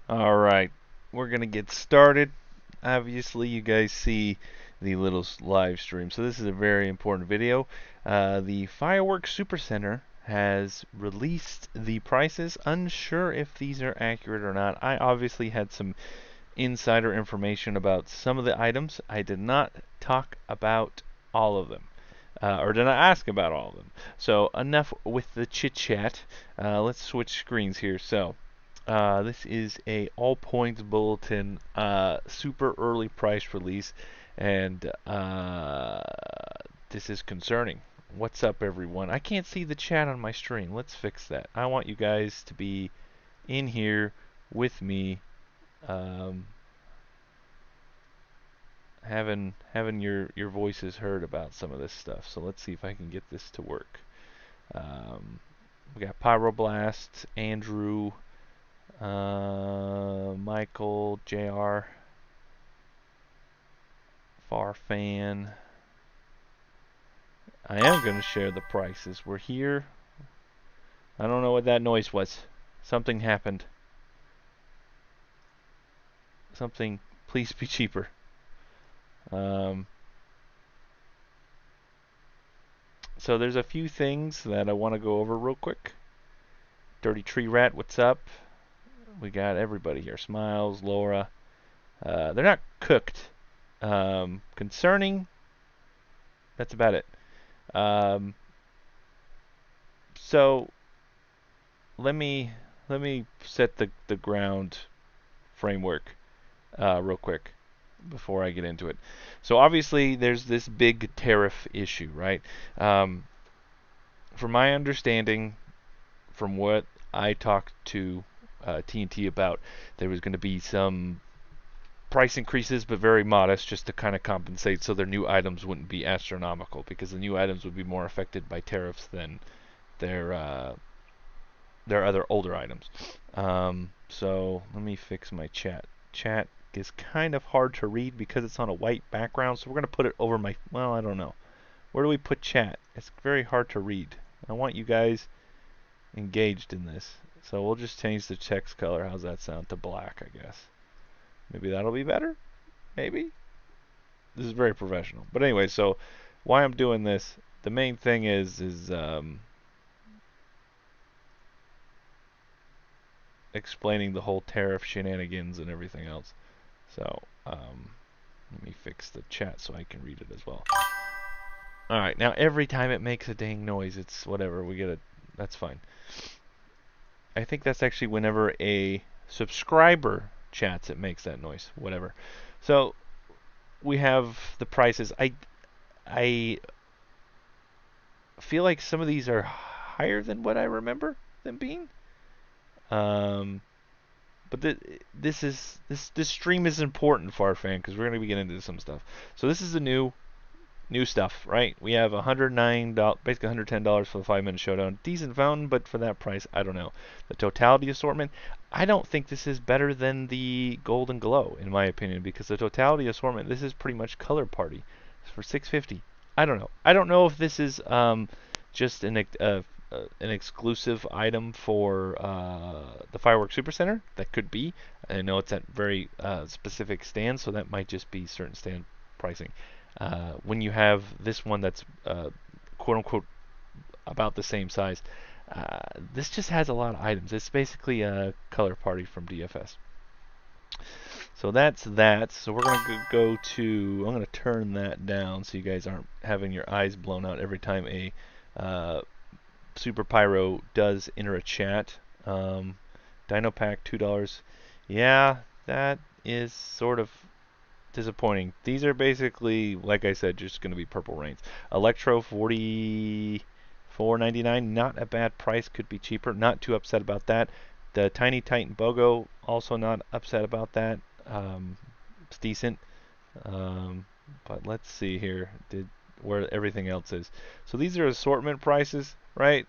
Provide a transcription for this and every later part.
All right, we're gonna get started. Obviously, you guys see the little live stream, so this is a very important video. The Fireworks Supercenter has released the prices. Unsure if these are accurate or not. I obviously had some insider information about some of the items. I did not talk about all of them. Or did I ask about all of them? So enough with the chit chat. Let's switch screens here. So this is a all points bulletin, super early price release, and this is concerning. What's up, everyone? I can't see the chat on my stream. Let's fix that. I want you guys to be in here with me, um, having your voices heard about some of this stuff. So let's see if I can get this to work. Um, we got Pyroblast, Andrew, Michael, JR, Far Fan. I am going to share the prices. We're here. I don't know what that noise was. Something happened. Something. Please be cheaper. Um, so there's a few things that I want to go over real quick. Dirty Tree Rat, what's up? We got everybody here. Smiles, Laura. They're not cooked. Concerning. That's about it. Um, so let me set the ground framework real quick before I get into it. So obviously there's this big tariff issue, right? Um, from my understanding, from what I talked to TNT about, there was going to be some price increases, but very modest, just to kind of compensate so their new items wouldn't be astronomical, because the new items would be more affected by tariffs than their other older items. So let me fix my chat. Chat is kind of hard to read because it's on a white background, so we're going to put it over my, well, I don't know. Where do we put chat? It's very hard to read. I want you guys engaged in this. So we'll just change the text color. How's that sound? To black, I guess. Maybe that'll be better? Maybe? This is very professional. But anyway, so why I'm doing this, the main thing is explaining the whole tariff shenanigans and everything else. So, let me fix the chat so I can read it as well. Alright, now every time it makes a dang noise, it's whatever, we get it. That's fine. I think that's actually whenever a subscriber chats, it makes that noise. Whatever. So, we have the prices. I feel like some of these are higher than what I remember them being. Um, but this stream is important for our fan because we're going to be getting into some stuff. So this is the new stuff, right? We have $109, basically $110 for the 5-minute showdown. Decent fountain, but for that price, I don't know. The totality assortment, I don't think this is better than the Golden Glow, in my opinion, because the totality assortment, this is pretty much color party. It's for $6.50. I don't know. I don't know if this is just an exclusive item for the Fireworks Supercenter. That could be. I know it's at very specific stands, so that might just be certain stand pricing. When you have this one that's quote unquote about the same size, this just has a lot of items. It's basically a color party from DFS. So that's that. So we're gonna go to. I'm gonna turn that down so you guys aren't having your eyes blown out every time a Super Pyro does enter a chat. Dino Pack $2. Yeah, that is sort of disappointing. These are basically, like I said, just going to be purple rains. Electro 44.99, not a bad price. Could be cheaper. Not too upset about that. The Tiny Titan BOGO, also not upset about that. It's decent. But let's see here. Where everything else is. So these are assortment prices, right?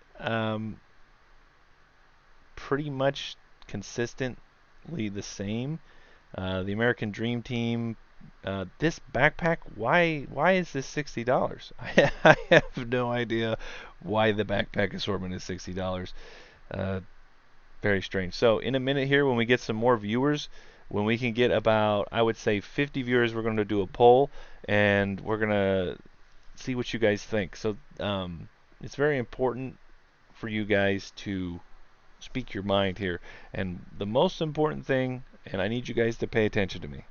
Pretty much consistently the same. The American Dream Team. This backpack, why is this $60? I have no idea why the backpack assortment is $60. Very strange. So in a minute here, when we get some more viewers, when we can get about, I would say 50 viewers, we're going to do a poll and we're going to see what you guys think. So it's very important for you guys to speak your mind here. And the most important thing, and I need you guys to pay attention to me.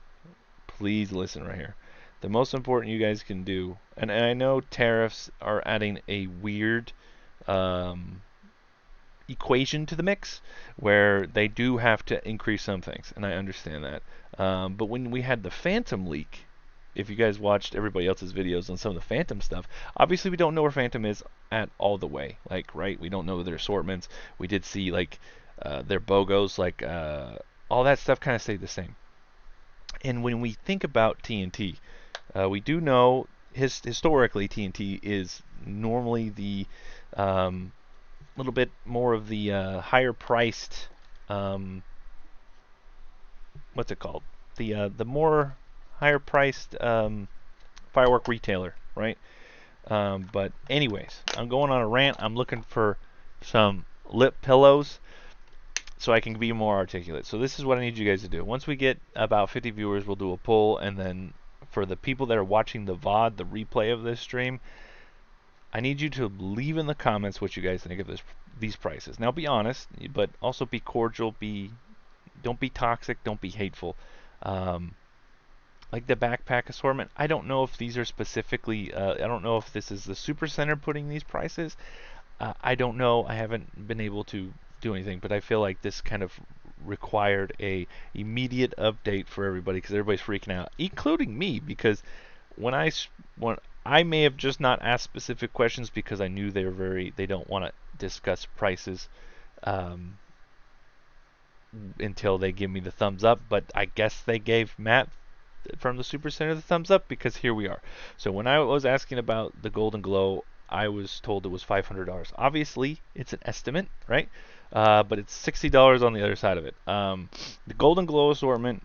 Please listen right here. The most important you guys can do, and I know tariffs are adding a weird um, equation to the mix where they do have to increase some things, and I understand that. But when we had the Phantom leak, if you guys watched everybody else's videos on some of the Phantom stuff, obviously we don't know where Phantom is at all the way. Like, right? We don't know their assortments. We did see like their BOGOs, like all that stuff kind of stayed the same. And when we think about TNT, we do know historically TNT is normally the little bit more of the higher priced, um, what's it called? The more higher priced firework retailer, right? But anyways, I'm going on a rant. I'm looking for some lip pillows so I can be more articulate. So this is what I need you guys to do. Once we get about 50 viewers, we'll do a poll, and then for the people that are watching the VOD, the replay of this stream, I need you to leave in the comments what you guys think of these prices. Now, be honest, but also be cordial. Don't be toxic. Don't be hateful. Um, like the backpack assortment, I don't know if these are specifically. I don't know if this is the Super Center putting these prices. I don't know. I haven't been able to do anything, but I feel like this kind of required a immediate update for everybody because everybody's freaking out, including me, because when when I may have just not asked specific questions because I knew they don't want to discuss prices um, until they give me the thumbs up, but I guess they gave Matt from the Super Center the thumbs up because here we are. So when I was asking about the Golden Glow, I was told it was $500. Obviously, it's an estimate, right? But it's $60 on the other side of it. The Golden Glow assortment,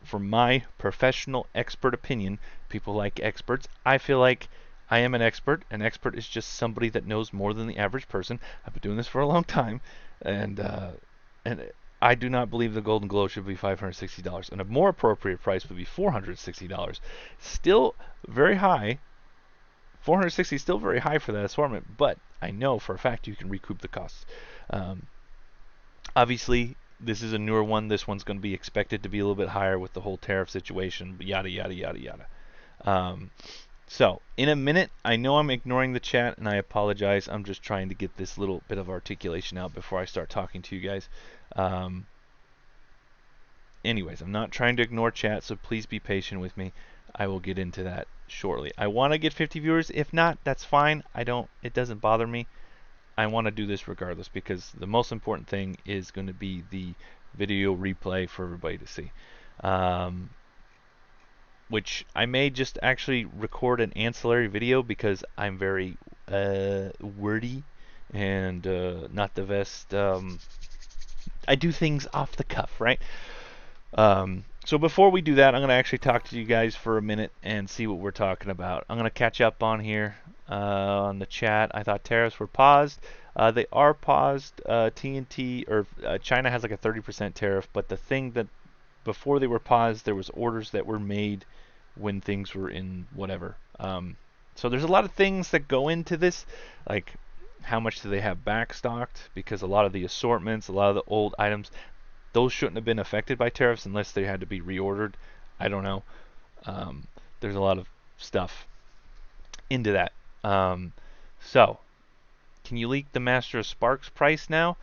from my professional expert opinion, people like experts. I feel like I am an expert. An expert is just somebody that knows more than the average person. I've been doing this for a long time, and I do not believe the Golden Glow should be $560. And a more appropriate price would be $460. Still very high. 460 is still very high for that assortment, but I know for a fact you can recoup the costs. Um, Obviously, this is a newer one. This one's going to be expected to be a little bit higher with the whole tariff situation, yada, yada, yada, yada. So, in a minute, I know I'm ignoring the chat, and I apologize. I'm just trying to get this little bit of articulation out before I start talking to you guys. Anyways, I'm not trying to ignore chat, so please be patient with me. I will get into that shortly. I want to get 50 viewers. If not, that's fine. It doesn't bother me. I want to do this regardless because the most important thing is going to be the video replay for everybody to see. Which I may just actually record an ancillary video because I'm very wordy and not the best. I do things off the cuff, right? So before we do that, I'm going to actually talk to you guys for a minute and see what we're talking about. I'm going to catch up on here on the chat. I thought tariffs were paused. They are paused. TNT or China has like a 30% tariff, but the thing that before they were paused, there was orders that were made when things were in whatever. So there's a lot of things that go into this, like how much do they have backstocked? Because a lot of the assortments, a lot of the old items, those shouldn't have been affected by tariffs unless they had to be reordered. I don't know. There's a lot of stuff into that. So, can you leak the Master of Sparks price now?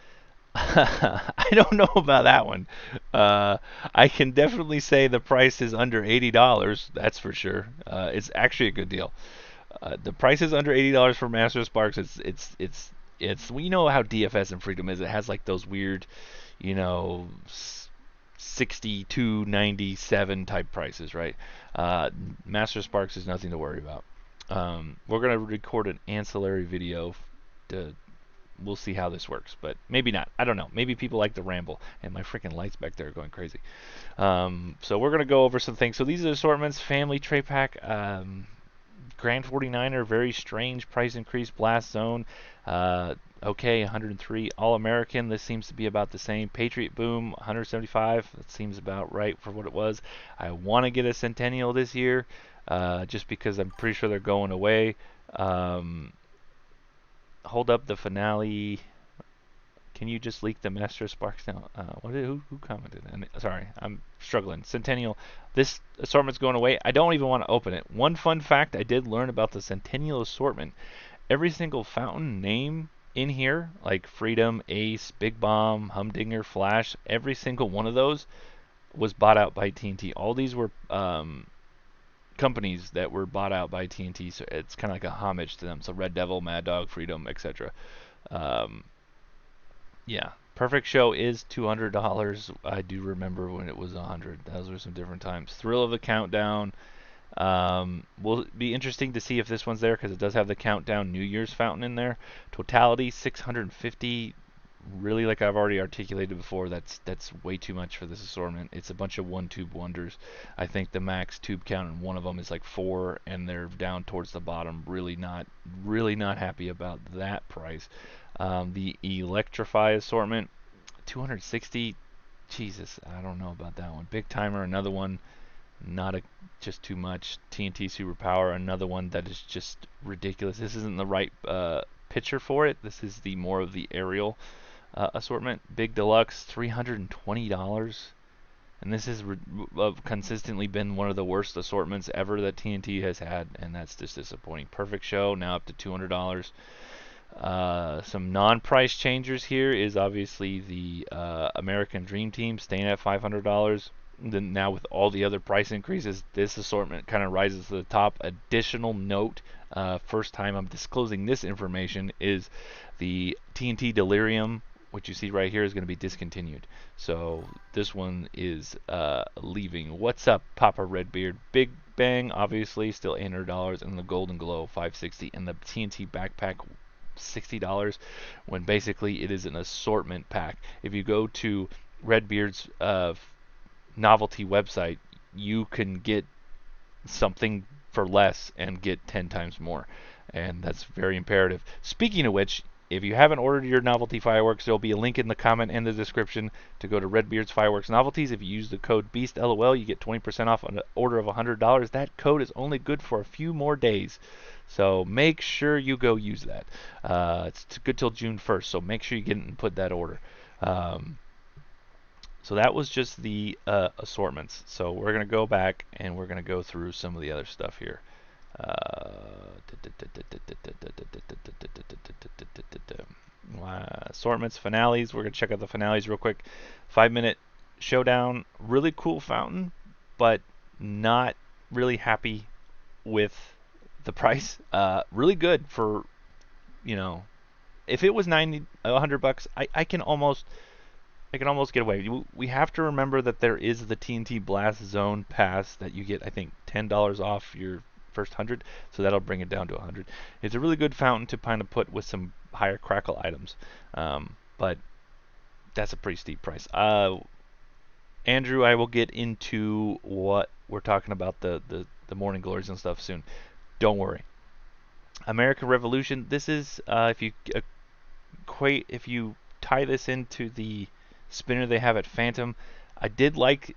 I don't know about that one. I can definitely say the price is under $80. That's for sure. It's actually a good deal. The price is under $80 for Master of Sparks. It's well, you know how DFS and Freedom is. It has like those weird, 62.97 type prices, right? Master Sparks is nothing to worry about. We're gonna record an ancillary video. We'll see how this works, but maybe not. I don't know. Maybe people like to ramble, and my freaking lights back there are going crazy. So we're gonna go over some things. So these are assortments: family tray pack, Grand 49er, very strange price increase. Blast Zone, okay, 103. All American, this seems to be about the same. Patriot Boom, 175. That seems about right for what it was. I want to get a Centennial this year, just because I'm pretty sure they're going away. Hold up the finale. Can you just leak the Master Sparks now? Who commented? Sorry, I'm struggling. Centennial. This assortment's going away. I don't even want to open it. One fun fact I did learn about the Centennial assortment. Every single fountain name in here, like Freedom, Ace, Big Bomb, Humdinger, Flash, every single one of those was bought out by TNT. All these were companies that were bought out by TNT, so it's kind of like a homage to them. So Red Devil, Mad Dog, Freedom, etc. Yeah, Perfect Show is $200. I do remember when it was 100. Those were some different times. Thrill of the Countdown. Will be interesting to see if this one's there because it does have the Countdown New Year's fountain in there. Totality 650. Really, like I've already articulated before, that's way too much for this assortment. It's a bunch of one tube wonders. I think the max tube count in one of them is like 4, and they're down towards the bottom. Really not happy about that price. The Electrify assortment, 260. Jesus, I don't know about that one. Big Timer, another one, just too much. TNT Superpower, another one that is just ridiculous. This isn't the right picture for it. This is the more of the aerial assortment. Big Deluxe, $320. And this has consistently been one of the worst assortments ever that TNT has had, and that's just disappointing. Perfect Show, now up to $200. Some non-price changers here is obviously the American Dream Team staying at $500. Then now with all the other price increases, this assortment kind of rises to the top. Additional note, first time I'm disclosing this information, is the TNT Delirium, which you see right here, is going to be discontinued. So this one is leaving. What's up, Papa Redbeard? Big Bang, obviously, still $800, and the Golden Glow, $560, and the TNT Backpack, $60, when basically it is an assortment pack. If you go to Redbeard's novelty website, you can get something for less and get 10 times more, and that's very imperative. Speaking of which, if you haven't ordered your novelty fireworks, there'll be a link in the comment and the description to go to Redbeard's Fireworks Novelties. If you use the code BEASTLOL, you get 20% off on an order of $100. That code is only good for a few more days, so make sure you go use that. It's good till June 1st, so make sure you get it and put that order. So that was just the assortments. So we're going to go back and we're going to go through some of the other stuff here. Assortments, finales. We're going to check out the finales real quick. 5-minute showdown. Really cool fountain, but not really happy with the price. Really good for, if it was $100, I can almost get away. We have to remember that there is the TNT Blast Zone Pass that you get, I think, $10 off your first 100, so that'll bring it down to 100. It's a really good fountain to kind of put with some higher crackle items, but that's a pretty steep price. Andrew, I will get into what we're talking about, the Morning Glories and stuff soon. Don't worry. American Revolution. This is if you tie this into the spinner they have at Phantom. I did like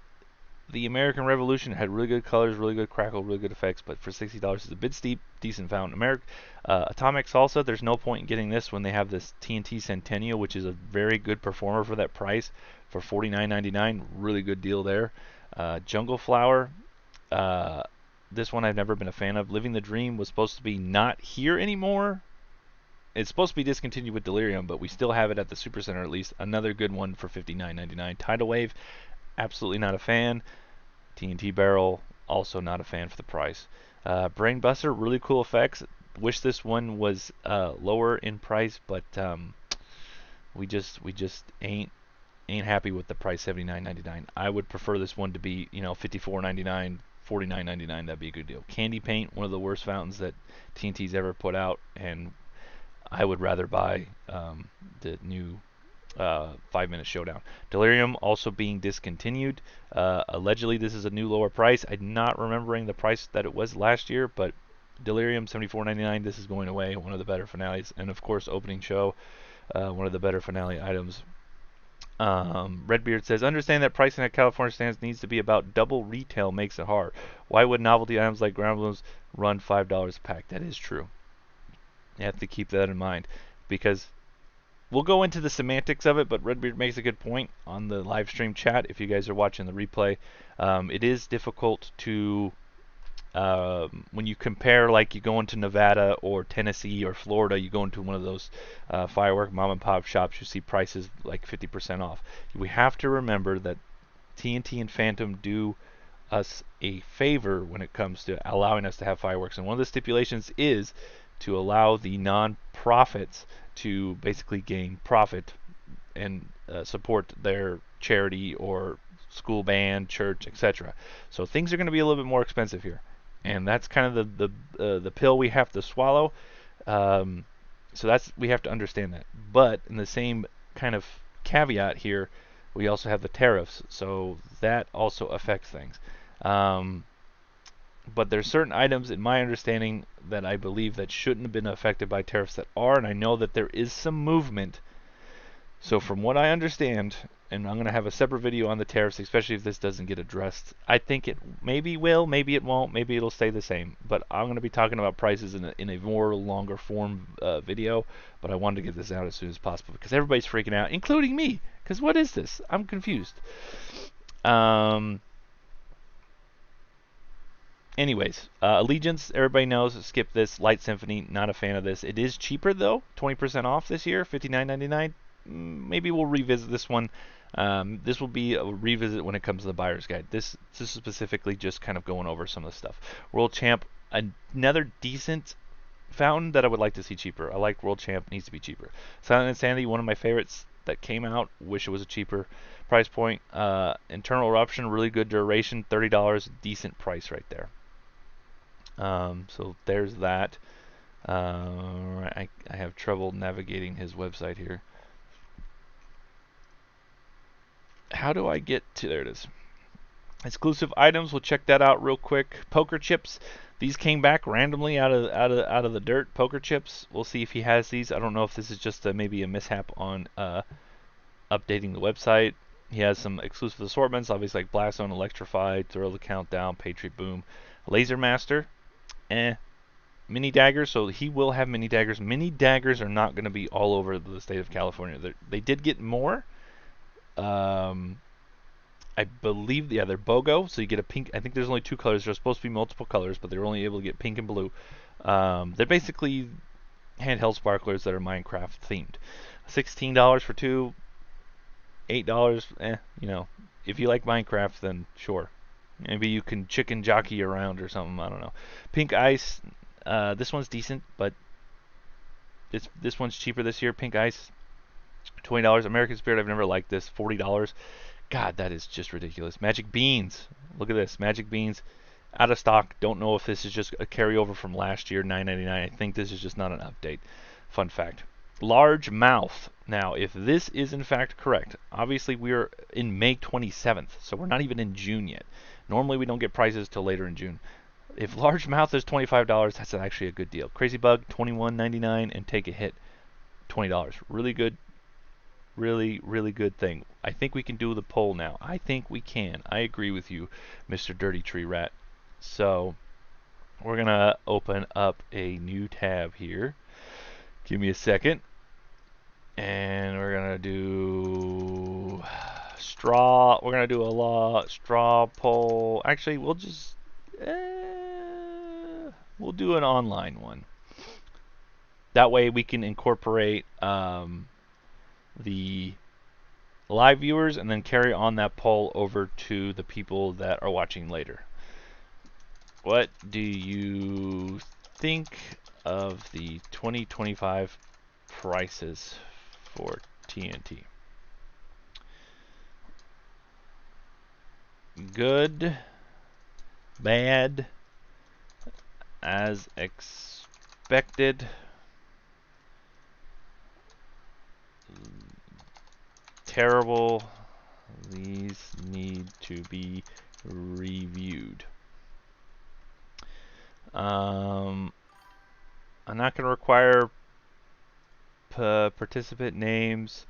the American Revolution. It had really good colors, really good crackle, really good effects, but for $60 it's a bit steep. Decent fountain. Atomic Salsa, there's no point in getting this when they have this TNT Centennial, which is a very good performer for that price, for $49.99. Really good deal there. Jungle Flower, this one I've never been a fan of. Living the Dream was supposed to be not here anymore. It's supposed to be discontinued with Delirium, but we still have it at the Supercenter at least. Another good one for $59.99. Tidal Wave, absolutely not a fan. TNT Barrel, also not a fan for the price. Brain Buster, really cool effects. Wish this one was lower in price, but we just ain't happy with the price, $79.99. I would prefer this one to be, $54.99, $49.99. That'd be a good deal. Candy Paint, one of the worst fountains that TNT's ever put out, and I would rather buy the new 5-minute showdown. Delirium also being discontinued. Allegedly, this is a new lower price. I'm not remembering the price that it was last year, but Delirium, $74.99. This is going away. One of the better finales, and of course, opening show, one of the better finale items. Redbeard says, understand that pricing at California stands needs to be about double retail makes it hard. Why would novelty items like ground balloons run $5 a pack? That is true. You have to keep that in mind because we'll go into the semantics of it, but Redbeard makes a good point on the live stream chat. If you guys are watching the replay, it is difficult to when you compare, like you go into Nevada or Tennessee or Florida, you go into one of those firework mom and pop shops, you see prices like 50% off. We have to remember that TNT and Phantom do us a favor when it comes to allowing us to have fireworks, and one of the stipulations is to allow the non-profits to basically gain profit and support their charity or school band, church, etc. So things are going to be a little bit more expensive here, and that's kind of the pill we have to swallow. So that's, we have to understand that. But in the same kind of caveat here, we also have the tariffs, so that also affects things. But there's certain items, in my understanding, that I believe that shouldn't have been affected by tariffs that are, and I know that there is some movement. So from what I understand, and I'm going to have a separate video on the tariffs, especially if this doesn't get addressed. I think it maybe will, maybe it won't, maybe it'll stay the same. But I'm going to be talking about prices in a more longer form video. But I wanted to get this out as soon as possible because everybody's freaking out, including me. Because what is this? I'm confused. Anyways, Allegiance, everybody knows. Skip this. Light Symphony, not a fan of this. It is cheaper though, 20% off this year, $59.99. Maybe we'll revisit this one. This will be a revisit when it comes to the buyer's guide. This is specifically just kind of going over some of the stuff. World Champ, another decent fountain that I would like to see cheaper. I like World Champ, needs to be cheaper. Silent Insanity, one of my favorites that came out. Wish it was a cheaper price point. Internal Eruption, really good duration, $30, decent price right there. So there's that. I have trouble navigating his website here. How do I get to, there it is. Exclusive items, we'll check that out real quick. Poker chips, these came back randomly out of the dirt. Poker chips, we'll see if he has these. I don't know if this is just maybe a mishap on updating the website. He has some exclusive assortments, obviously like Blast Zone, Electrified, Thrill the Countdown, Patriot Boom, Laser Master, mini daggers, so he will have mini daggers. Mini daggers are not going to be all over the state of California. They did get more. I believe, yeah, they're BOGO, so you get a pink. I think there's only two colors. There's supposed to be multiple colors, but they're only able to get pink and blue. They're basically handheld sparklers that are Minecraft themed. $16 for two, $8. You know, if you like Minecraft, then sure. Maybe you can chicken jockey around or something. I don't know. Pink ice. This one's decent, but this one's cheaper this year. Pink ice, $20. American Spirit, I've never liked this. $40. God, that is just ridiculous. Magic Beans. Look at this. Magic Beans, out of stock. Don't know if this is just a carryover from last year, $9.99. I think this is just not an update. Fun fact. Large mouth. Now, if this is in fact correct, obviously we're in May 27th, so we're not even in June yet. Normally we don't get prices till later in June. If large mouth is $25, that's actually a good deal. Crazy Bug, $21.99, and Take a Hit, $20. Really good. Really, really good thing. I think we can do the poll now. I think we can. I agree with you, Mr. Dirty Tree Rat. So, we're going to open up a new tab here. Give me a second. And we're going to do straw. We're going to do a straw poll. Actually, we'll just... we'll do an online one. That way we can incorporate... the live viewers and then carry on that poll over to the people that are watching later. What do you think of the 2025 prices for TNT? Good, bad, as expected, terrible, these need to be reviewed. I'm not going to require participant names.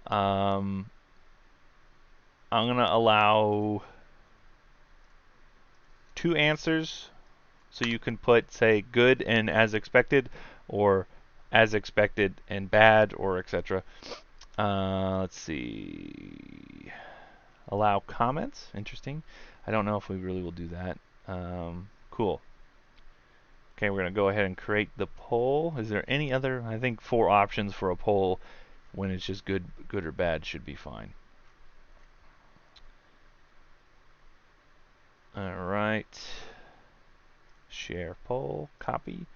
I'm going to allow 2 answers. So you can put, say, good and as expected, or as expected and bad, or etc. Let's see. Allow comments. Interesting. I don't know if we really will do that. Cool. Okay, we're going to go ahead and create the poll. Is there any other? I think 4 options for a poll when it's just good or bad should be fine. Alright. Share poll. Copy.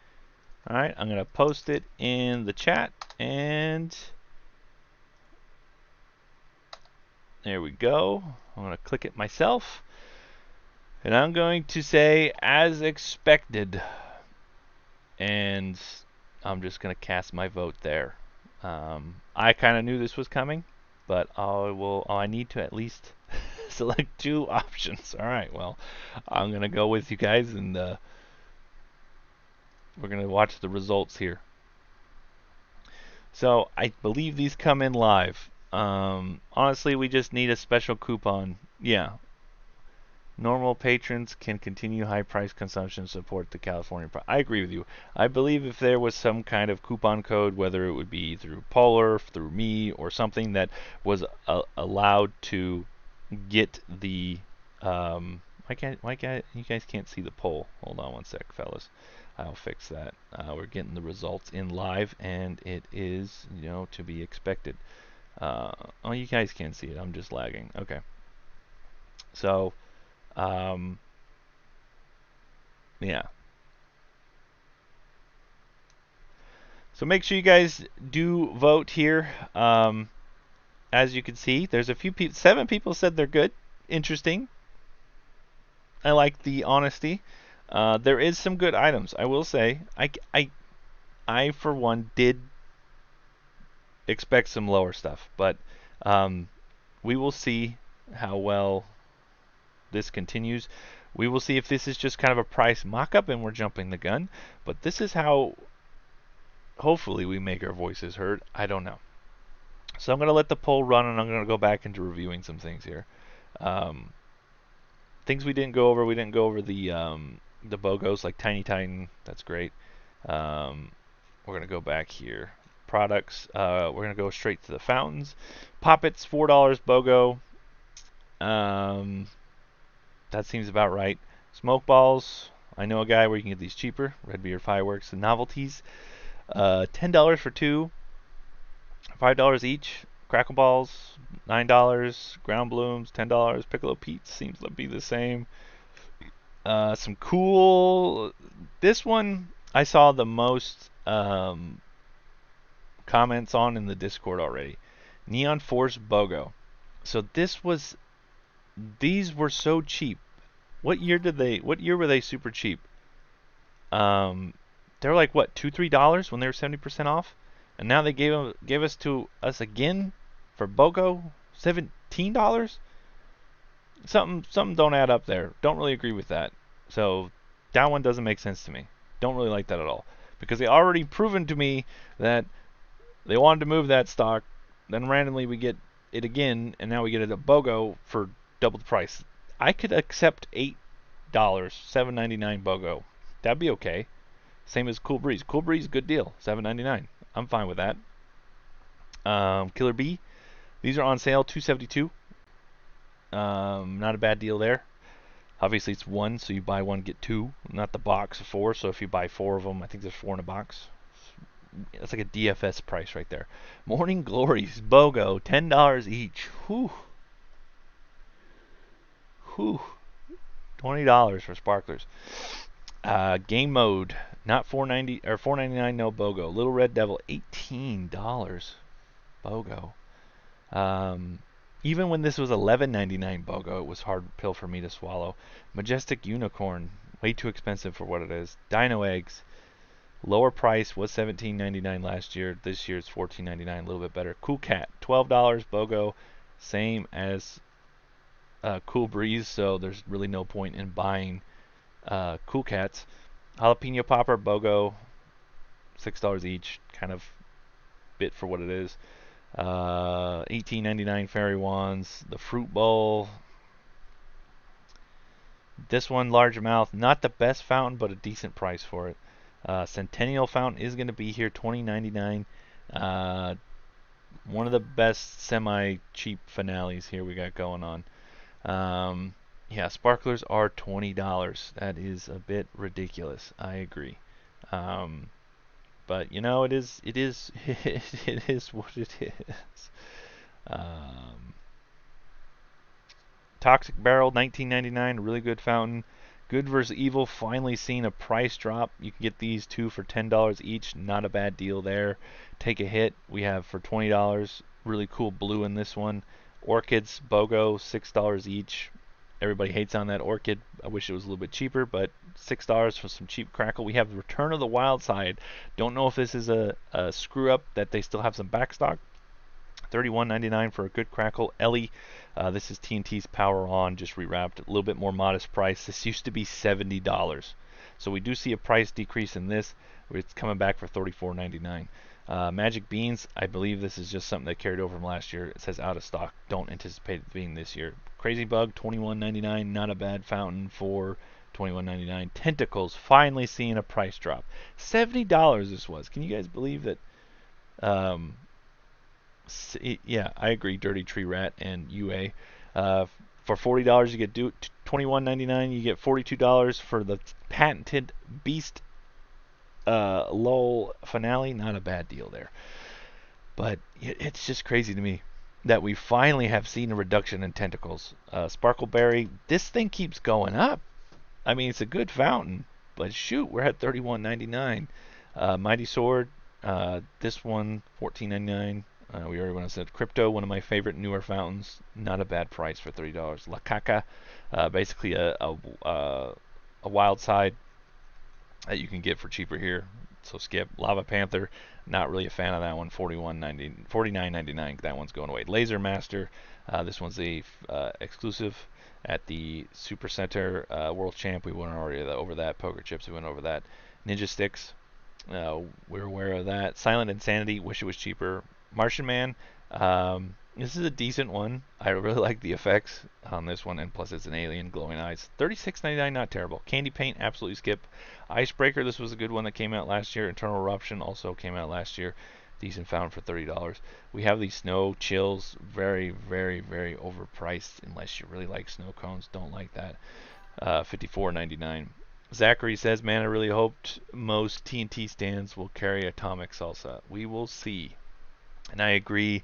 Alright, I'm going to post it in the chat. And there we go. I'm going to click it myself. And I'm going to say as expected. And I'm just going to cast my vote there. I kind of knew this was coming, but I need to at least select 2 options. All right, well, I'm going to go with you guys, and we're going to watch the results here. So I believe these come in live. Honestly, we just need a special coupon. Yeah. Normal patrons can continue high price consumption, support the California. I agree with you. I believe if there was some kind of coupon code, whether it would be through Polar, through me, or something that was allowed to get the why can't you guys can't see the poll? Hold on one sec, fellas. I'll fix that. We're getting the results in live, and it is, you know, to be expected. Oh, you guys can't see it. I'm just lagging. Okay. So. Yeah. So make sure you guys do vote here. As you can see, there's a few people. 7 people said they're good. Interesting. I like the honesty. There is some good items. I will say. I for one did expect some lower stuff, but we will see how well this continues. We will see if this is just kind of a price mock-up and we're jumping the gun. But this is how hopefully we make our voices heard. I don't know. So I'm going to let the poll run, and I'm going to go back into reviewing some things here. Things we didn't go over. We didn't go over the BOGOs like Tiny Titan. That's great. We're going to go back here. Products. We're going to go straight to the fountains. Poppets, $4 BOGO. That seems about right. Smoke balls. I know a guy where you can get these cheaper. Red Beard Fireworks and novelties. $10 for 2. $5 each. Crackle balls, $9. Ground blooms, $10. Piccolo Pete's seems to be the same. Some cool. This one I saw the most comments on in the Discord already. Neon Force BOGO. So these were so cheap. What year were they super cheap? They were like what, $2-3 when they were 70% off? And now they gave us to us again for BOGO, $17? Something don't add up there. Don't really agree with that. So that one doesn't make sense to me. Don't really like that at all. Because they already proven to me that they wanted to move that stock, then randomly we get it again, and now we get it at BOGO for double the price. I could accept $8, $7.99 BOGO. That'd be okay. Same as Cool Breeze. Cool Breeze, good deal, $7.99. I'm fine with that. Killer Bee, these are on sale, $2.72. Not a bad deal there. Obviously it's 1, so you buy 1 get 2, not the box of 4. So if you buy 4 of them, I think there's 4 in a box. That's like a DFS price right there. Morning Glories BOGO, $10 each. Whew. $20 for sparklers. Game mode, not $4.90 or $4.99, no BOGO. Little Red Devil, $18 BOGO. Even when this was $11.99 BOGO, it was a hard pill for me to swallow. Majestic Unicorn, way too expensive for what it is. Dino Eggs, lower price, was $17.99 last year. This year it's $14.99, a little bit better. Cool Cat, $12 BOGO, same as Cool Breeze, so there's really no point in buying Cool Cats. Jalapeno popper, BOGO, $6 each. Kind of bit for what it is. 18.99 fairy wands. The fruit bowl. This one, largemouth, not the best fountain, but a decent price for it. Centennial fountain is going to be here, $20.99. One of the best semi-cheap finales here we got going on. Yeah, sparklers are $20. That is a bit ridiculous. I agree. But you know, it is it is what it is. Um, Toxic Barrel, $19.99, really good fountain. Good vs. Evil, finally seen a price drop. You can get these two for $10 each. Not a bad deal there. Take a Hit, we have for $20. Really cool blue in this one. Orchids, BOGO, $6 each. Everybody hates on that orchid. I wish it was a little bit cheaper, but $6 for some cheap crackle. We have Return of the Wild Side. Don't know if this is a screw up that they still have some backstock. $31.99 for a good crackle. Ellie, this is TNT's Power On, just rewrapped. A little bit more modest price. This used to be $70. So we do see a price decrease in this. It's coming back for $34.99. Magic Beans, I believe this is just something that carried over from last year. It says out of stock. Don't anticipate it being this year. Crazy Bug, $21.99. Not a bad fountain for $21.99. Tentacles, finally seeing a price drop. $70 this was. Can you guys believe that? Yeah, I agree. Dirty Tree Rat and UA. For $40 you get $21.99. You get $42 for the patented Beast LOL finale. Not a bad deal there. But it's just crazy to me that we finally have seen a reduction in tentacles. Sparkleberry, this thing keeps going up. I mean, it's a good fountain, but shoot, we're at $31.99. Mighty Sword, this one $14.99. We already went and said Crypto, one of my favorite newer fountains. Not a bad price for $30. La Caca, basically a wild side that you can get for cheaper here. So skip. Lava Panther, not really a fan of that one. $49.99. That one's going away. Laser Master, this one's a exclusive at the Super Center World Champ. We went already over that. Poker Chips, we went over that. Ninja Sticks, we're aware of that. Silent Insanity, wish it was cheaper. Martian Man, this is a decent one. I really like the effects on this one, and plus it's an alien, glowing eyes. $36.99, not terrible. Candy Paint, absolutely skip. Icebreaker, this was a good one that came out last year. Internal Eruption also came out last year. Decent fountain for $30. We have these Snow Chills, very, very, very overpriced unless you really like snow cones. Don't like that. $54.99. Zachary says, man, I really hoped most TNT stands will carry Atomic Salsa. We will see. And I agree.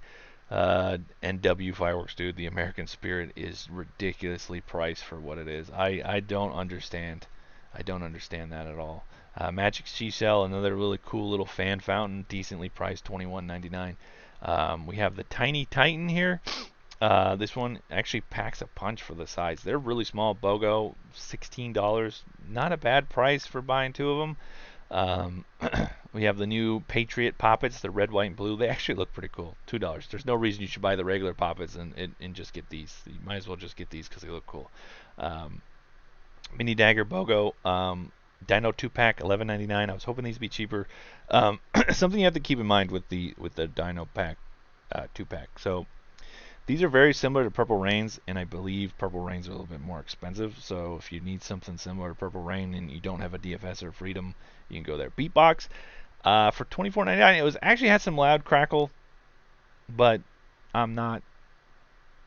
NW Fireworks, dude, the American Spirit is ridiculously priced for what it is. I don't understand. I don't understand that at all. Magic Seashell, another really cool little fan fountain, decently priced, $21.99. We have the Tiny Titan here. This one actually packs a punch for the size. They're really small. BOGO, $16. Not a bad price for buying two of them. We have the new Patriot Poppets, the red, white, and blue. They actually look pretty cool. $2. There's no reason you should buy the regular Poppets and just get these. You might as well just get these because they look cool. Mini Dagger BOGO. Dino 2-pack, $11.99. I was hoping these would be cheaper. Something you have to keep in mind with the Dino pack 2-pack. So these are very similar to Purple Rains, and I believe Purple Rains are a little bit more expensive. So if you need something similar to Purple Rain and you don't have a DFS or Freedom, you can go there. Beatbox, for $24.99, it was actually had some loud crackle, but I'm not,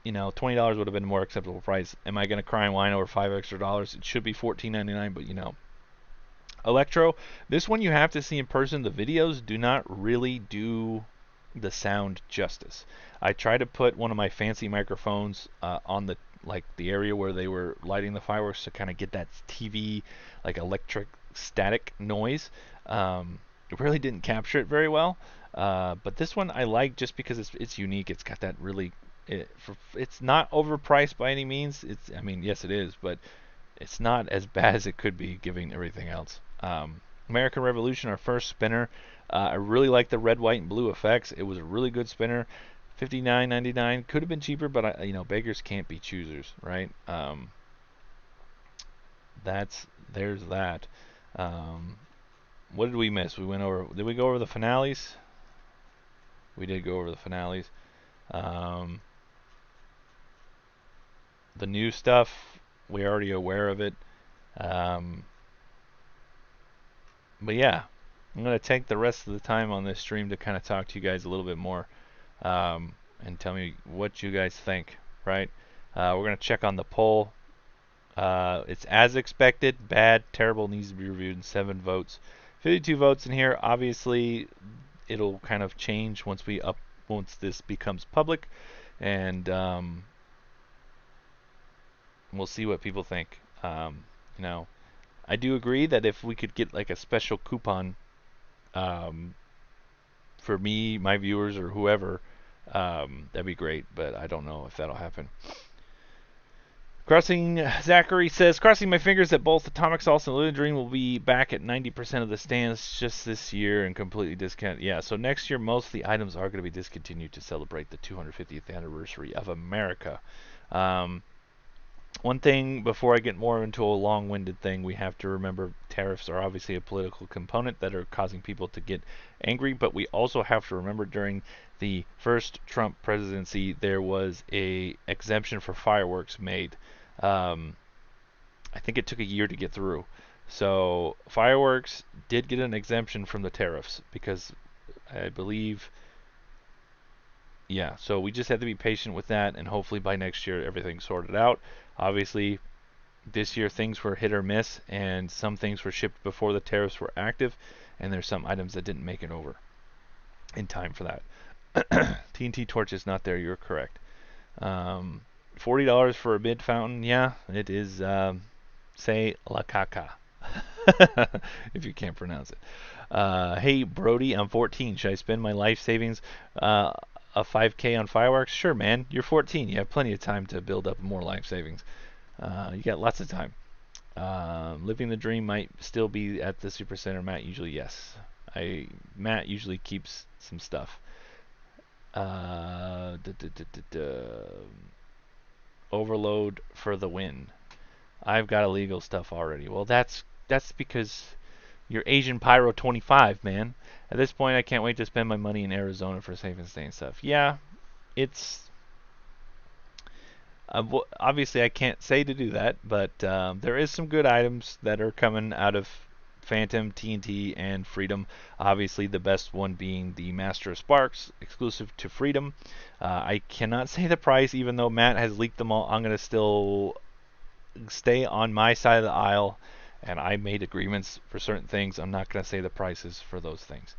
$20 would have been a more acceptable price. Am I going to cry and whine over $5 extra? It should be $14.99, but Electro, this one you have to see in person. The videos do not really do the sound justice. I tried to put one of my fancy microphones on the area where they were lighting the fireworks to kind of get that TV electric static noise. It really didn't capture it very well. But this one I like just because it's unique. It's got that really it's not overpriced by any means. Yes it is, but it's not as bad as it could be given everything else. American Revolution, our first spinner. I really like the red, white, and blue effects. It was a really good spinner. $59.99. Could have been cheaper, but beggars can't be choosers, right? There's that. Um, what did we miss? We went over. Did we go over the finales? We did go over the finales. Um, the new stuff, we're already aware of it. Um, but yeah, I'm gonna take the rest of the time on this stream to kind of talk to you guys a little bit more, and tell me what you guys think. Right? We're gonna check on the poll. It's as expected. Bad, terrible, needs to be reviewed. And 7 votes. 52 votes in here. Obviously, it'll kind of change once this becomes public, and we'll see what people think. You know, I do agree that if we could get like a special coupon, um, for me, my viewers, or whoever, that'd be great. But I don't know if that'll happen. Zachary says, crossing my fingers that both Atomic Sauce and Living Dream will be back at 90% of the stands just this year and completely discounted. Yeah, so next year most of the items are going to be discontinued to celebrate the 250th anniversary of America. One thing before I get more into a long-winded thing, we have to remember tariffs are obviously a political component that are causing people to get angry, but we also have to remember during the first Trump presidency there was a exemption for fireworks made. I think it took a year to get through. So fireworks did get an exemption from the tariffs because I believe, yeah, so we just have to be patient with that, and hopefully by next year everything's sorted out. Obviously, this year things were hit or miss, and some things were shipped before the tariffs were active, and there's some items that didn't make it over in time for that. TNT torch is not there. You're correct. $40 for a mid fountain. Yeah, it is. Say la caca, if you can't pronounce it. Hey Brody, I'm 14. Should I spend my life savings, a 5K on fireworks? Sure, man. You're 14. You have plenty of time to build up more life savings. You got lots of time. Living the dream might still be at the Super Center. Matt usually yes. Matt usually keeps some stuff. Overload for the win. I've got illegal stuff already. Well, that's because you're Asian Pyro 25, man. At this point, I can't wait to spend my money in Arizona for safe and sane stuff. Yeah, it's obviously I can't say to do that, but there is some good items that are coming out of Phantom, TNT, and Freedom. Obviously, the best one being the Master of Sparks, exclusive to Freedom. I cannot say the price, even though Matt has leaked them all. I'm going to still stay on my side of the aisle, and I made agreements for certain things. I'm not going to say the prices for those things.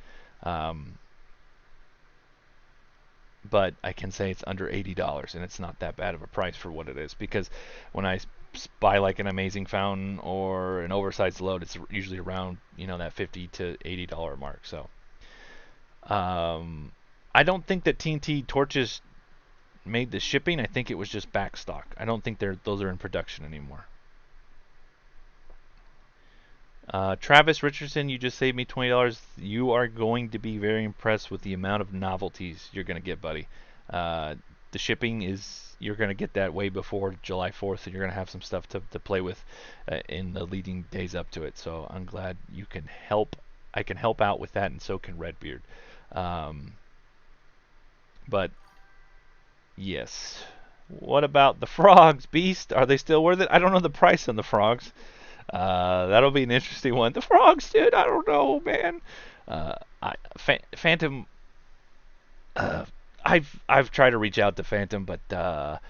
But I can say it's under $80, and it's not that bad of a price for what it is, because when I buy like an amazing fountain or an oversized load, it's usually around that $50 to $80 mark. So I don't think that TNT torches made the shipping. I think it was just back stock. I don't think those are in production anymore. Travis Richardson, you just saved me $20. You are going to be very impressed with the amount of novelties you're going to get, buddy. The shipping you're going to get that way before July 4th, and you're going to have some stuff to play with in the leading days up to it. So I'm glad you can help. I can help out with that, and so can Redbeard. But yes. What about the frogs, Beast? Are they still worth it? I don't know the price on the frogs. That'll be an interesting one. The frogs, dude. I don't know, man. Phantom. I've tried to reach out to Phantom, but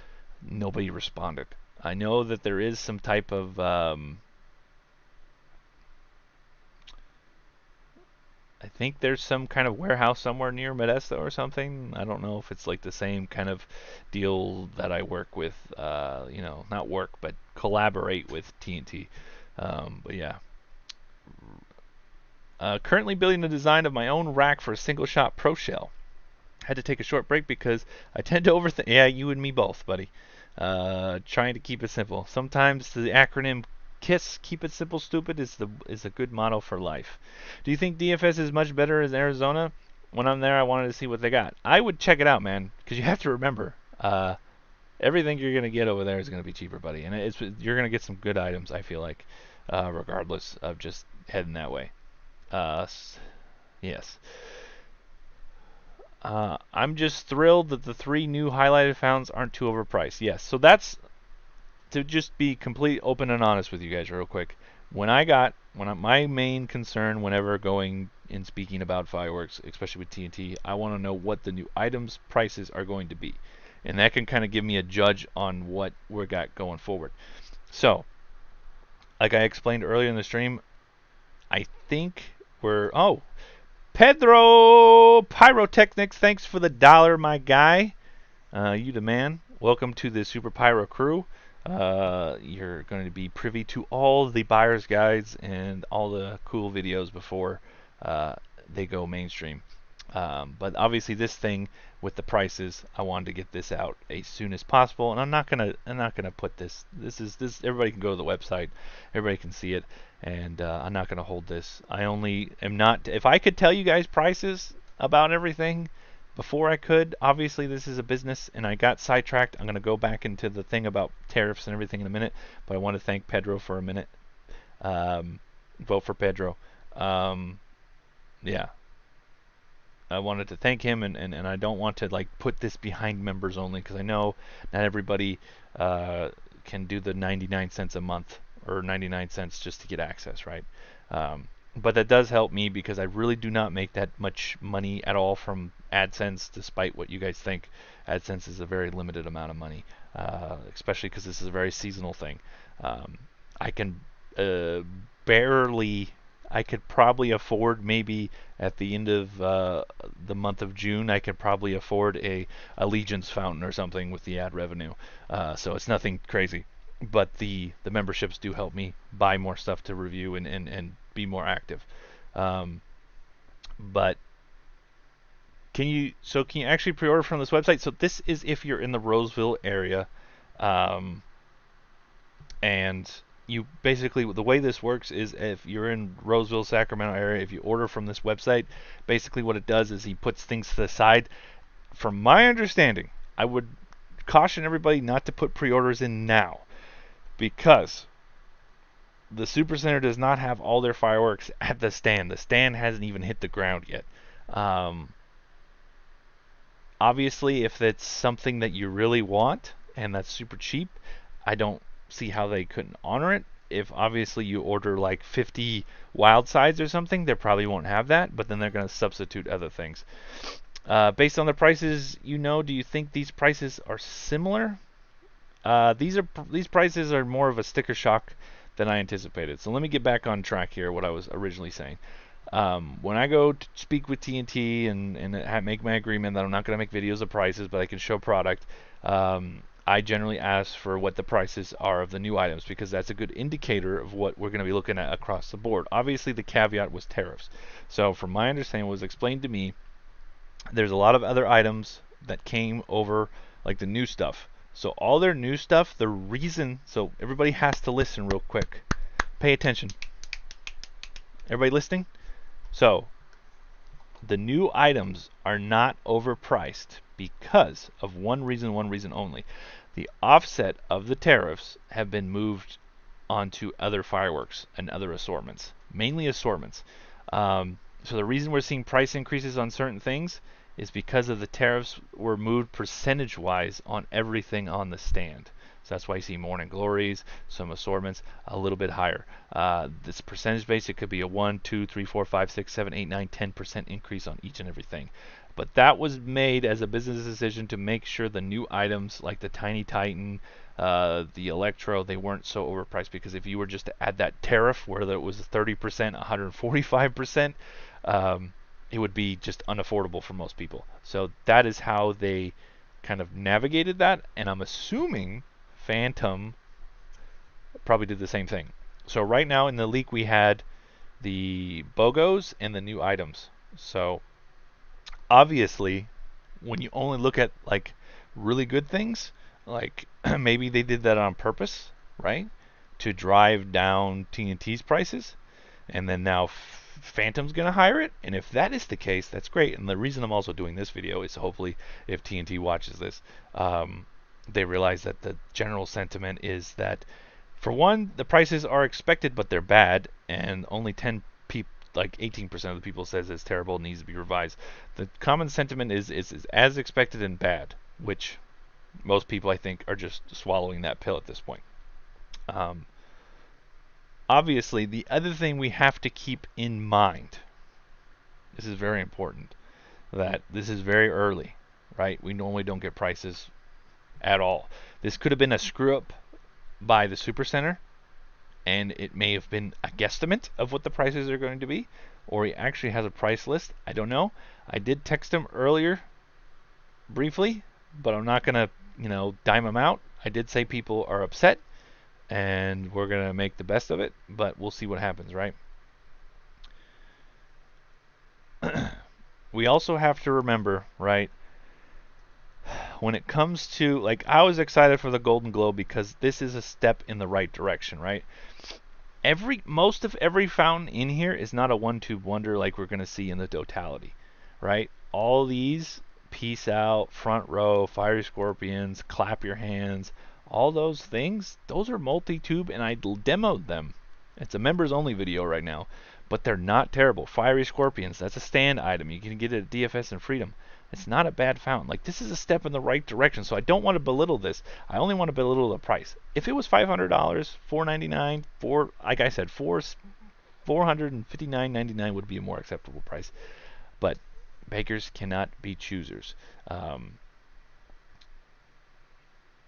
nobody responded. I know that there is some type of I think there's some kind of warehouse somewhere near Modesto or something. I don't know if it's like the same kind of deal that I work with. Not work, but collaborate with TNT. But yeah. Currently building the design of my own rack for a single shot pro shell. Had to take a short break because I tend to overthink. Yeah, you and me both, buddy. Trying to keep it simple. Sometimes the acronym KISS, keep it simple, stupid, is a good motto for life. Do you think DFS is much better as Arizona? When I'm there, I wanted to see what they got. I would check it out, man, because you have to remember, everything you're gonna get over there is gonna be cheaper, buddy, and you're gonna get some good items. I feel like. regardless of just heading that way. Yes. I'm just thrilled that the 3 new highlighted founds aren't too overpriced. Yes, so that's to just be complete open and honest with you guys real quick. My main concern whenever going and speaking about fireworks, especially with TNT, I want to know what the new items prices are going to be. And that can kind of give me a judge on what we got going forward. So, like I explained earlier in the stream, I think Pedro Pyrotechnics, thanks for the $1, my guy. You the man. Welcome to the Super Pyro crew. You're going to be privy to all the buyer's guides and all the cool videos before they go mainstream. But obviously, this thing with the prices, I wanted to get this out as soon as possible, and I'm not gonna put this. This. Everybody can go to the website, everybody can see it, and I'm not gonna hold this. I only am not. If I could tell you guys prices about everything before I could, obviously this is a business, and I got sidetracked. I'm gonna go back into the thing about tariffs and everything in a minute, but I want to thank Pedro for a minute. Vote for Pedro. Yeah. I wanted to thank him, and I don't want to like put this behind members only, because I know not everybody can do the 99 cents a month or 99 cents just to get access, right? But that does help me, because I really do not make that much money at all from AdSense, despite what you guys think. AdSense is a very limited amount of money, especially because this is a very seasonal thing. I can barely I could probably afford, maybe at the end of the month of June, I could probably afford a Allegiance fountain or something with the ad revenue. So it's nothing crazy. But the memberships do help me buy more stuff to review and be more active. But can you actually pre-order from this website? So this is if you're in the Roseville area, and you basically, the way this works is, if you're in Roseville, Sacramento area, if you order from this website, basically what it does is he puts things to the side. From my understanding, I would caution everybody not to put pre-orders in now, because the Supercenter does not have all their fireworks at the stand. The stand hasn't even hit the ground yet. Obviously, if it's something that you really want and that's super cheap, I don't see how they couldn't honor it. If obviously you order like 50 wild sides or something, they probably won't have that, but then they're going to substitute other things. Based on the prices, do you think these prices are similar? These prices are more of a sticker shock than I anticipated. So let me get back on track here, what I was originally saying. When I go to speak with TNT and make my agreement that I'm not going to make videos of prices, but I can show product, I generally ask for what the prices are of the new items, because that's a good indicator of what we're going to be looking at across the board. Obviously, the caveat was tariffs. So from my understanding, what was explained to me, there's a lot of other items that came over, like the new stuff. So all their new stuff, so everybody has to listen real quick. Pay attention. Everybody listening? So the new items are not overpriced because of one reason only. The offset of the tariffs have been moved onto other fireworks and other assortments, mainly assortments. So the reason we're seeing price increases on certain things is because of the tariffs were moved percentage-wise on everything on the stand. So that's why you see Morning Glories, some assortments a little bit higher. This percentage base, it could be a 1, 2, 3, 4, 5, 6, 7, 8, 9, 10% increase on each and everything. But that was made as a business decision to make sure the new items like the Tiny Titan, the Electro, they weren't so overpriced. Because if you were just to add that tariff, whether it was 30%, 145%, it would be just unaffordable for most people. So that is how they kind of navigated that, and I'm assuming Phantom probably did the same thing. So right now in the leak we had the BOGOs and the new items. So obviously, when you only look at like really good things, like maybe they did that on purpose, right? To drive down TNT's prices, and then now Phantom's going to hire it. And if that is the case, that's great. And the reason I'm also doing this video is hopefully if TNT watches this, they realize that the general sentiment is that For one, the prices are expected, but they're bad, and only 10 people, like 18% of the people says it's terrible and needs to be revised. The common sentiment is as expected and bad, which most people I think are just swallowing that pill at this point. Um, Obviously, the other thing we have to keep in mind, this is very important, that this is very early, right? We normally don't get prices at all. This could have been a screw up by the Supercenter, and it may have been a guesstimate of what the prices are going to be, or he actually has a price list. I don't know. I did text him earlier briefly, but I'm not going to, dime him out. I did say people are upset, and we're going to make the best of it, but we'll see what happens, right? We also have to remember, right, when it comes to, like, I was excited for the Golden Globe because this is a step in the right direction, right? Most of every fountain in here is not a one-tube wonder like we're going to see in the totality, right? All these, peace out, front row, fiery scorpions, clap your hands, all those things, those are multi-tube, and I demoed them. It's a members only video right now, but they're not terrible. Fiery scorpions, that's a stand item. You can get it at DFS and Freedom. It's not a bad fountain. Like, this is a step in the right direction, so I don't want to belittle this. I only want to belittle the price. If it was $500, $499, like I said, $459.99 would be a more acceptable price. But bakers cannot be choosers.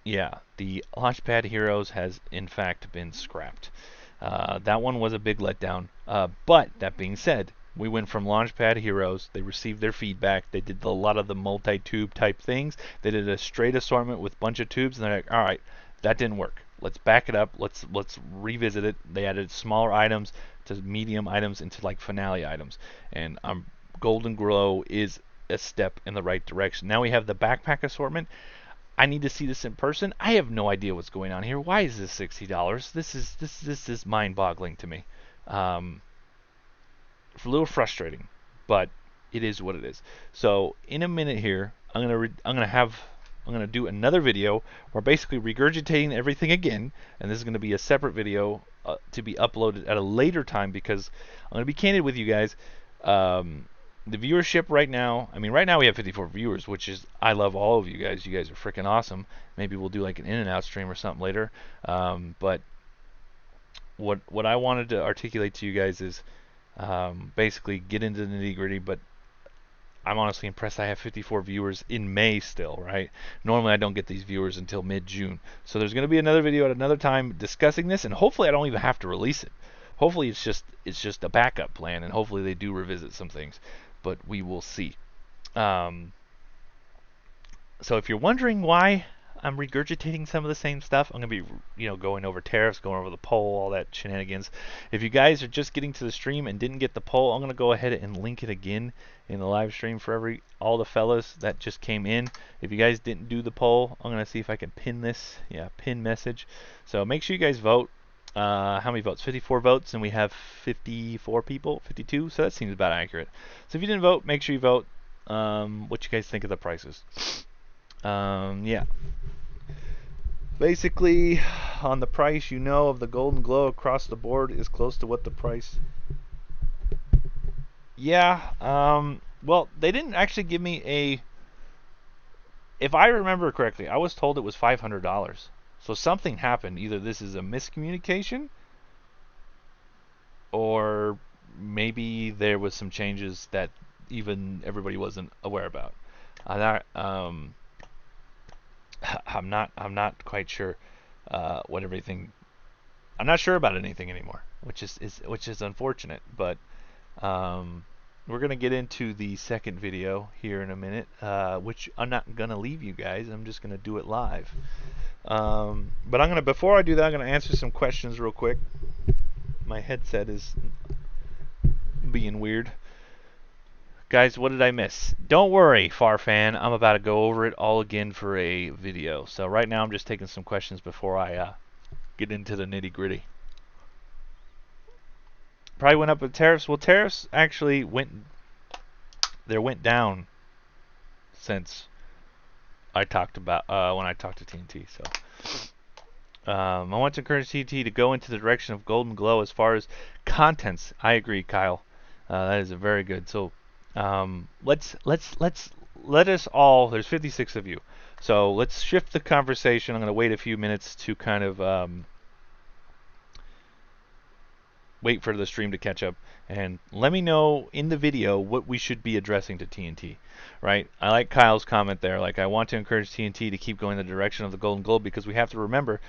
Yeah, the Launchpad Heroes has in fact been scrapped. That one was a big letdown. But that being said, we went from Launchpad Heroes. They received their feedback. They did a lot of the multi-tube type things. They did a straight assortment with a bunch of tubes, and they're like, all right, that didn't work. Let's back it up. Let's revisit it. They added smaller items to medium items into like finale items, and Golden Glow is a step in the right direction. Now we have the backpack assortment. I need to see this in person. I have no idea what's going on here. Why is this $60? This is mind-boggling to me. It's a little frustrating, but it is what it is. So in a minute here, I'm gonna do another video where basically regurgitating everything again, and this is gonna be a separate video to be uploaded at a later time because I'm gonna be candid with you guys. The viewership right now, right now we have 54 viewers, which is, I love all of you guys. You guys are freaking awesome. Maybe we'll do like an in and out stream or something later. But what I wanted to articulate to you guys is basically get into the nitty gritty, but I'm honestly impressed I have 54 viewers in May still, right? Normally I don't get these viewers until mid-June. So there's going to be another video at another time discussing this, and hopefully I don't even have to release it. Hopefully it's just a backup plan, and hopefully they do revisit some things, but we will see. So if you're wondering why I'm regurgitating some of the same stuff, I'm going to be, going over tariffs, going over the poll, all that shenanigans. If you guys are just getting to the stream and didn't get the poll, I'm going to go ahead and link it again in the live stream for all the fellas that just came in. If you guys didn't do the poll, I'm going to see if I can pin this. Yeah, pin message. So make sure you guys vote. How many votes? 54 votes, and we have 54 people, 52, so that seems about accurate. So if you didn't vote, make sure you vote. What you guys think of the prices? Yeah. Basically, on the price, of the Golden Glow across the board is close to what the price. Yeah. Well, they didn't actually give me a. If I remember correctly, I was told it was $500. So something happened. Either this is a miscommunication, or maybe there was some changes that even everybody wasn't aware about. I'm not quite sure what everything. I'm not sure about anything anymore, which is unfortunate. But we're gonna get into the second video here in a minute, which I'm not gonna leave you guys. I'm just gonna do it live. But before I do that, I'm gonna answer some questions real quick. My headset is being weird. Guys, what did I miss? Don't worry, Farfan. I'm about to go over it all again for a video. So right now I'm just taking some questions before I get into the nitty gritty. Probably went up with tariffs. Well, tariffs actually went down since I talked about when I talked to TNT. So I want to encourage TNT to go into the direction of Golden Glow as far as contents. I agree, Kyle. That is a very good. So let us all. There's 56 of you, so let's shift the conversation. I'm going to wait a few minutes to kind of wait for the stream to catch up, and let me know in the video what we should be addressing to TNT. Right? I like Kyle's comment there. Like, I want to encourage TNT to keep going in the direction of the Golden Globe, because we have to remember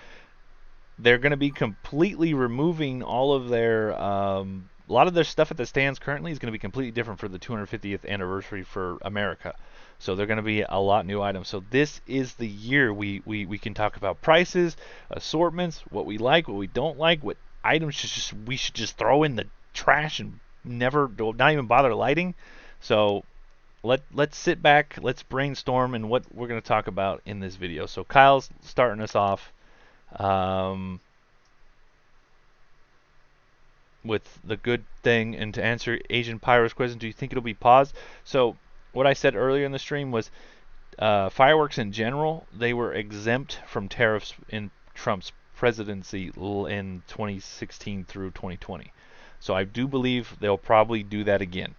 they're going to be completely removing all of their a lot of their stuff at the stands currently is going to be completely different for the 250th anniversary for America. So they're going to be a lot new items. So this is the year we can talk about prices, assortments, what we like, what we don't like, what items we should just throw in the trash and not even bother lighting. So let's sit back, let's brainstorm and what we're going to talk about in this video. So Kyle's starting us off. With the good thing, and to answer Asian Pyro's question, do you think it'll be paused? So what I said earlier in the stream was fireworks in general, they were exempt from tariffs in Trump's presidency in 2016 through 2020. So I do believe they'll probably do that again.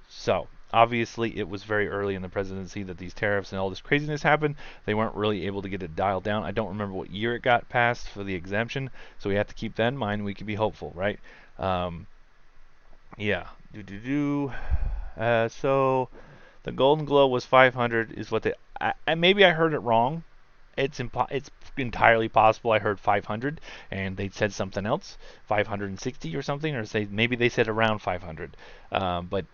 So obviously it was very early in the presidency that these tariffs and all this craziness happened. They weren't really able to get it dialed down. I don't remember what year it got passed for the exemption, so we have to keep that in mind. We can be hopeful, right? Yeah. So the Golden Glow was 500 is what they. Maybe I heard it wrong. It's entirely possible I heard 500 and they said something else, 560 or something, or maybe they said around 500. But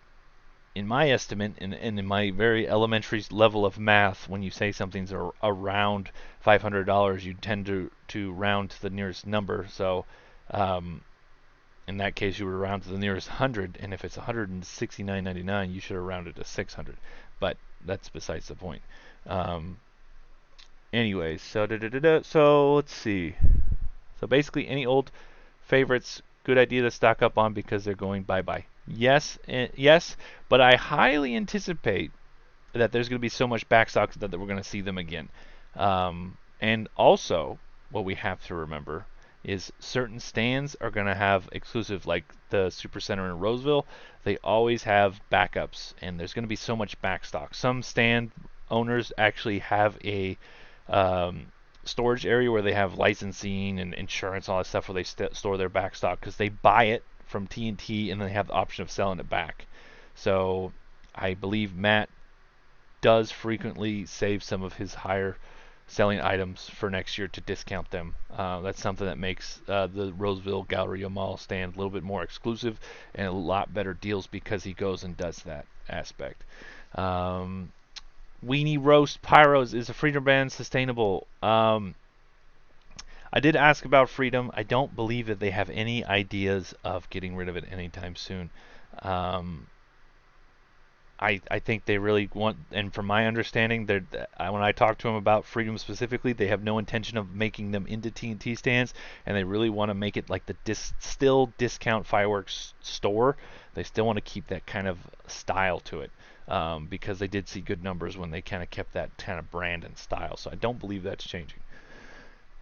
in my estimate, and in my very elementary level of math, when you say something's around $500, you tend to round to the nearest number. So in that case, you would round to the nearest 100, and if it's 169.99, you should have rounded to 600. But that's besides the point. Anyways, so let's see. So basically, any old favorites, good idea to stock up on because they're going bye-bye. Yes, yes, but I highly anticipate that there's going to be so much backstock that we're going to see them again. And also, what we have to remember is certain stands are going to have exclusive, like the Super Center in Roseville. They always have backups, and there's going to be so much backstock. Some stand owners actually have a storage area where they have licensing and insurance, all that stuff, where they store their backstock because they buy it from TNT and then they have the option of selling it back. So I believe Matt does frequently save some of his higher selling items for next year to discount them. That's something that makes the Roseville Galleria Mall stand a little bit more exclusive and a lot better deals because he goes and does that aspect. Weenie Roast Pyros, is a Freedom Band sustainable? I did ask about Freedom. I don't believe that they have any ideas of getting rid of it anytime soon. I think they really want, and from my understanding, when I talked to them about Freedom specifically, they have no intention of making them into TNT stands, and they really want to make it like the still discount fireworks store. They still want to keep that kind of style to it, because they did see good numbers when they kind of kept that kind of brand and style. So I don't believe that's changing.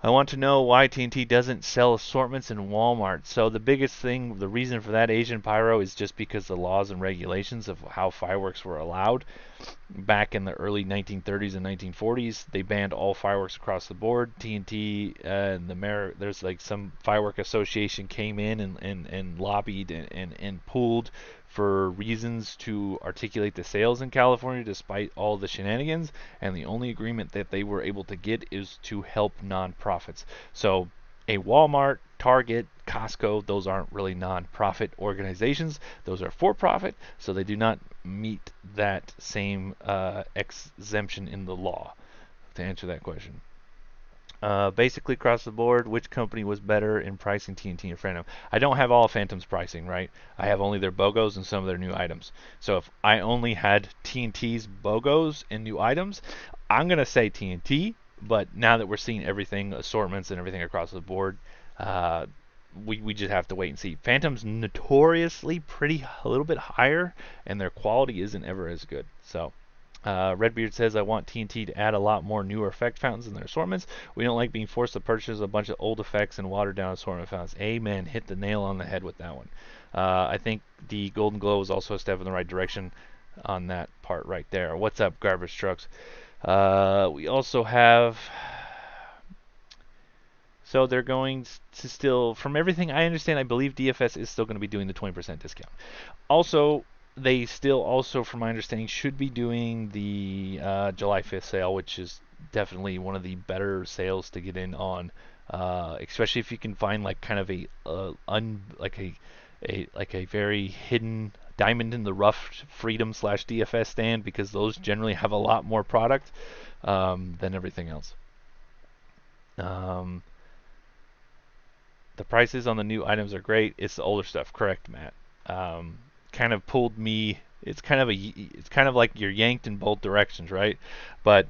I want to know why TNT doesn't sell assortments in Walmart. So the biggest thing, the reason for that, Asian Pyro, is just because the laws and regulations of how fireworks were allowed. Back in the early 1930s and 1940s, they banned all fireworks across the board. TNT and there's like some firework association came in and lobbied and pulled for reasons to articulate the sales in California despite all the shenanigans, and the only agreement that they were able to get is to help nonprofits. So a Walmart, Target, Costco, those aren't really nonprofit organizations. Those are for-profit, so they do not meet that same exemption in the law, to answer that question. Basically, across the board, which company was better in pricing, TNT or Phantom? I don't have all of Phantom's pricing, right? I have only their BOGOs and some of their new items. So if I only had TNT's BOGOs and new items, I'm going to say TNT. But now that we're seeing everything, assortments and everything across the board, we just have to wait and see. Phantom's notoriously a little bit higher, and their quality isn't ever as good. So Redbeard says, I want TNT to add a lot more newer effect fountains in their assortments. We don't like being forced to purchase a bunch of old effects and watered down assortment fountains. Amen. Hit the nail on the head with that one. I think the Golden Glow is also a step in the right direction on that part right there. What's up, garbage trucks? We also have... So they're going to still, from everything I understand, I believe DFS is still going to be doing the 20% discount. Also, they still also, from my understanding, should be doing the July 5th sale, which is definitely one of the better sales to get in on, especially if you can find like kind of like a very hidden diamond in the rough Freedom / DFS stand, because those generally have a lot more product than everything else. The prices on the new items are great. It's the older stuff, correct, Matt? Kind of pulled me. It's kind of like you're yanked in both directions, right? But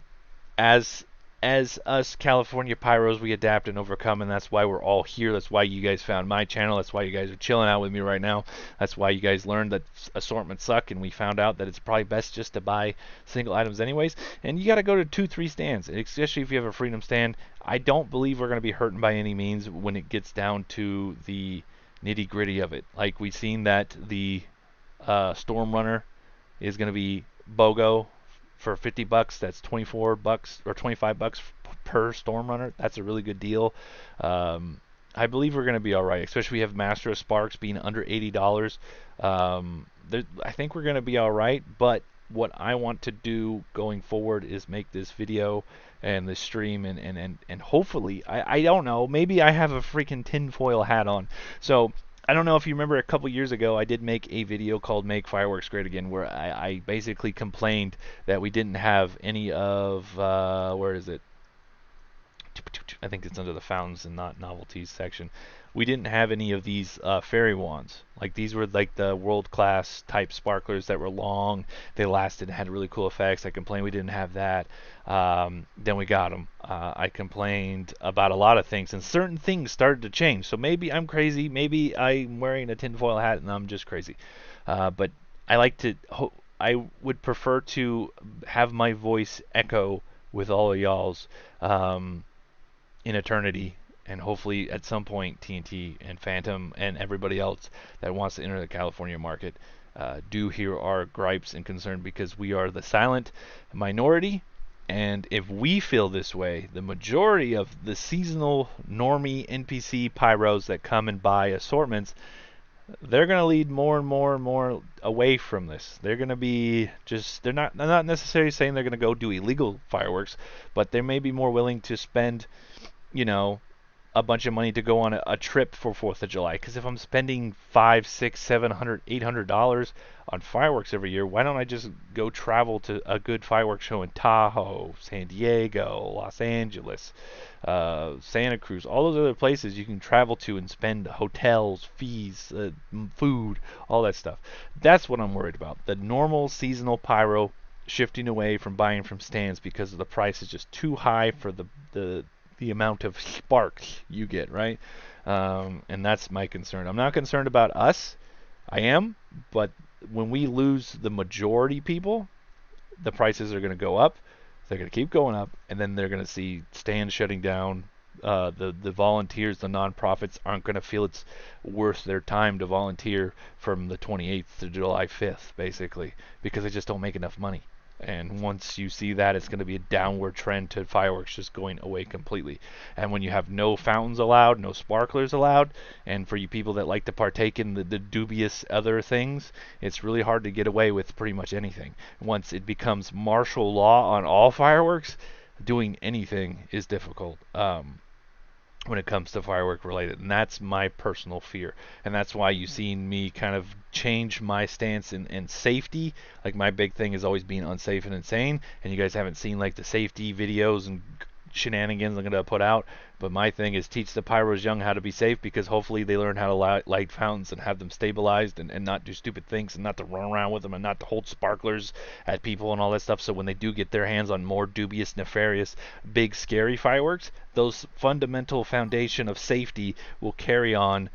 as us California Pyros, we adapt and overcome, and that's why we're all here. That's why you guys found my channel. That's why you guys are chilling out with me right now. That's why you guys learned that assortments suck, and we found out that it's probably best just to buy single items anyways. And you got to go to 2-3 stands, especially if you have a Freedom stand. I don't believe we're going to be hurting by any means when it gets down to the nitty gritty of it. Like we've seen that the Storm Runner is going to be BOGO for $50. That's $24 or $25 per Storm Runner. That's a really good deal. I believe we're going to be all right, especially we have Master of Sparks being under $80. I think we're going to be all right, but what I want to do going forward is make this video and this stream and hopefully, I don't know, maybe I have a freaking tinfoil hat on. So I don't know if you remember a couple years ago, I did make a video called Make Fireworks Great Again, where I basically complained that we didn't have any of, where is it? I think it's under the fountains and not novelties section. We didn't have any of these fairy wands. Like these were like the world-class type sparklers that were long. They lasted and had really cool effects. I complained we didn't have that. Then we got them. I complained about a lot of things, and certain things started to change. So maybe I'm crazy. Maybe I'm wearing a tinfoil hat and I'm just crazy. But I like to. I would prefer to have my voice echo with all of y'all's in eternity, and hopefully at some point TNT and Phantom and everybody else that wants to enter the California market do hear our gripes and concern, because we are the silent minority. And if we feel this way, the majority of the seasonal normie NPC pyros that come and buy assortments, they're going to lead more and more and more away from this. They're going to be just, they're not necessarily saying they're going to go do illegal fireworks, but they may be more willing to spend, you know, a bunch of money to go on a trip for 4th of July. Because if I'm spending $500, $600, $700, $800 on fireworks every year, why don't I just go travel to a good fireworks show in Tahoe, San Diego, Los Angeles, Santa Cruz, all those other places you can travel to and spend hotels, fees, food, all that stuff. That's what I'm worried about. The normal seasonal pyro shifting away from buying from stands because the price is just too high for the amount of sparks you get, right? And that's my concern. I'm not concerned about us. I am, but when we lose the majority people, the prices are going to go up. They're going to keep going up, and then they're going to see stands shutting down. The volunteers, the nonprofits aren't going to feel it's worth their time to volunteer from the 28th to July 5th, basically, because they just don't make enough money. And once you see that, it's going to be a downward trend to fireworks just going away completely. And when you have no fountains allowed, no sparklers allowed, and for you people that like to partake in the dubious other things, it's really hard to get away with pretty much anything. Once it becomes martial law on all fireworks, doing anything is difficult. When it comes to firework related, and that's my personal fear, and that's why you've seen me kind of change my stance in safety. Like my big thing is always being unsafe and insane, and you guys haven't seen like the safety videos and shenanigans I'm going to put out, but my thing is teach the pyros young how to be safe, because hopefully they learn how to light fountains and have them stabilized and not do stupid things and not to run around with them and not to hold sparklers at people and all that stuff. So when they do get their hands on more dubious, nefarious, big, scary fireworks, those fundamental foundation of safety will carry on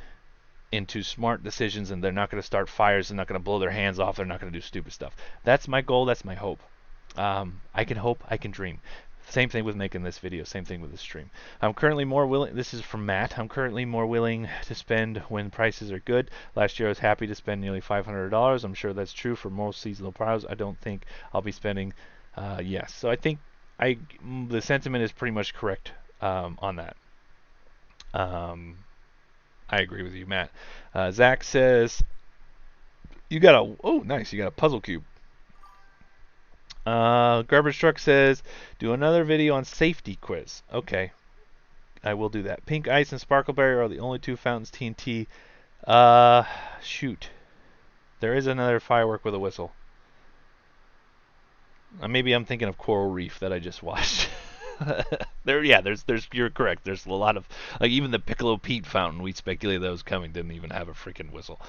into smart decisions, and they're not going to start fires, they're not going to blow their hands off, they're not going to do stupid stuff. That's my goal, that's my hope. I can hope, I can dream. Same thing with making this video, same thing with the stream. I'm currently more willing, this is from Matt, I'm currently more willing to spend when prices are good. Last year I was happy to spend nearly $500. I'm sure that's true for most seasonal products. I don't think I'll be spending, yes. So I think the sentiment is pretty much correct on that. I agree with you, Matt. Zach says, you got a, oh nice, you got a puzzle cube. Garbage Truck says, do another video on safety quiz. Okay, I will do that. Pink Ice and Sparkleberry are the only two fountains TNT. Shoot. There is another firework with a whistle. Maybe I'm thinking of Coral Reef that I just watched. You're correct. There's a lot of, like, even the Piccolo Pete fountain we speculated that was coming didn't even have a freaking whistle.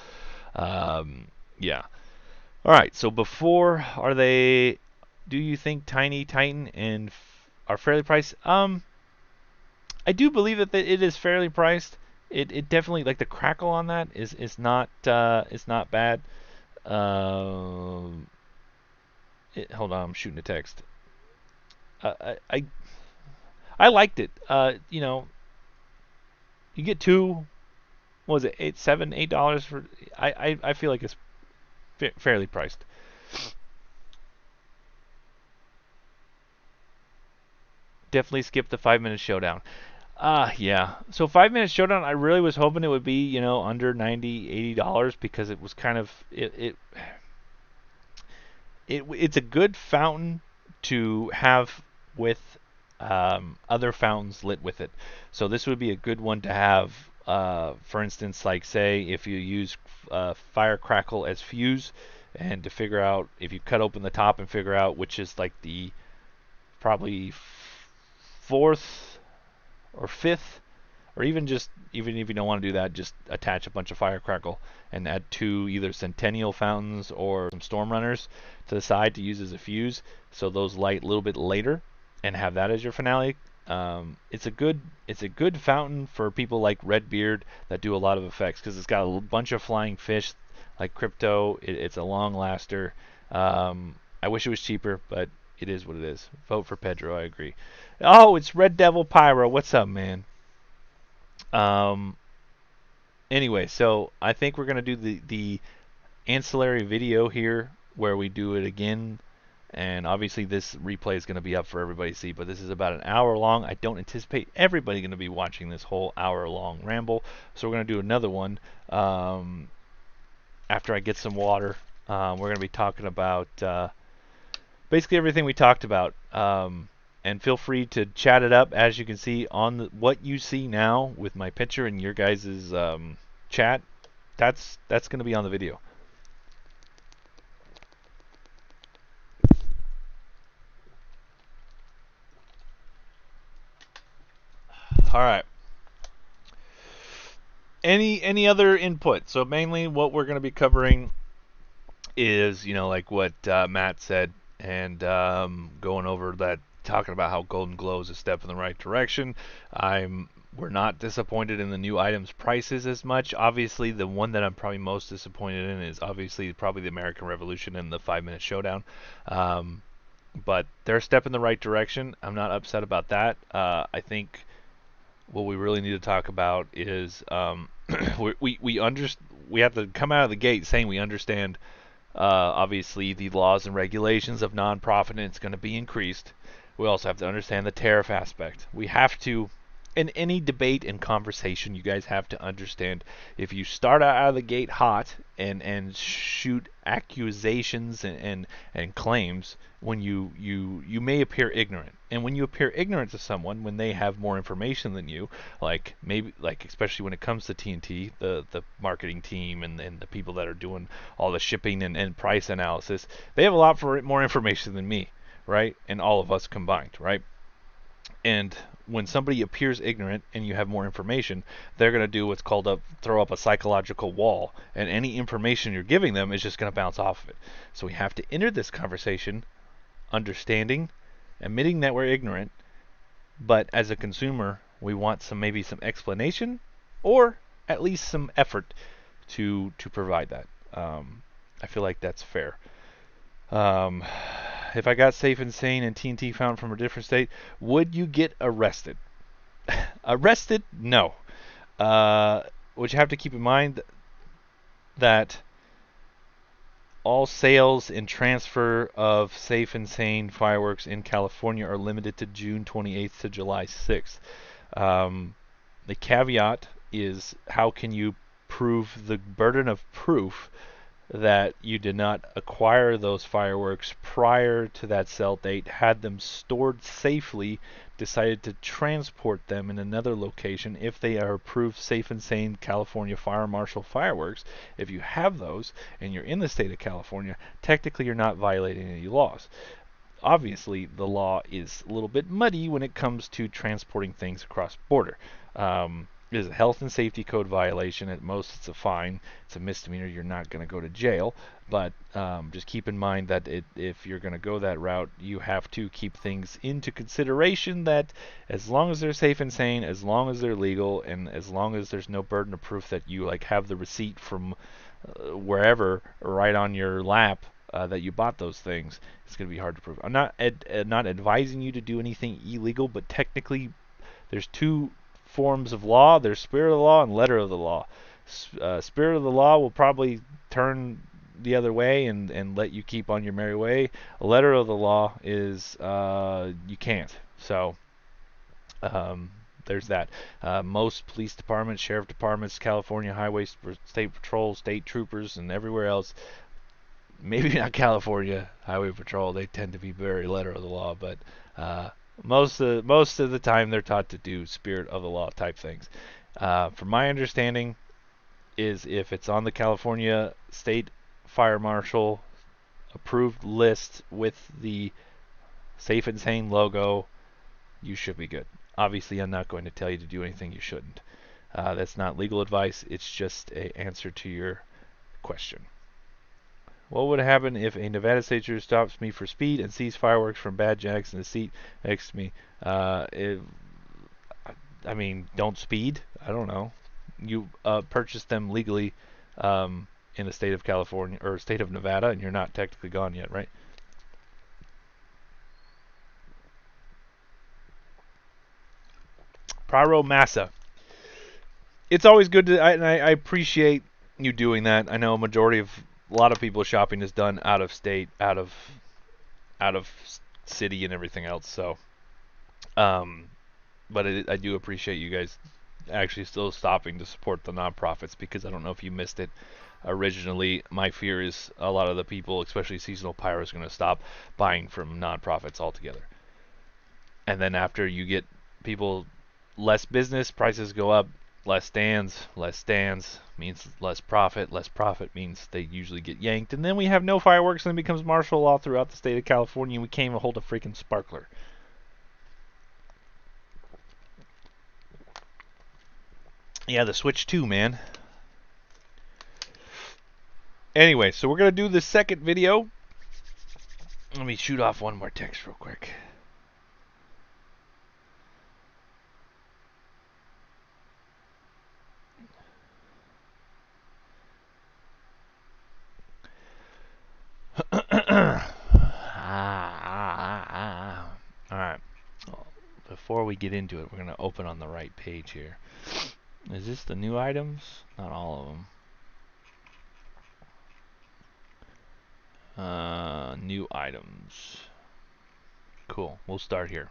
Yeah. All right. So are they? Do you think Tiny Titan and are fairly priced? I do believe that it is fairly priced. It definitely, like, the crackle on that is not bad. Hold on, I'm shooting a text. I liked it. You get two. What was it, $8 for? I feel like it's fairly priced. Definitely skip the 5-minute showdown. Yeah. So 5-minute showdown, I really was hoping it would be, under $90, $80 because it was kind of it's a good fountain to have with other fountains lit with it. So this would be a good one to have. For instance, like, say if you use fire crackle as fuse, and to figure out, if you cut open the top and figure out which is like the probably fourth or fifth, or even if you don't want to do that, just attach a bunch of fire crackle and add two either Centennial fountains or some storm runners to the side to use as a fuse, so those light a little bit later, and have that as your finale. It's a good fountain for people like Redbeard that do a lot of effects, because it's got a bunch of flying fish like Crypto. It's a long laster. I wish it was cheaper, but it is what it is. Vote for Pedro, I agree. Oh, it's Red Devil Pyro. What's up, man? Anyway, so I think we're gonna do the ancillary video here where we do it again, and obviously this replay is gonna be up for everybody to see. But this is about an hour long. I don't anticipate everybody gonna be watching this whole hour-long ramble, so we're gonna do another one after I get some water. We're gonna be talking about basically everything we talked about. And feel free to chat it up. As you can see on what you see now with my picture and your guys' chat, that's going to be on the video. All right. Any other input? So mainly what we're going to be covering is, like what Matt said, and going over that, talking about how Golden Glow is a step in the right direction. We're not disappointed in the new items prices as much. Obviously, the one that I'm probably most disappointed in is obviously probably the American Revolution and the 5-minute showdown. But they're a step in the right direction. I'm not upset about that. I think what we really need to talk about is we have to come out of the gate saying we understand obviously the laws and regulations of nonprofit, and it's going to be increased. We also have to understand the tariff aspect. We have to, in any debate and conversation, you guys have to understand, if you start out of the gate hot and shoot accusations and claims, when you may appear ignorant. And when you appear ignorant to someone, when they have more information than you, like especially when it comes to TNT, the marketing team and the people that are doing all the shipping and price analysis, they have a lot more information than me, right? And all of us combined, right? And when somebody appears ignorant and you have more information, they're going to do what's called throw up a psychological wall, and any information you're giving them is just going to bounce off of it. So we have to enter this conversation understanding, admitting that we're ignorant, but as a consumer, we want maybe some explanation, or at least some effort to provide that. I feel like that's fair. if I got Safe and Sane and TNT found from a different state, would you get arrested? Arrested? No. What you have to keep in mind that all sales and transfer of Safe and Sane fireworks in California are limited to June 28th to July 6th. The caveat is, how can you prove the burden of proof that you did not acquire those fireworks prior to that sale date, had them stored safely, decided to transport them in another location if they are approved Safe and Sane California Fire Marshal fireworks. If you have those and you're in the state of California, technically you're not violating any laws. Obviously, the law is a little bit muddy when it comes to transporting things across border. It is a health and safety code violation. At most, it's a fine. It's a misdemeanor. You're not going to go to jail. But just keep in mind that if you're going to go that route, you have to keep things into consideration, that as long as they're safe and sane, as long as they're legal, and as long as there's no burden of proof that you have the receipt from wherever right on your lap that you bought those things, it's going to be hard to prove. I'm not not advising you to do anything illegal, but technically there's two forms of law. There's spirit of the law and letter of the law. Spirit of the law will probably turn the other way and let you keep on your merry way. A letter of the law is you can't. So there's that. Most police departments, sheriff departments, California highway, state patrol, state troopers, and everywhere else, maybe not California highway patrol, they tend to be very letter of the law, but most of the time they're taught to do spirit of the law type things. From my understanding, is if it's on the California State Fire Marshal approved list with the Safe and Sane logo, you should be good. Obviously, I'm not going to tell you to do anything you shouldn't. That's not legal advice. It's just an answer to your question. What would happen if a Nevada state trooper stops me for speed and sees fireworks from bad jacks in the seat next to me? Don't speed. I don't know. You purchased them legally in the state of California or state of Nevada, and you're not technically gone yet, right? Praro Massa. It's always good to, I appreciate you doing that. I know a lot of people shopping is done out of state, out of city, and everything else. So, but I do appreciate you guys actually still stopping to support the nonprofits, because I don't know if you missed it originally. My fear is a lot of the people, especially seasonal pyros, are going to stop buying from nonprofits altogether. And then after you get people less business, prices go up. Less stands means less profit. Less profit means they usually get yanked. And then we have no fireworks, and it becomes martial law throughout the state of California, and we can't even hold a freaking sparkler. Yeah, the Switch 2, man. Anyway, so we're going to do the second video. Let me shoot off one more text real quick. Alright. Before we get into it, we're going to open on the right page here. Is this the new items? Not all of them. New items. Cool. We'll start here.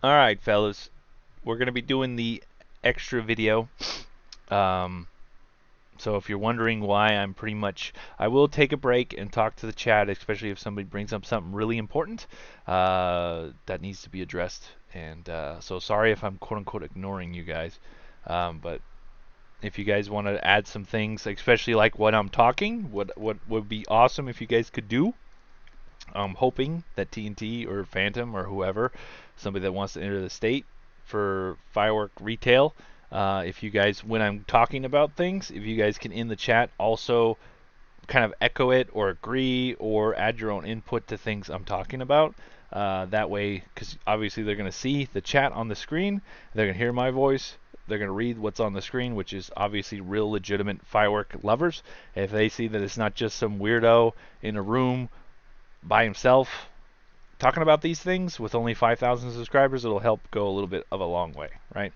Alright, fellas. We're going to be doing the extra video. So if you're wondering why, I will take a break and talk to the chat, especially if somebody brings up something really important that needs to be addressed. And so sorry if I'm quote-unquote ignoring you guys. But if you guys want to add some things, especially like what I'm talking, what would be awesome if you guys could do. I'm hoping that TNT or Phantom or whoever, somebody that wants to enter the state for firework retail, if you guys, when I'm talking about things, if you guys can in the chat also kind of echo it or agree or add your own input to things I'm talking about, That way, because obviously they're going to see the chat on the screen, they're going to hear my voice, they're going to read what's on the screen, which is obviously real legitimate firework lovers. If they see that it's not just some weirdo in a room by himself talking about these things with only 5,000 subscribers, it'll help go a little bit of a long way, right?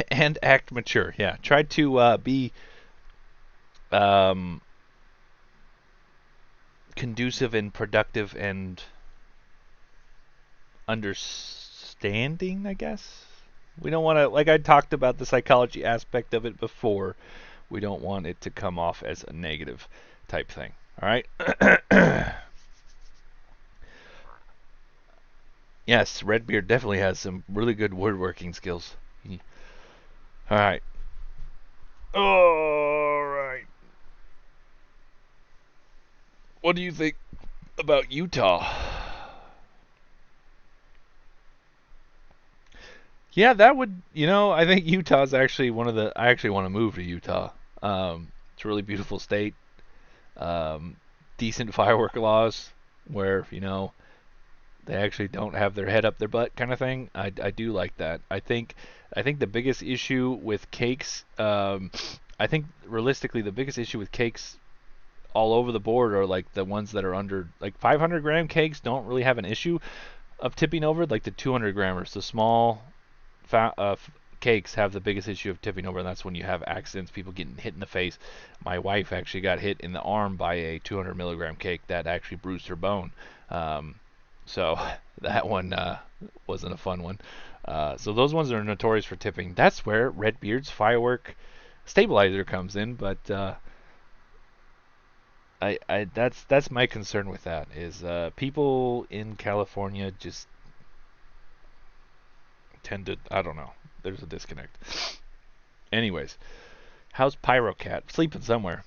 And act mature. Yeah, try to be um, conducive and productive and understanding, I guess. We don't want to, like I talked about the psychology aspect of it before, we don't want it to come off as a negative type thing. All right? Yes, Redbeard definitely has some really good woodworking skills. All right. All right. What do you think about Utah? Yeah, that would, I think Utah's actually one of the, I actually want to move to Utah. It's a really beautiful state. Um, Decent firework laws where, they actually don't have their head up their butt kind of thing. I do like that. I think the biggest issue with cakes, I think realistically the biggest issue with cakes all over the board are like the ones that are under like 500 gram cakes don't really have an issue of tipping over. Like the 200 grammers, the small cakes have the biggest issue of tipping over, and that's when you have accidents, people getting hit in the face. My wife actually got hit in the arm by a 200 milligram cake that actually bruised her bone. So that one wasn't a fun one. So those ones are notorious for tipping. That's where Redbeard's firework stabilizer comes in, but that's my concern with that is people in California just tend to, I don't know. There's a disconnect. Anyways, how's Pyrocat? Sleeping somewhere.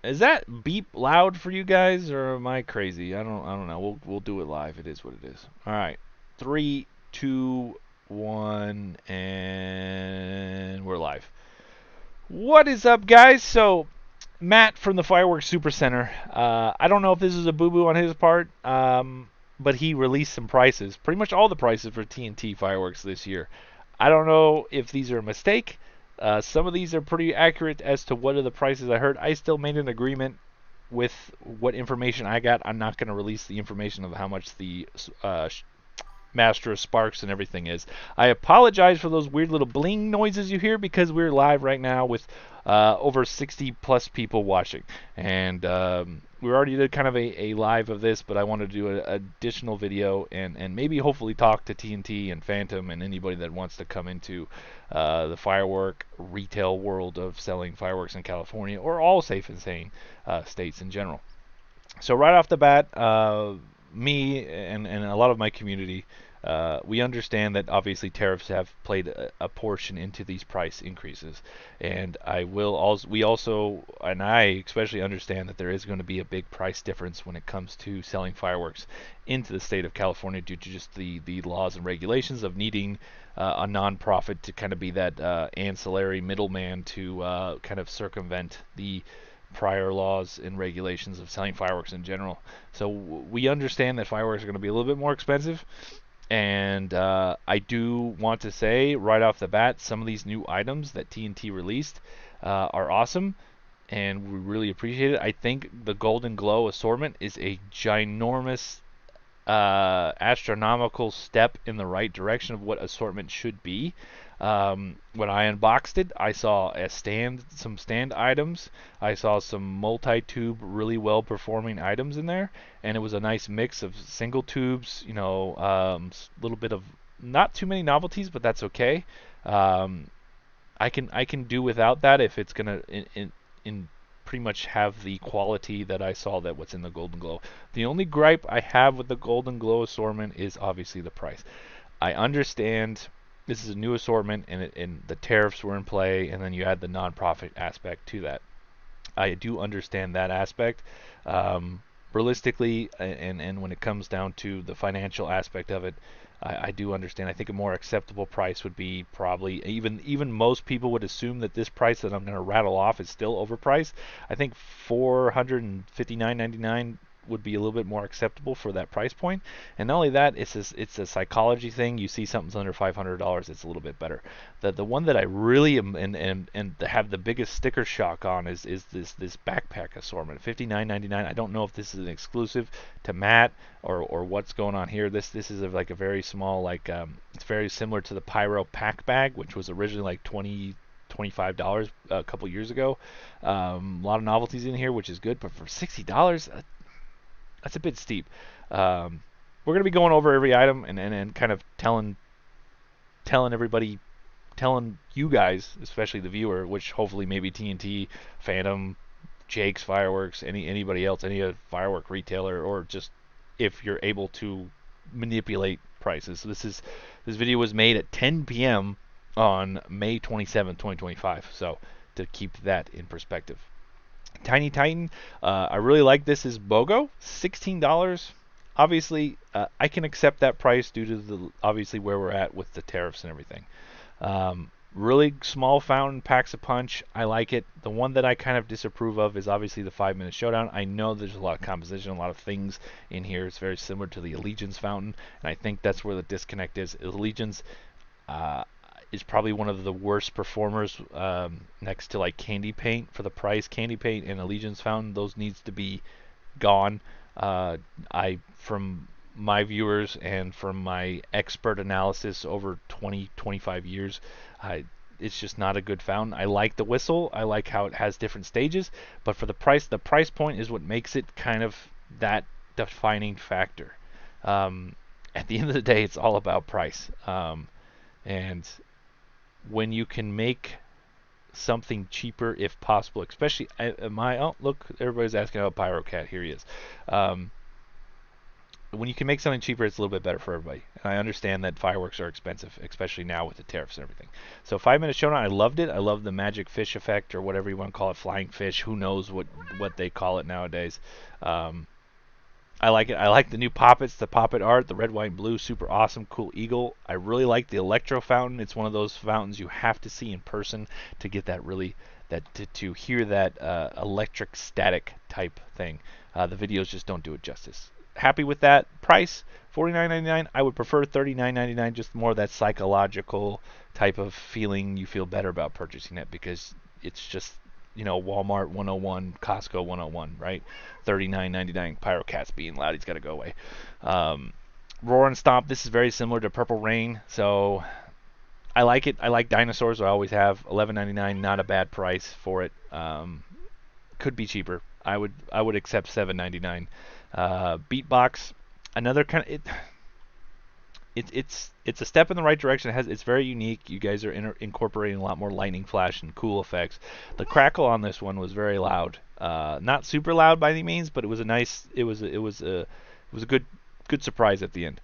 Is that beep loud for you guys, or am I crazy? I don't know. We'll do it live. It is what it is. All right, 3, 2, 1, and we're live. What is up, guys? So, Matt from the Fireworks Super Center. I don't know if this is a boo-boo on his part, but he released some prices. Pretty much all the prices for TNT Fireworks this year. I don't know if these are a mistake. Some of these are pretty accurate as to what are the prices I heard. I still made an agreement with what information I got. I'm not going to release the information of how much the Master of Sparks and everything is. I apologize for those weird little bling noises you hear because we're live right now with over 60 plus people watching. And we already did kind of a live of this, but I want to do an additional video and maybe hopefully talk to TNT and Phantom and anybody that wants to come into the firework retail world of selling fireworks in California or all safe and sane states in general. So right off the bat, me and a lot of my community, we understand that obviously tariffs have played a portion into these price increases, and we also, and I especially understand that there is going to be a big price difference when it comes to selling fireworks into the state of California due to just the laws and regulations of needing a nonprofit to kind of be that ancillary middleman to kind of circumvent the prior laws and regulations of selling fireworks in general. So we understand that fireworks are going to be a little bit more expensive, and I do want to say right off the bat, some of these new items that TNT released are awesome, and we really appreciate it. I think the Golden Glow assortment is a ginormous, astronomical step in the right direction of what assortment should be. When I unboxed it, I saw some stand items. I saw some multi-tube, really well-performing items in there, and it was a nice mix of single tubes. Little bit of not too many novelties, but that's okay. I can do without that if it's gonna in pretty much have the quality that I saw that what's in the Golden Glow. The only gripe I have with the Golden Glow assortment is obviously the price. I understand this is a new assortment, and the tariffs were in play, and then you add the nonprofit aspect to that. I do understand that aspect, realistically, and when it comes down to the financial aspect of it, I do understand. I think a more acceptable price would be probably even most people would assume that this price that I'm going to rattle off is still overpriced. I think 459.99 would be a little bit more acceptable for that price point. And not only that, it's a psychology thing. You see something's under $500, it's a little bit better. The one that I really am and have the biggest sticker shock on is this backpack assortment, $59.99. I don't know if this is an exclusive to Matt or what's going on here. This is like a very small, like it's very similar to the Pyro pack bag, which was originally like $25 a couple years ago. A lot of novelties in here, which is good, but for $60, that's a bit steep. We're going to be going over every item and kind of telling everybody, telling you guys, especially the viewer, which hopefully maybe TNT, Phantom, Jake's Fireworks, anybody else, any firework retailer, or just if you're able to manipulate prices. So this video was made at 10 p.m. on May 27, 2025. So to keep that in perspective. Tiny Titan, I really like this is BOGO, $16. Obviously, I can accept that price due to the obviously where we're at with the tariffs and everything. Really small fountain, packs a punch. I like it. The one that I kind of disapprove of is obviously the 5-minute showdown. I know there's a lot of composition, a lot of things in here. It's very similar to the Allegiance fountain, and I think that's where the disconnect is. Allegiance is probably one of the worst performers next to like Candy Paint for the price. Candy Paint and Allegiance fountain, those needs to be gone. From my viewers and from my expert analysis over 25 years, it's just not a good fountain. I like the whistle. I like how it has different stages, but for the price point is what makes it kind of that defining factor. At the end of the day, it's all about price. And when you can make something cheaper if possible, especially look, everybody's asking about PyroCat. Here he is. When you can make something cheaper, it's a little bit better for everybody. And I understand that fireworks are expensive, especially now with the tariffs and everything. So 5-minute showdown, I loved it. I love the magic fish effect, or whatever you want to call it, flying fish. Who knows what they call it nowadays. I like it. I like the new poppets, the poppet art, the red, white, and blue, super awesome, cool eagle. I really like the electro fountain. It's one of those fountains you have to see in person to get that to hear that electric static type thing. The videos just don't do it justice. Happy with that price, $49.99. I would prefer $39.99, just more of that psychological type of feeling. You feel better about purchasing it because it's just, Walmart 101, Costco 101, right? $39.99. PyroCat's being loud. He's got to go away. Roar and Stomp. This is very similar to Purple Rain, so I like it. I like dinosaurs. I always have. $11.99. Not a bad price for it. Could be cheaper. I would accept $7.99. Beatbox. Another kind of it's a step in the right direction. It's very unique. You guys are incorporating a lot more lightning flash and cool effects. The crackle on this one was very loud. Not super loud by any means, but it was a nice. It was a good surprise at the end.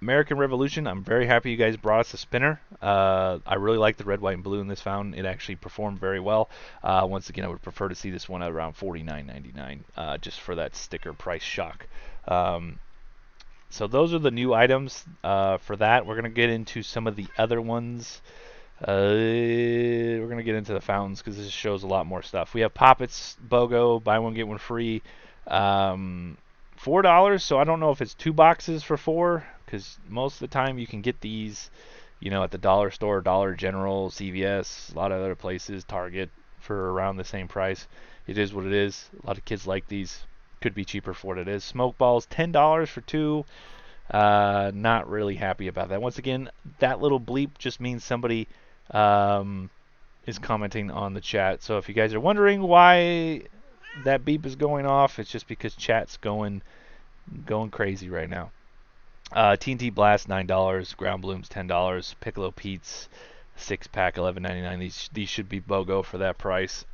American Revolution. I'm very happy you guys brought us a spinner. I really like the red, white, and blue in this fountain. It actually performed very well. Once again, I would prefer to see this one at around $49.99, just for that sticker price shock. So those are the new items for that. We're going to get into some of the other ones. We're going to get into the fountains because this shows a lot more stuff. We have Poppets, BOGO, buy one, get one free. $4, so I don't know if it's 2 boxes for $4, because most of the time you can get these, at the dollar store, Dollar General, CVS, a lot of other places, Target, for around the same price. It is what it is. A lot of kids like these. Could be cheaper for what it is. Smoke balls, $10 for 2. Not really happy about that. Once again, that little bleep just means somebody is commenting on the chat. So if you guys are wondering why that beep is going off, it's just because chat's going crazy right now. TNT Blast, $9. Ground Blooms, $10. Piccolo Pete's 6-pack, $11.99. These should be BOGO for that price.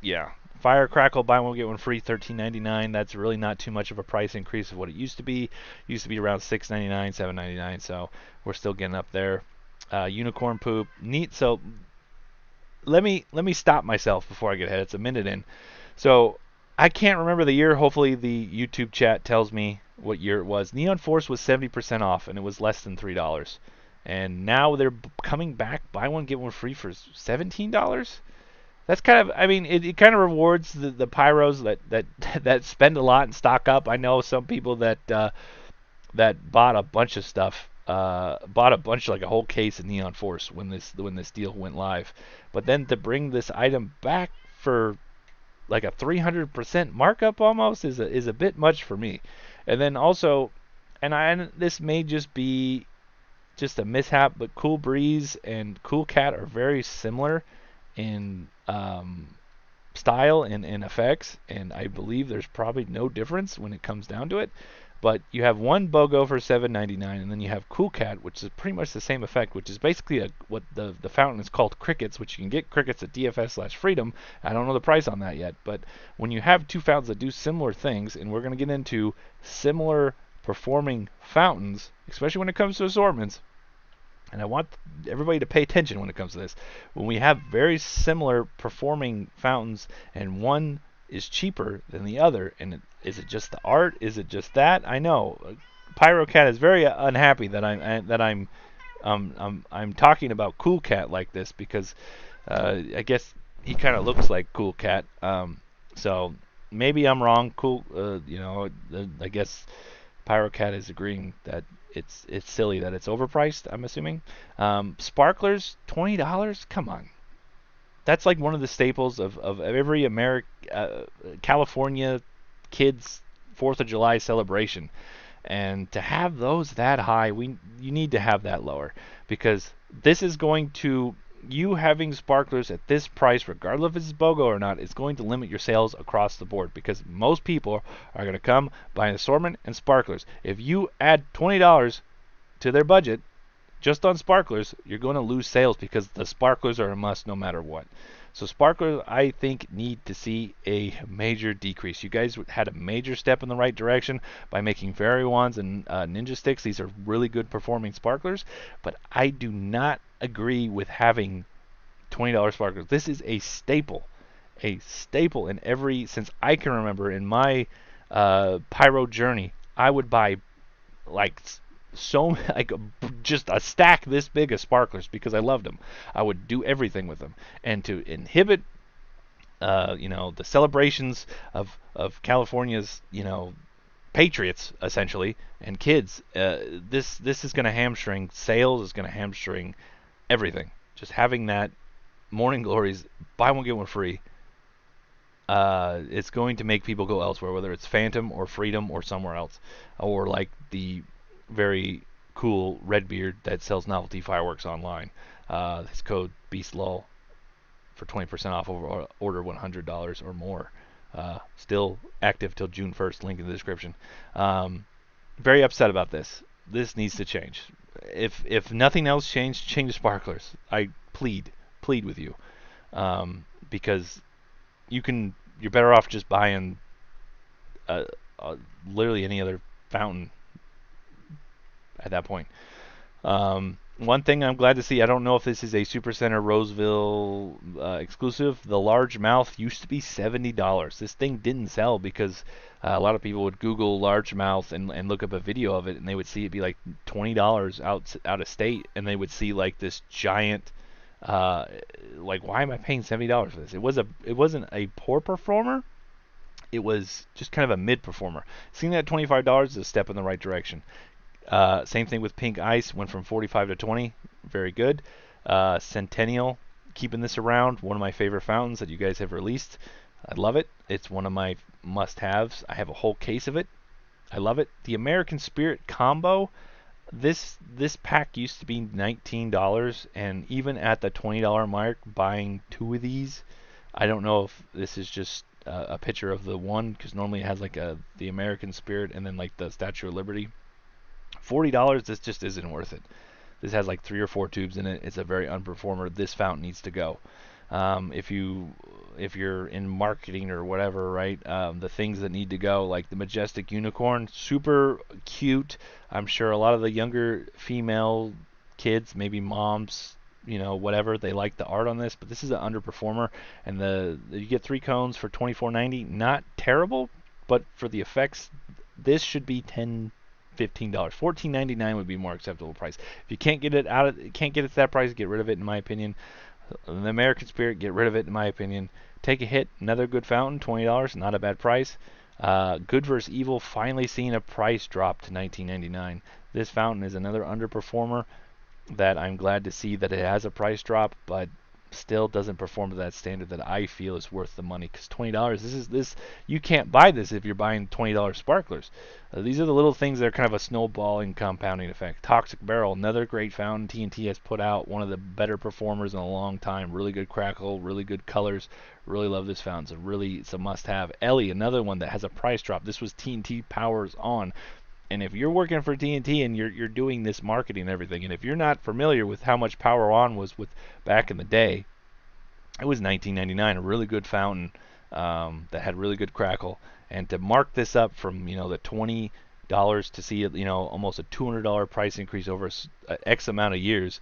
Yeah. Firecrackle, buy one get one free, $13.99. That's really not too much of a price increase of what it used to be. It used to be around $6.99, $7.99. So we're still getting up there. Unicorn Poop, neat. So let me stop myself before I get ahead. It's a minute in. So I can't remember the year. Hopefully the YouTube chat tells me what year it was. Neon Force was 70% off, and it was less than $3. And now they're coming back, buy one get one free for $17. That's kind of, I mean, it kind of rewards the pyros that that spend a lot and stock up. I know some people that bought a bunch of stuff, bought a bunch, like a whole case of Neon Force when this deal went live. But then to bring this item back for like a 300% markup almost is a bit much for me. And then also, and this may just be just a mishap, but Cool Breeze and Cool Cat are very similar in style and effects, and I believe there's probably no difference when it comes down to it. But you have one BOGO for $7.99, and then you have Cool Cat, which is pretty much the same effect, which is basically what the fountain is called Crickets, which you can get Crickets at DFS/Freedom. I don't know the price on that yet, but when you have two fountains that do similar things, and we're going to get into similar performing fountains, especially when it comes to assortments, and I want everybody to pay attention when it comes to this. When we have very similar performing fountains and one is cheaper than the other, and is it just the art? Is it just that? I know PyroCat is very unhappy that I'm talking about Cool Cat like this because I guess he kind of looks like Cool Cat. So maybe I'm wrong. I guess PyroCat is agreeing that it's silly that it's overpriced. I'm assuming. Sparklers, $20. Come on, that's like one of the staples of every California kids' 4th of July celebration. And to have those that high, you need to have that lower, because this is going to, you having sparklers at this price, regardless if it's BOGO or not, is going to limit your sales across the board, because most people are going to come buy an assortment and sparklers. If you add $20 to their budget just on sparklers, you're going to lose sales, because the sparklers are a must no matter what. So sparklers, I think, need to see a major decrease. You guys had a major step in the right direction by making fairy wands and ninja sticks. These are really good performing sparklers, but I do not agree with having $20 sparklers. This is a staple in every, since I can remember in my pyro journey. I would buy like like just a stack this big of sparklers because I loved them. I would do everything with them, and to inhibit the celebrations of California's patriots essentially and kids, this is going to hamstring sales, is going to hamstring everything. Just having that morning glories, buy one get one free, it's going to make people go elsewhere, whether it's Phantom or Freedom or somewhere else, or like the very cool Redbeard that sells novelty fireworks online. His code BEASTLUL for 20% off over order $100 or more. Still active till June 1st. Link in the description. Very upset about this. This needs to change. If nothing else change the sparklers. I plead with you, because you're better off just buying literally any other fountain at that point. One thing I'm glad to see, I don't know if this is a Supercenter Roseville exclusive. The large mouth used to be $70. This thing didn't sell because a lot of people would Google large mouth and look up a video of it, and they would see it be like $20 out of state, and they would see like this giant. Like, why am I paying $70 for this? It wasn't a poor performer. It was just kind of a mid performer. Seeing that $25 is a step in the right direction. Same thing with Pink Ice, went from 45 to 20, very good. Centennial, keeping this around, one of my favorite fountains that you guys have released. I love it. It's one of my must-haves. I have a whole case of it. I love it. The American Spirit combo, this pack used to be $19, and even at the $20 mark, buying two of these, I don't know if this is just a picture of the one, because normally it has like the American Spirit and then like the Statue of Liberty. $40, this just isn't worth it. This has like 3 or 4 tubes in it. It's a very unperformer. This fountain needs to go. If you're in marketing or whatever, right? The things that need to go, like the Majestic Unicorn, super cute. I'm sure a lot of the younger female kids, maybe moms, whatever, they like the art on this, but this is an underperformer. And you get 3 cones for $24.90. Not terrible, but for the effects, this should be $15. $14.99 would be more acceptable price. If you can't get it to that price, get rid of it, in my opinion. The American Spirit, get rid of it, in my opinion. Take a hit. Another good fountain, $20, not a bad price. Good vs. Evil, finally seeing a price drop to $19.99. This fountain is another underperformer that I'm glad to see that it has a price drop, but still doesn't perform to that standard that I feel is worth the money. Because $20, you can't buy this if you're buying $20 sparklers. These are the little things that are kind of a snowballing compounding effect. Toxic Barrel, another great fountain TNT has put out, one of the better performers in a long time. Really good crackle, really good colors. Really love this fountain. It's a must-have. Ellie, another one that has a price drop. This was TNT Powers On. And if you're working for TNT and you're doing this marketing and everything, and if you're not familiar with how much Power On was with back in the day, it was $19.99, a really good fountain that had really good crackle. And to mark this up from the $20 to see almost a $200 price increase over X amount of years,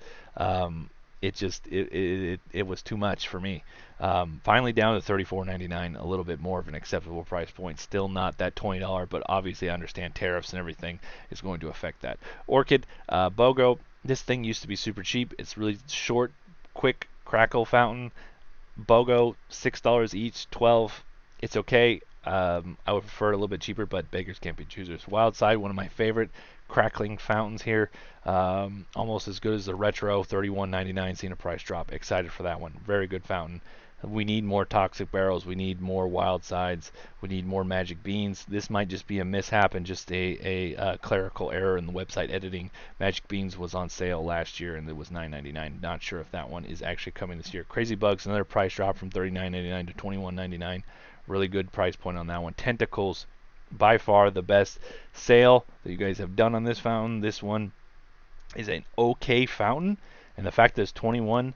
it was too much for me. Finally down to $34.99, a little bit more of an acceptable price point. Still not that $20, but obviously I understand tariffs and everything is going to affect that. Orchid, BOGO, this thing used to be super cheap. It's really short, quick crackle fountain. BOGO, $6 each, 12. It's okay. I would prefer it a little bit cheaper, but beggars can't be choosers. Wild Side, one of my favorite crackling fountains here. Almost as good as the Retro, $31.99, seeing a price drop. Excited for that one. Very good fountain. We need more Toxic Barrels. We need more Wild Sides. We need more Magic Beans. This might just be a mishap and just a clerical error in the website editing. Magic Beans was on sale last year and it was $9.99. Not sure if that one is actually coming this year. Crazy Bugs, another price drop from $39.99 to $21.99. Really good price point on that one. Tentacles, by far the best sale that you guys have done on this fountain. This one is an okay fountain, and the fact that it's $21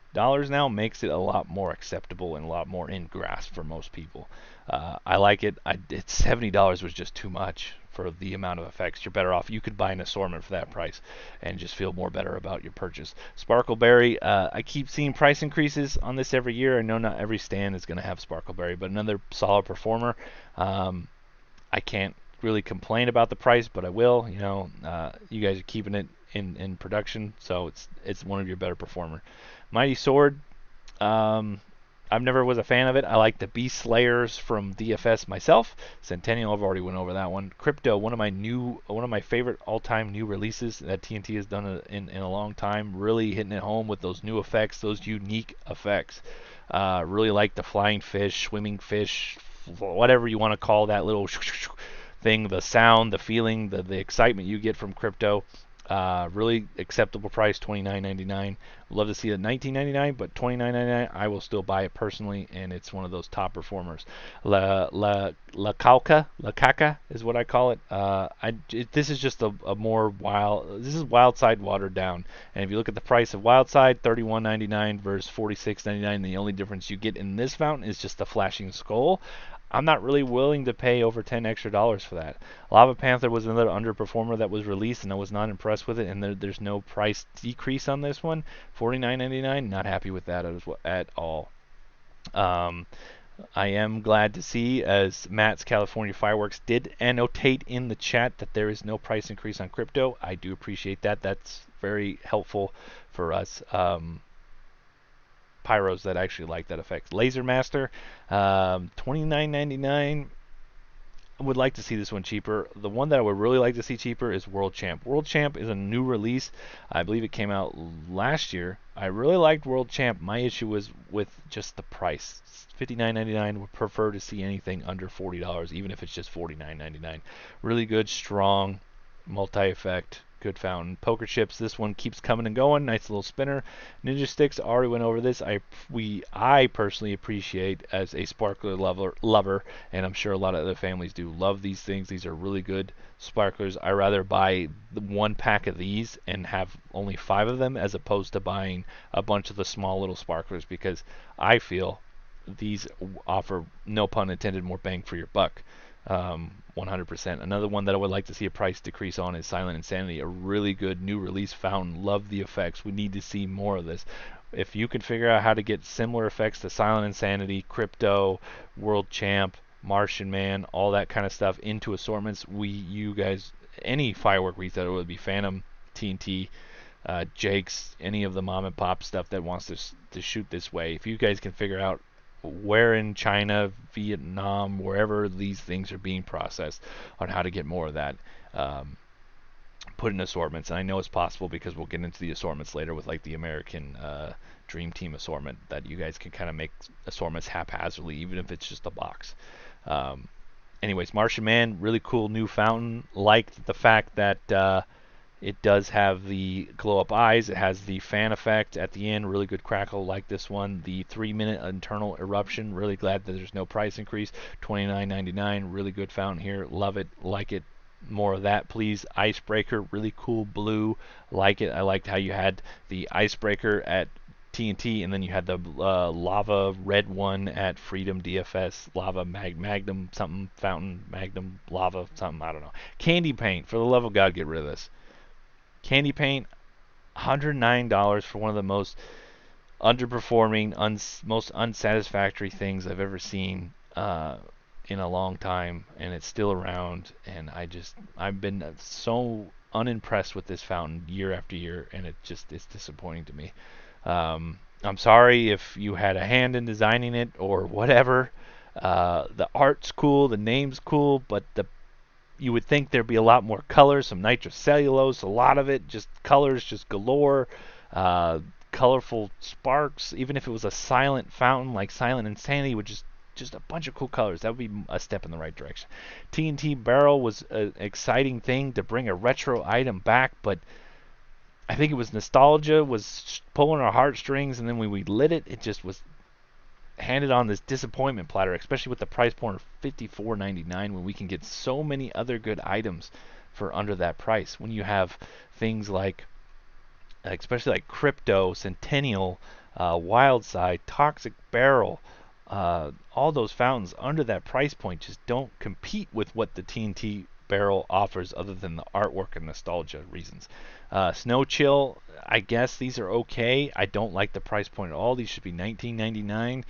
now makes it a lot more acceptable and a lot more in grasp for most people. I like it. $70 was just too much for the amount of effects. You're better off. You could buy an assortment for that price and just feel more better about your purchase. Sparkleberry, I keep seeing price increases on this every year. I know not every stand is going to have Sparkleberry, but another solid performer. I can't really complain about the price, but I will. You guys are keeping it in production, so it's one of your better performer. Mighty Sword, I've never was a fan of it. I like the Beast Slayers from DFS myself. Centennial, I've already went over that one. Crypto, one of my favorite all-time new releases that TNT has done in a long time. Really hitting it home with those new effects, those unique effects. Really like the flying fish, swimming fish, whatever you want to call that little thing, the sound, the feeling, the excitement you get from Crypto. Really acceptable price, $29.99. Love to see it at $19.99, but $29.99 I will still buy it personally, and it's one of those top performers. La Caca is what I call it. This is just a more wild. This is Wild Side watered down, and if you look at the price of Wild Side, $31.99 versus $46.99, the only difference you get in this fountain is just the flashing skull. I'm not really willing to pay over $10 extra for that. Lava Panther was another underperformer that was released, and I was not impressed with it. And there's no price decrease on this one, $49.99. Not happy with that at all. I am glad to see, as Matt's California Fireworks did annotate in the chat, that there is no price increase on Crypto. I do appreciate that. That's very helpful for us. Pyros that actually like that effect. Laser Master, $29.99. I would like to see this one cheaper. The one that I would really like to see cheaper is World Champ. World Champ is a new release. I believe it came out last year. I really liked World Champ. My issue was with just the price. $59.99. Would prefer to see anything under $40, even if it's just $49.99. Really good, strong, multi-effect. Good fountain. Poker chips, this one keeps coming and going. Nice little spinner. Ninja sticks, already went over this. I personally appreciate, as a sparkler lover, and I'm sure a lot of other families do, love these things. These are really good sparklers. I rather buy one pack of these and have only 5 of them, as opposed to buying a bunch of the small little sparklers, because I feel these offer, no pun intended, more bang for your buck. 100%. Another one that I would like to see a price decrease on is Silent Insanity, a really good new release fountain. Love the effects. We need to see more of this. If you can figure out how to get similar effects to Silent Insanity, Crypto, World Champ, Martian Man, all that kind of stuff into assortments, you guys, any firework retailer, would be Phantom, TNT, Jake's, any of the mom and pop stuff that wants to shoot this way. If you guys can figure out where in China, Vietnam, wherever these things are being processed, on how to get more of that, put in assortments. And I know it's possible because we'll get into the assortments later with like the American Dream Team assortment, that you guys can kind of make assortments haphazardly, even if it's just a box. Anyways, Martian Man, really cool new fountain. Like the fact that it does have the glow up eyes. It has the fan effect at the end. Really good crackle like this one. The 3-minute internal eruption. Really glad that there's no price increase. $29.99. Really good fountain here. Love it. Like it. More of that, please. Icebreaker. Really cool blue. Like it. I liked how you had the icebreaker at TNT, and then you had the lava red one at Freedom DFS. Lava Magnum something fountain. Magnum lava something. I don't know. Candy paint. For the love of God, get rid of this. Candy paint, $109 for one of the most underperforming, most unsatisfactory things I've ever seen in a long time, and it's still around. And I've been so unimpressed with this fountain year after year, and it's disappointing to me. I'm sorry if you had a hand in designing it or whatever. The art's cool, the name's cool, but you would think there'd be a lot more colors, some nitrocellulose, a lot of it, just colors, just galore, colorful sparks. Even if it was a silent fountain like Silent Insanity, with just a bunch of cool colors, that would be a step in the right direction. TNT Barrel was an exciting thing to bring a retro item back, but I think it was nostalgia was pulling our heartstrings, and then when we lit it, it just was handed on this disappointment platter, especially with the price point of $54.99, when we can get so many other good items for under that price. When you have things like, especially like Crypto, Centennial, Wildside, Toxic Barrel, all those fountains under that price point just don't compete with what the TNT Barrel offers, other than the artwork and nostalgia reasons. Snow Chill, I guess these are okay. I don't like the price point at all. These should be $19.99.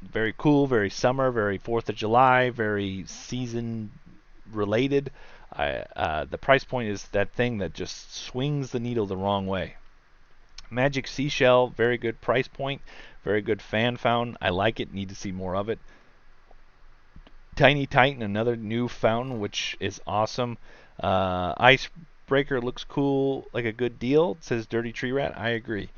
Very cool, very summer, very 4th of July, very season related. The price point is that thing that just swings the needle the wrong way. Magic Seashell, very good price point, very good fan fountain. I like it, need to see more of it. Tiny Titan, another new fountain, which is awesome. Icebreaker looks cool, like a good deal. It says Dirty Tree Rat. I agree.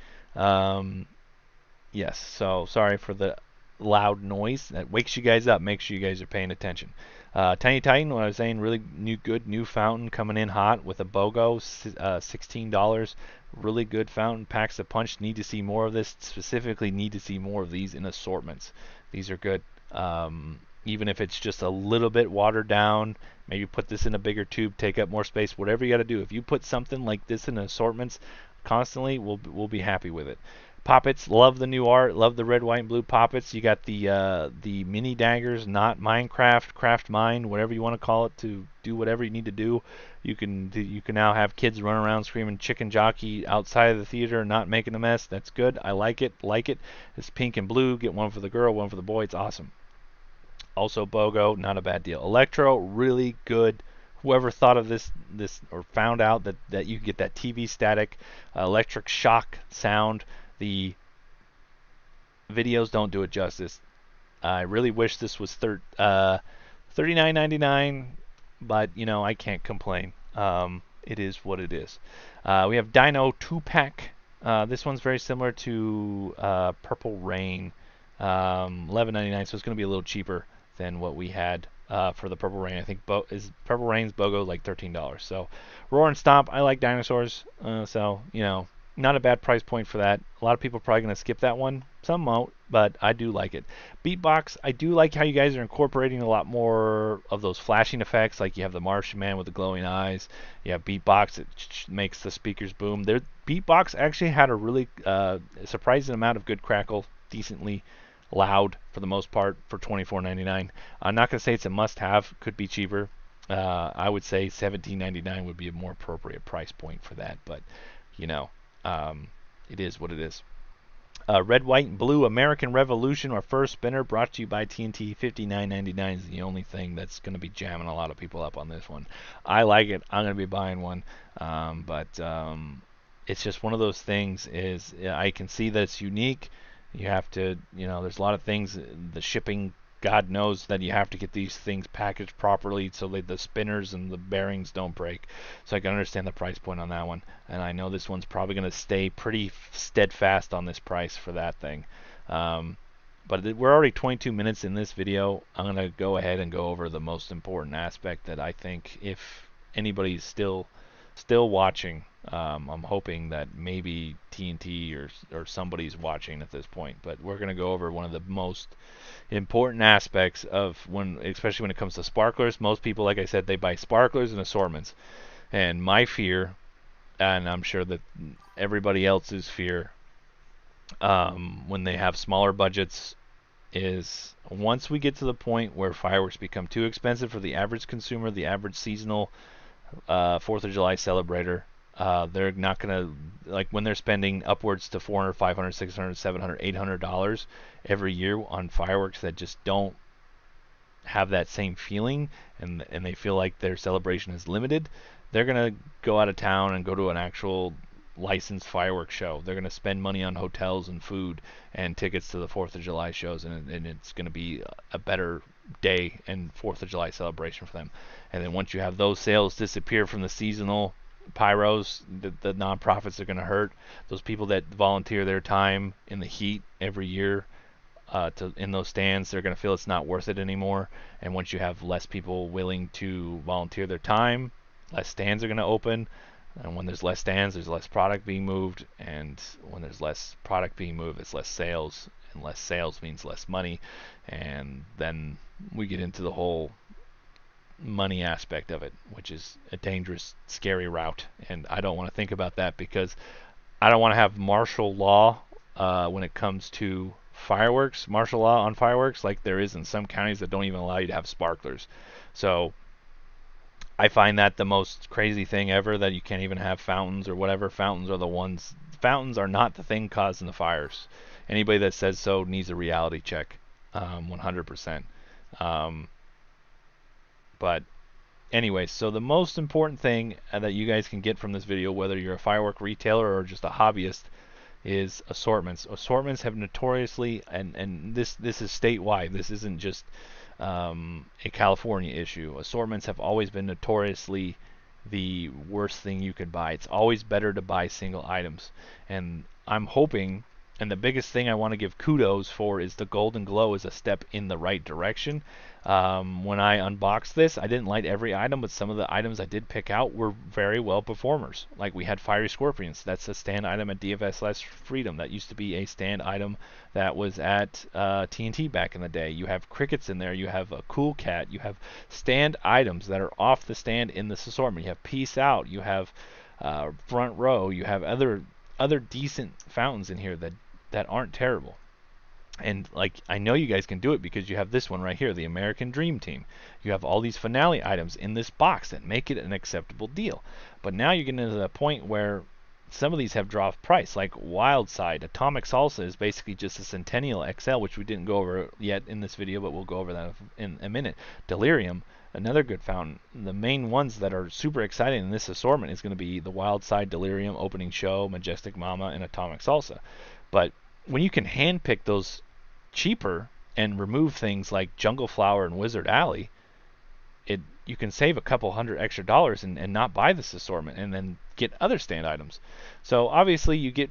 Yes, so sorry for the loud noise. That wakes you guys up. Make sure you guys are paying attention. Tiny Titan, what I was saying, really good new fountain coming in hot with a BOGO, $16. Really good fountain, packs a punch. Need to see more of this. Specifically, need to see more of these in assortments. These are good. Even if it's just a little bit watered down, maybe put this in a bigger tube, take up more space, whatever you got to do. If you put something like this in assortments constantly, we'll be happy with it. Poppets, love the new art, love the red, white, and blue poppets. You got the mini daggers, not Minecraft, Craft Mine, whatever you want to call it, to do whatever you need to do. You can now have kids run around screaming chicken jockey outside of the theater, not making a mess. That's good. I like it. It's pink and blue. Get one for the girl, one for the boy. It's awesome. Also BOGO, not a bad deal. Electro, really good. Whoever thought of this or found out that you could get that TV static, electric shock sound. The videos don't do it justice. I really wish this was $39.99, but I can't complain. It is what it is. We have Dino 2-pack. This one's very similar to Purple Rain, $11.99, so it's going to be a little cheaper than what we had for the Purple Rain. I think Purple Rain's BOGO like $13. So Roar and Stomp, I like dinosaurs, so not a bad price point for that. A lot of people are probably going to skip that one. Some won't, but I do like it. Beatbox, I do like how you guys are incorporating a lot more of those flashing effects. Like you have the Martian Man with the glowing eyes. You have Beatbox, it makes the speakers boom. Beatbox actually had a really surprising amount of good crackle, decently loud for the most part, for $24.99. I'm not going to say it's a must-have. Could be cheaper. I would say $17.99 would be a more appropriate price point for that, but It is what it is. Red, white, and blue American Revolution, our first spinner, brought to you by TNT. $59.99 is the only thing that's going to be jamming a lot of people up on this one. I like it. I'm going to be buying one, but it's just one of those things. I can see that it's unique. You have to, there's a lot of things. The shipping, God knows that you have to get these things packaged properly so that the spinners and the bearings don't break. So I can understand the price point on that one. And I know this one's probably going to stay pretty steadfast on this price for that thing. But we're already 22 minutes in this video. I'm going to go ahead and go over the most important aspect that I think if anybody's still watching, I'm hoping that maybe TNT or somebody's watching at this point. But we're going to go over one of the most important aspects of especially when it comes to sparklers. Most people, like I said, they buy sparklers and assortments. And my fear, and I'm sure that everybody else's fear, when they have smaller budgets, is once we get to the point where fireworks become too expensive for the average consumer, the average seasonal 4th of July celebrator, they're not going to, like when they're spending upwards to $400, $500, $600, $700, $800 every year on fireworks that just don't have that same feeling, and they feel like their celebration is limited, they're going to go out of town and go to an actual licensed fireworks show. They're going to spend money on hotels and food and tickets to the 4th of July shows, and it's going to be a better day and 4th of July celebration for them. And then once you have those sales disappear from the seasonal pyros, the nonprofits are going to hurt. Those people that volunteer their time in the heat every year in those stands, they're going to feel it's not worth it anymore. And once you have less people willing to volunteer their time, less stands are going to open. And when there's less stands, there's less product being moved. And when there's less product being moved, it's less sales. And less sales means less money. And then we get into the whole money aspect of it, which is a dangerous, scary route. And I don't want to think about that because I don't want to have martial law when it comes to fireworks, martial law on fireworks, like there is in some counties that don't even allow you to have sparklers. So I find that the most crazy thing ever, that you can't even have fountains or whatever. Fountains are not the thing causing the fires. Anybody that says so needs a reality check, 100%. But anyway, so the most important thing that you guys can get from this video, whether you're a firework retailer or just a hobbyist, is assortments. Assortments have notoriously, and this is statewide. This isn't just a California issue. Assortments have always been notoriously the worst thing you could buy. It's always better to buy single items. And I'm hoping, and the biggest thing I want to give kudos for is the Golden Glow is a step in the right direction. When I unboxed this, I didn't light every item, but some of the items I did pick out were very well performers. Like we had Fiery Scorpions. That's a stand item at DFS/Freedom. That used to be a stand item that was at TNT back in the day. You have crickets in there. You have a Cool Cat. You have stand items that are off the stand in this assortment. You have Peace Out. You have Front Row. You have other decent fountains in here that aren't terrible. And like, I know you guys can do it because you have this one right here, the American Dream Team. You have all these finale items in this box that make it an acceptable deal. But now you're getting to the point where some of these have dropped price, like Wild Side. Atomic Salsa is basically just a Centennial XL, which we didn't go over yet in this video, but we'll go over that in a minute. Delirium, another good fountain. The main ones that are super exciting in this assortment is going to be the Wild Side, Delirium, Opening Show, Majestic Mama, and Atomic Salsa. But when you can handpick those cheaper and remove things like Jungle Flower and Wizard Alley, you can save a couple $100 extra and not buy this assortment and then get other stand items. So obviously you get,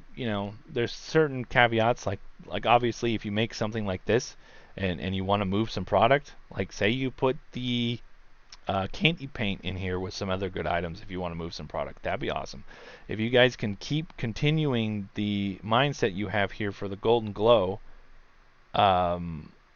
there's certain caveats, like obviously if you make something like this and you want to move some product, like say you put the candy paint in here with some other good items, if you want to move some product, that'd be awesome. If you guys can keep continuing the mindset you have here for the Golden Glow,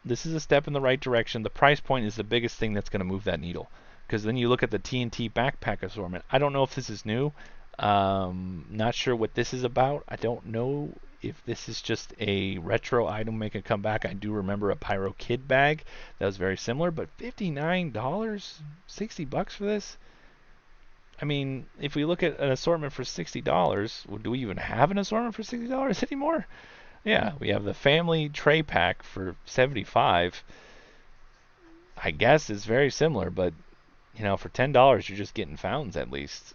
this is a step in the right direction. The price point is the biggest thing that's going to move that needle. Because then you look at the TNT backpack assortment. I don't know if this is new. Not sure what this is about. I don't know if this is just a retro item making a comeback. I do remember a Pyro Kid bag that was very similar, but $59, $60 for this? I mean, if we look at an assortment for $60, well, do we even have an assortment for $60 anymore? Yeah, we have the family tray pack for 75. I guess it's very similar, but for $10 you're just getting fountains at least.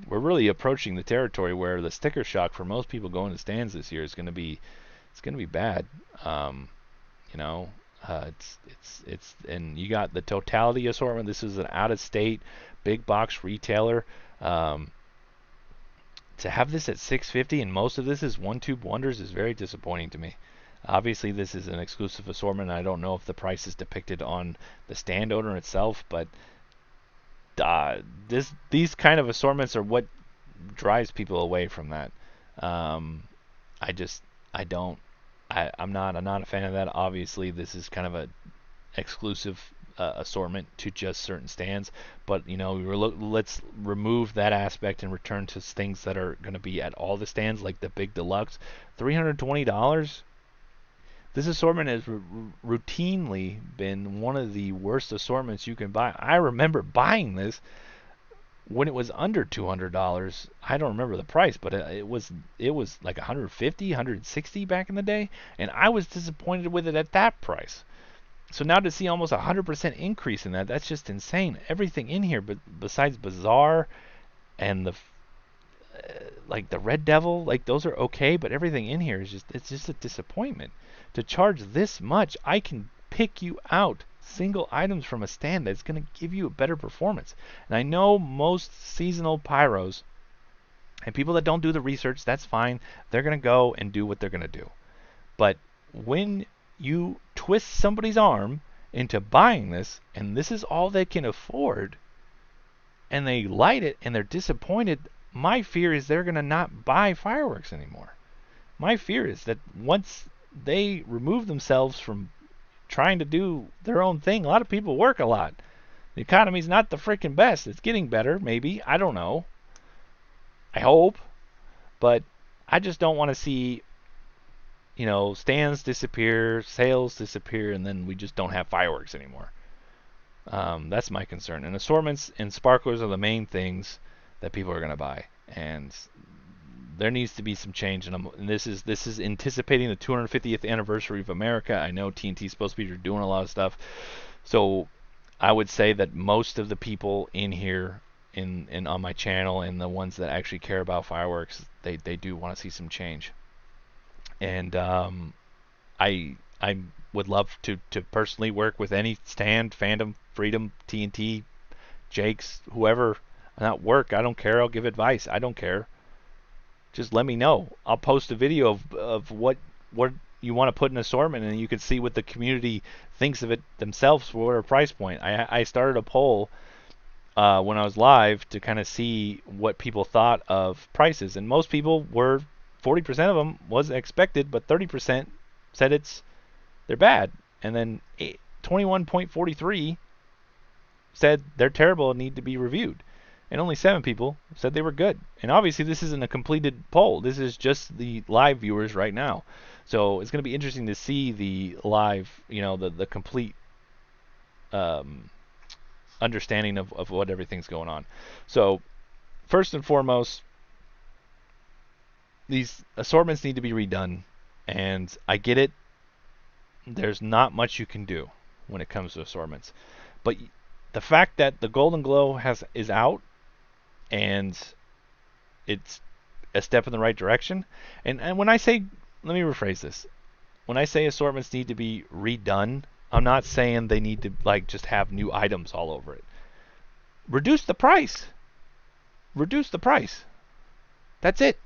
We're really approaching the territory where the sticker shock for most people going to stands this year is going to be bad. Um, you know, it's and you got the totality assortment. This is an out-of-state big box retailer. Um, to have this at 650 and most of this is one tube wonders is very disappointing to me. Obviously, this is an exclusive assortment. I don't know if the price is depicted on the stand owner itself, but these kind of assortments are what drives people away from that. Um, I just I don't I'm not a fan of that. Obviously, this is kind of a exclusive assortment to just certain stands, but let's remove that aspect and return to things that are going to be at all the stands, like the big deluxe. $320. This assortment has routinely been one of the worst assortments you can buy. I remember buying this when it was under $200. I don't remember the price, but it was like 150, 160 back in the day, and I was disappointed with it at that price. So now to see almost 100% increase in that, that's just insane. Everything in here, but besides Bazaar and like the Red Devil, like those are okay, but everything in here is just a disappointment. To charge this much, I can pick you out single items from a stand that's going to give you a better performance. And I know most seasonal pyros and people that don't do the research, that's fine. They're going to go and do what they're going to do. But when you twist somebody's arm into buying this, and this is all they can afford, and they light it and they're disappointed, my fear is they're going to not buy fireworks anymore. My fear is that once they remove themselves from trying to do their own thing, a lot of people work a lot. The economy's not the freaking best. It's getting better, maybe. I don't know. I hope. But I just don't want to see, stands disappear, sales disappear, and then we just don't have fireworks anymore. That's my concern. And assortments and sparklers are the main things that people are going to buy. And there needs to be some change, and this is anticipating the 250th anniversary of America. I know TNT is supposed to be doing a lot of stuff, so I would say that most of the people in here, in on my channel, and the ones that actually care about fireworks, they do want to see some change. And I would love to personally work with any stand, Fandom, Freedom, TNT, Jake's, whoever. Not work. I don't care. I'll give advice. I don't care. Just let me know. I'll post a video of what you want to put in assortment, and you can see what the community thinks of it themselves for a price point. I started a poll when I was live to kind of see what people thought of prices, and most people were 40% of them was expected, but 30% said they're bad, and then 21.43 said they're terrible and need to be reviewed. And only 7 people said they were good. And obviously this isn't a completed poll. This is just the live viewers right now. So it's going to be interesting to see the live, the complete understanding of what everything's going on. So first and foremost, these assortments need to be redone. And I get it. There's not much you can do when it comes to assortments. But the fact that the Golden Glow is out, and it's a step in the right direction. And when I say, let me rephrase this. When I say assortments need to be redone, I'm not saying they need to just have new items all over it. Reduce the price. Reduce the price. That's it.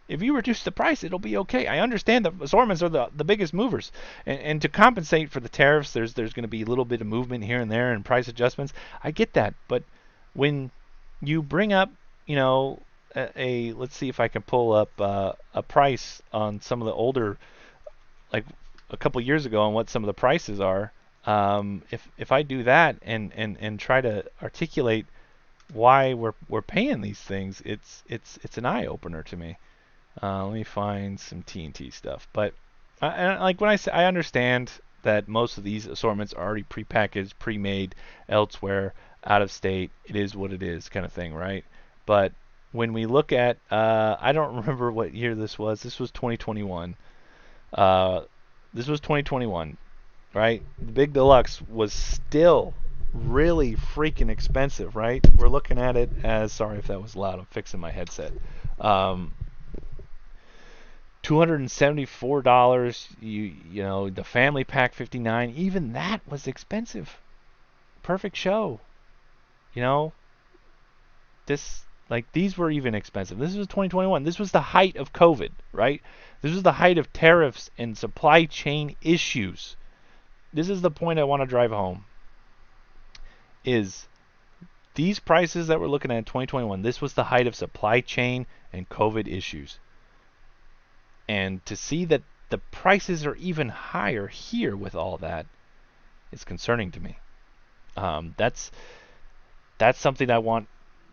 If you reduce the price, it'll be okay. I understand that assortments are the biggest movers. And to compensate for the tariffs, there's going to be a little bit of movement here and there and price adjustments. I get that. But when you bring up, let's see if I can pull up a price on some of the older, like a couple years ago, on what some of the prices are. If I do that and try to articulate why we're paying these things, it's an eye opener to me. Let me find some TNT stuff. But when I say, I understand that most of these assortments are already prepackaged, pre-made elsewhere. out of state. It is what it is, kind of thing, right? But when we look at, I don't remember what year this was. This was 2021. Uh, this was 2021, right? The Big Deluxe was still really freaking expensive, right? We're looking at it as, sorry if that was loud, I'm fixing my headset. Um, $274. You know, the family pack 59. Even that was expensive. Perfect show. You know, this, like, these were even expensive. This was 2021. This was the height of COVID, right? This was the height of tariffs and supply chain issues. This is the point I want to drive home. Is these prices that we're looking at in 2021, this was the height of supply chain and COVID issues. And to see that the prices are even higher here with all that is concerning to me. That's something I want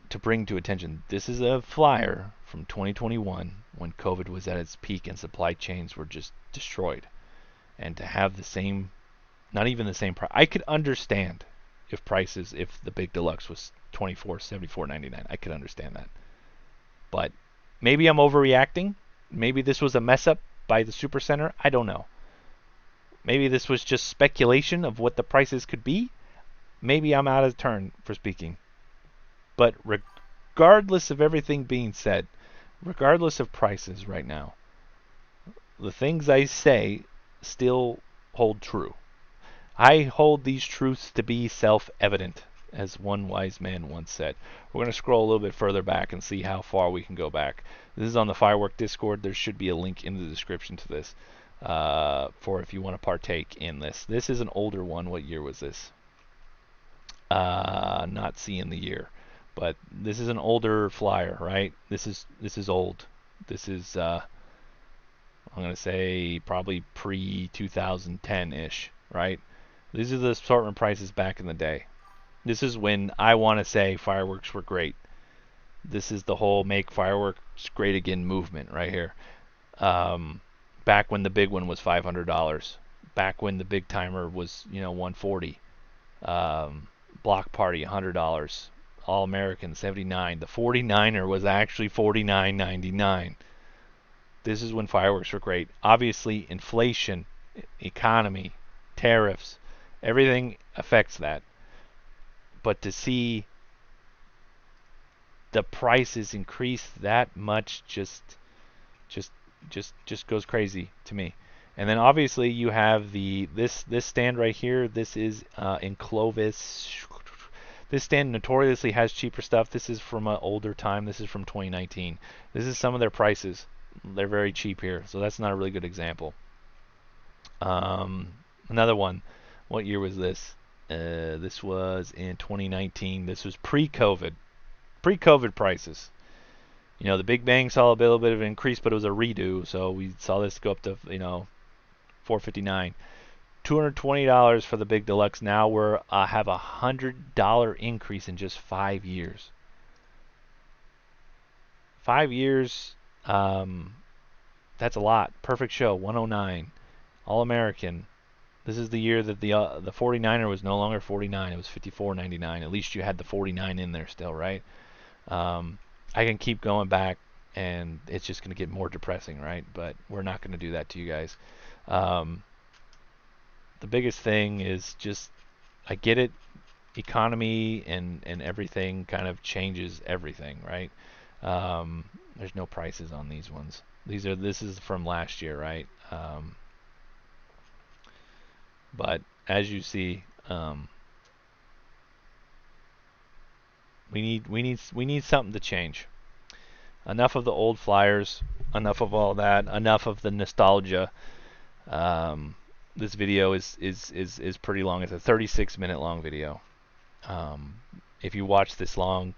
to bring to attention. This is a flyer from 2021 when COVID was at its peak and supply chains were just destroyed. And to have the same, not even the same price, I could understand if the Big Deluxe was $24.74.99. I could understand that. But maybe I'm overreacting. Maybe this was a mess up by the Supercenter. I don't know. Maybe this was just speculation of what the prices could be. Maybe I'm out of turn for speaking. But regardless of everything being said, regardless of prices right now, the things I say still hold true. I hold these truths to be self-evident, as one wise man once said. We're going to scroll a little bit further back and see how far we can go back. This is on the Firework Discord. There should be a link in the description to this for if you want to partake in this. This is an older one. What year was this? Not seeing the year, but this is an older flyer, right? This is old. This is I'm going to say probably pre-2010-ish, right? These are the assortment prices back in the day. This is when I want to say fireworks were great. This is the whole make fireworks great again movement right here. Back when the big one was $500. Back when the big timer was, $140. Block party $100. All American $79. The 49er was actually $49.99. This is when fireworks were great. Obviously, inflation, economy, tariffs, everything affects that. But to see the prices increase that much just goes crazy to me. And then obviously you have this stand right here. This is in Clovis. This stand notoriously has cheaper stuff. This is from an older time. This is from 2019. This is some of their prices. They're very cheap here, so that's not a really good example. Another one. What year was this? This was in 2019. This was pre-COVID. Pre-COVID prices. The Big Bang saw a little bit of an increase, but it was a redo, so we saw this go up to $459. $220 for the Big Deluxe. Now we're have $100 increase in just 5 years. 5 years. That's a lot. Perfect show, 109. All American. This is the year that the 49er was no longer 49. It was 54.99. At least you had the 49 in there still, right? I can keep going back, and it's just going to get more depressing, right? But we're not going to do that to you guys. The biggest thing is just, I get it. Economy and everything kind of changes everything, right? There's no prices on these ones. This is from last year, right? But as you see, we need something to change. Enough of the old flyers. Enough of all that. Enough of the nostalgia. This video is pretty long. It's a 36-minute long video. If you watch this long,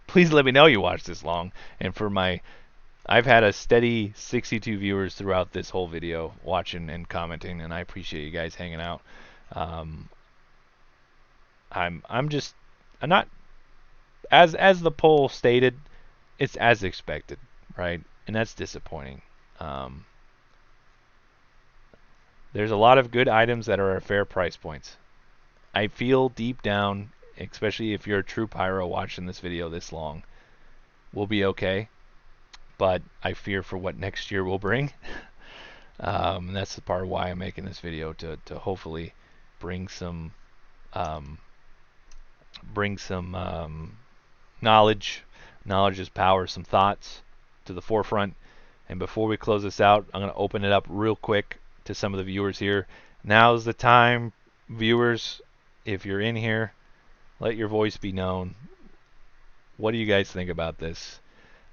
please let me know you watched this long. And I've had a steady 62 viewers throughout this whole video watching and commenting, and I appreciate you guys hanging out. I'm not, as the poll stated, it's as expected, right? And that's disappointing. There's a lot of good items that are at fair price points. I feel deep down especially if you're a true pyro watching this video this long. We'll be okay, but I fear for what next year will bring. And that's the part of why I'm making this video, to hopefully bring some knowledge. Knowledge is power. Some thoughts to the forefront. And before we close this out, I'm going to open it up real quick to some of the viewers here. Now's the time, viewers. If you're in here, let your voice be known. What do you guys think about this?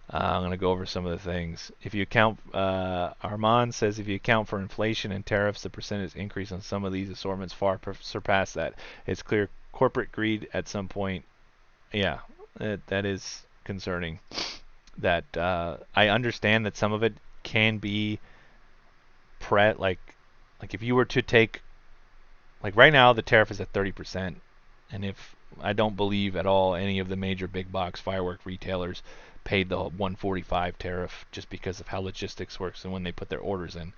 I'm going to go over some of the things. If you account, Armand says, if you account for inflation and tariffs, the percentage increase on some of these assortments far surpass that. It's clear corporate greed at some point. Yeah, that is concerning. That I understand that some of it can be like if you were to take, like right now the tariff is at 30%, and if I don't believe at all any of the major big box firework retailers paid the 145 tariff just because of how logistics works and when they put their orders in.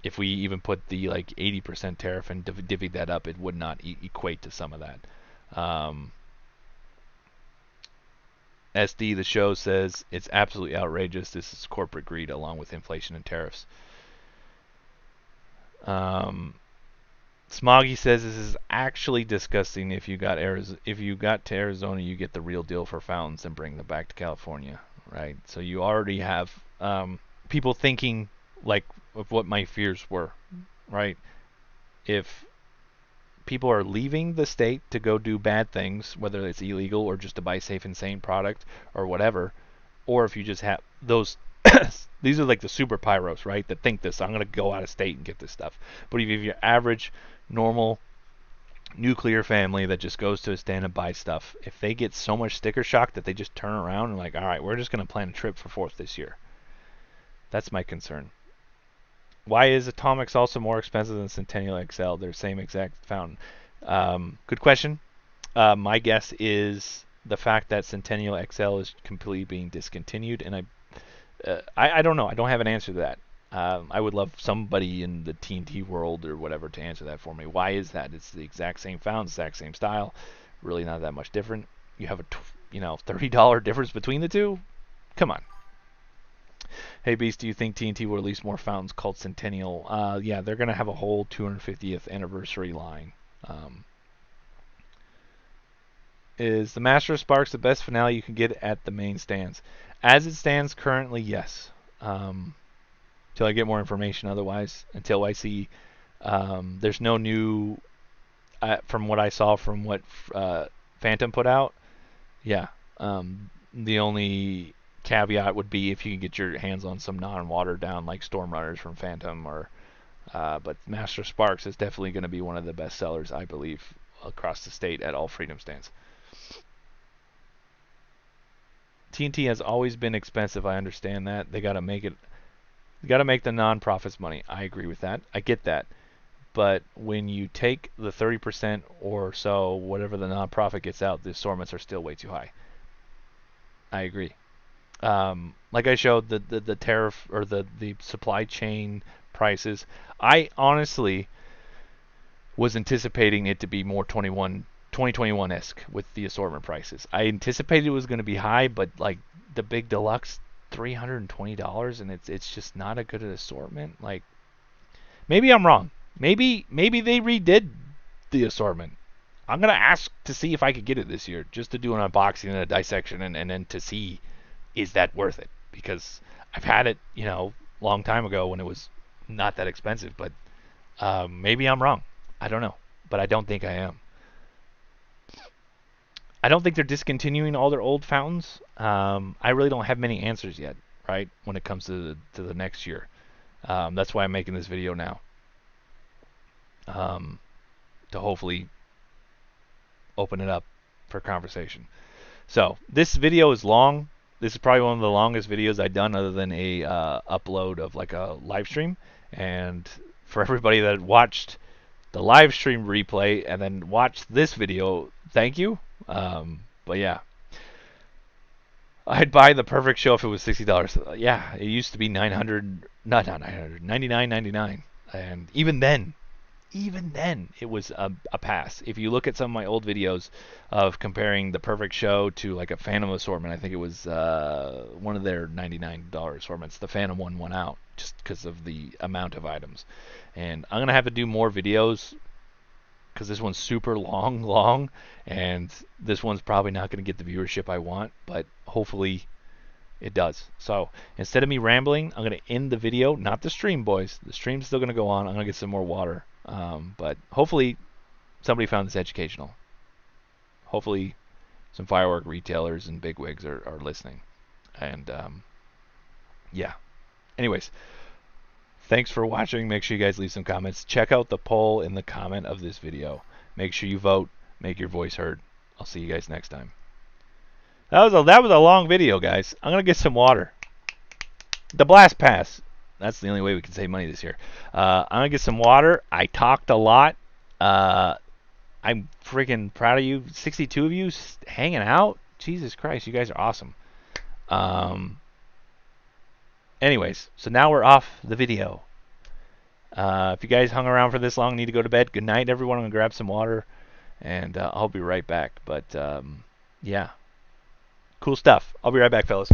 If we even put the like 80% tariff and divvied that up, it would not equate to some of that. SD the show says it's absolutely outrageous. This is corporate greed along with inflation and tariffs. Smoggy says this is actually disgusting. If you got to Arizona, you get the real deal for fountains and bring them back to California, right? So you already have people thinking like of what my fears were, right? If people are leaving the state to go do bad things, whether it's illegal or just to buy Safe and Sane product or whatever, or if you just have those these are like the super pyros, right, that think this, I'm going to go out of state and get this stuff. But if you have your average normal nuclear family that just goes to a stand and buys stuff, if they get so much sticker shock that they just turn around and like, all right, we're just going to plan a trip for 4th this year. That's my concern. Why is Atomics also more expensive than Centennial XL? They're same exact fountain. Good question. My guess is the fact that Centennial XL is completely being discontinued, and I don't know. I don't have an answer to that. I would love somebody in the TNT world or whatever to answer that for me. Why is that? It's the exact same fountain, exact same style, really not that much different. You have a $30 difference between the two? Come on. Hey Beast, do you think TNT will release more fountains called Centennial? Yeah, they're going to have a whole 250th anniversary line. Is the Master of Sparks the best finale you can get at the main stands? As it stands currently, yes. Till I get more information. Otherwise, until I see, there's no new. From what I saw, from what Phantom put out, yeah. The only caveat would be if you can get your hands on some non-watered down like Storm Runners from Phantom, or but Master Sparks is definitely going to be one of the best sellers, I believe, across the state at all Freedom stands. TNT has always been expensive. I understand that. They got to make it. They got to make the non-profits money. I agree with that. I get that. But when you take the 30% or so, whatever the non-profit gets out, the assortments are still way too high. I agree. Like I showed the tariff or the supply chain prices. I honestly was anticipating it to be more 2021-esque with the assortment prices. I anticipated it was going to be high, but like the big deluxe, $320, and it's just not a good assortment. Like, maybe I'm wrong. Maybe they redid the assortment. I'm gonna ask to see if I could get it this year, just to do an unboxing and a dissection, and then to see, is that worth it? Because I've had it, long time ago when it was not that expensive. But maybe I'm wrong. I don't know, but I don't think I am. I don't think they're discontinuing all their old fountains. I really don't have many answers yet, right, when it comes to the next year. That's why I'm making this video now, to hopefully open it up for conversation. So this video is long. This is probably one of the longest videos I've done, other than a upload of like a live stream. And for everybody that watched the live stream replay and then watched this video, thank you. But yeah, I'd buy the perfect show if it was $60. Yeah, it used to be $900, not $900, $99.99, and even then, even then, it was a pass. If you look at some of my old videos of comparing the Perfect Show to like a Phantom assortment, I think it was one of their $99 assortments. The Phantom one won out just because of the amount of items. And I'm gonna have to do more videos because this one's super long, and this one's probably not gonna get the viewership I want, but hopefully it does. So instead of me rambling, I'm going to end the video. Not the stream, boys. The stream's still going to go on. I'm going to get some more water. But hopefully somebody found this educational. Hopefully some firework retailers and bigwigs are listening. And yeah. Anyways, thanks for watching. Make sure you guys leave some comments. Check out the poll in the comment of this video. Make sure you vote. Make your voice heard. I'll see you guys next time. That was a long video, guys. I'm going to get some water. The Blast Pass. That's the only way we can save money this year. I'm going to get some water. I talked a lot. I'm freaking proud of you. 62 of you hanging out. Jesus Christ, you guys are awesome. Anyways, so now we're off the video. If you guys hung around for this long, need to go to bed. Good night, everyone. I'm going to grab some water, and I'll be right back. But, yeah. Cool stuff. I'll be right back, fellas.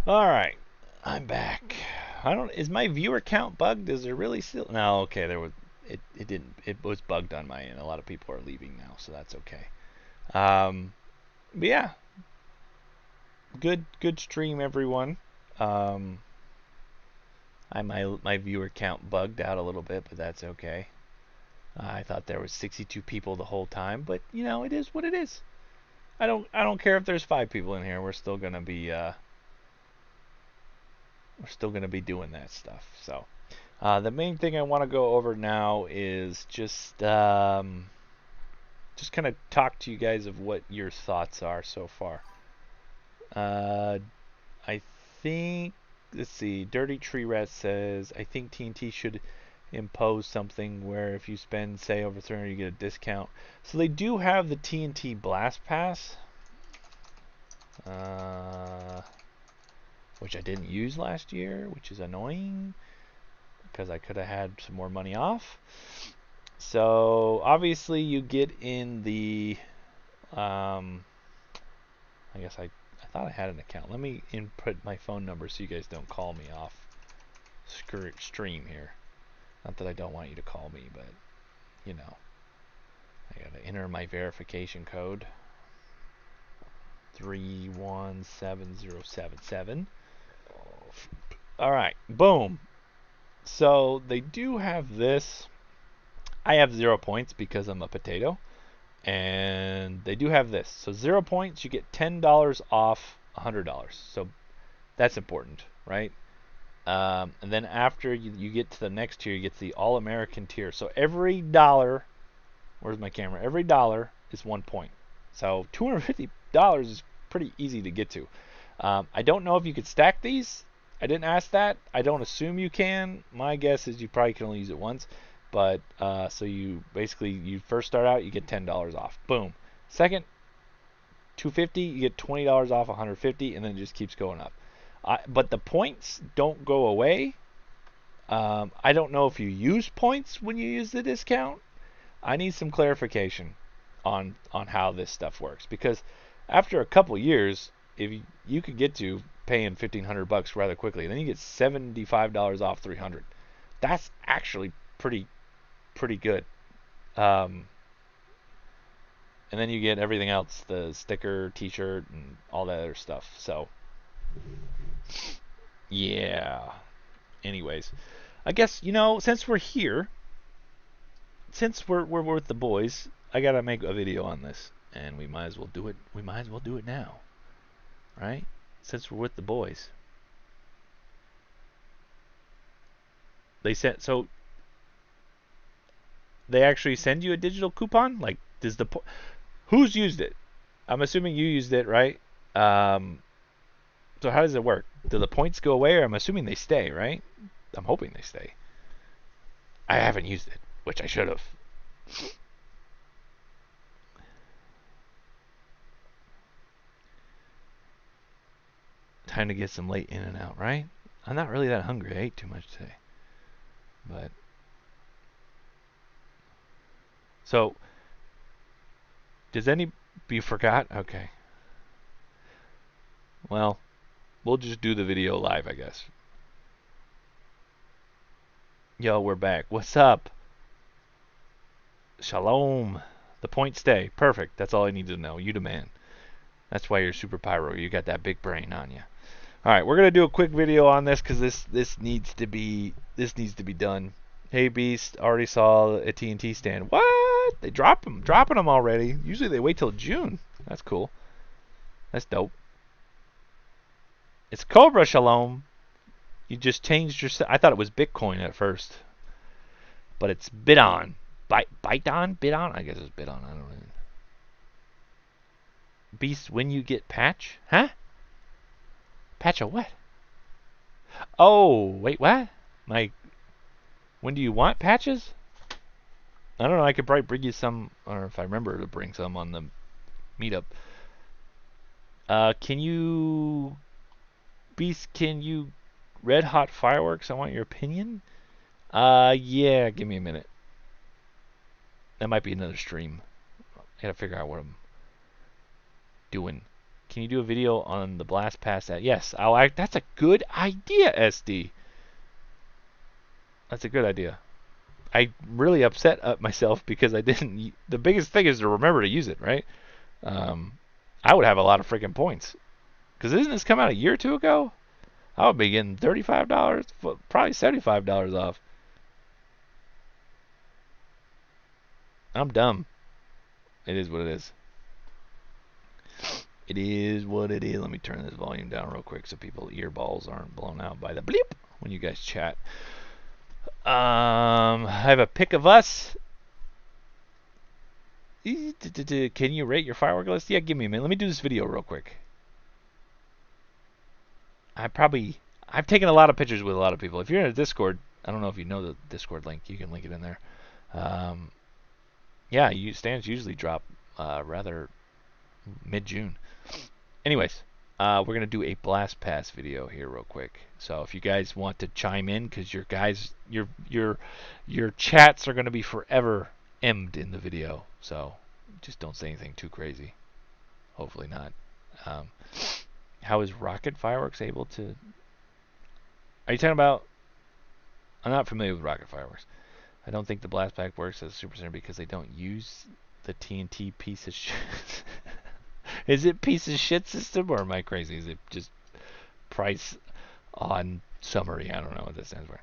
All right, I'm back. I don't. Is my viewer count bugged? Is there really still? No. Okay, there was. It didn't. It was bugged on my end. A lot of people are leaving now, so that's okay. But yeah, good stream, everyone. Um, my viewer count bugged out a little bit, but that's okay. I thought there was 62 people the whole time, but you know, it is what it is. I don't care if there's 5 people in here. We're still gonna be doing that stuff. So the main thing I want to go over now is just kind of talk to you guys of what your thoughts are so far. I think, let's see, Dirty Tree Rat says, I think TNT should impose something where if you spend, say, over 300, you get a discount. So they do have the TNT Blast Pass, which I didn't use last year, which is annoying because I could have had some more money off. So obviously you get in the, I guess I thought I had an account. Let me input my phone number so you guys don't call me off stream here. Not that I don't want you to call me, but you know, I gotta enter my verification code. 317077. All right, boom. So they do have this. I have 0 points because I'm a potato, and they do have this. So 0 points, you get $10 off $100. So that's important, right? And then after you get to the next tier, you get the All-American tier. So every dollar, where's my camera? Every dollar is 1 point. So $250 is pretty easy to get to. I don't know if you could stack these. I didn't ask that. I don't assume you can. My guess is you probably can only use it once. But so you basically, you first start out, you get $10 off. Boom. Second, $250, you get $20 off $150, and then it just keeps going up. But the points don't go away. I don't know if you use points when you use the discount. I need some clarification on how this stuff works, because after a couple years, if you could get to paying $1,500 rather quickly, then you get $75 off $300. That's actually pretty good. And then you get everything else, the sticker, t-shirt, and all that other stuff. So yeah. Anyways, I guess, you know, since we're here, since we're with the boys, I gotta make a video on this, and we might as well do it. We might as well do it now, right? Since we're with the boys, they sent, so they actually send you a digital coupon. Like, who's used it? I'm assuming you used it, right? So how does it work? Do the points go away, or I'm assuming they stay, right? I'm hoping they stay. I haven't used it, which I should have. Time to get some late in and out, right? I'm not really that hungry. I ate too much today. But so, does any you forgot? Okay. Well, we'll just do the video live, I guess. Yo, we're back. What's up? Shalom. The points stay. Perfect. That's all I need to know. You the man. That's why you're super pyro. You got that big brain on you. All right, we're gonna do a quick video on this because this needs to be done. Hey Beast, already saw a TNT stand. What? They dropping them already. Usually they wait till June. That's cool. That's dope. It's Cobra Shalom. You just changed your. I thought it was Bitcoin at first, but it's Bidon. Bidon? I guess it's Bidon. I don't know. Beast, when you get patch? Huh? Patch of what? Oh, wait, what? When do you want patches? I don't know. I could probably bring you some, or if I remember to bring some on the meetup. Can you, Beast? Can you red hot fireworks? I want your opinion. Yeah. Give me a minute. That might be another stream. I gotta figure out what I'm doing. Can you do a video on the blast pass? Yes. That's a good idea, SD. That's a good idea. I'm really upset at myself because I didn't. The biggest thing is to remember to use it, right? I would have a lot of freaking points. Because didn't this come out a year or two ago? I would be getting $35, probably $75 off. I'm dumb. It is what it is. It is what it is. Let me turn this volume down real quick so people's earballs aren't blown out by the bleep when you guys chat. I have a pic of us. Can you rate your firework list? Yeah, give me a minute. Let me do this video real quick. I've taken a lot of pictures with a lot of people. If you're in a Discord, I don't know if you know the Discord link. You can link it in there. Yeah, stands usually drop rather mid-June. Anyways, we're gonna do a blast pass video here real quick. So if you guys want to chime in, because your chats are gonna be forever emmed in the video. So just don't say anything too crazy. Hopefully not. How is Rocket Fireworks able to? Are you talking about? I'm not familiar with Rocket Fireworks. I don't think the blast pack works as a super center because they don't use the TNT piece of shit. Is it piece of shit system or am I crazy? Is it just price on summary? I don't know what that stands for.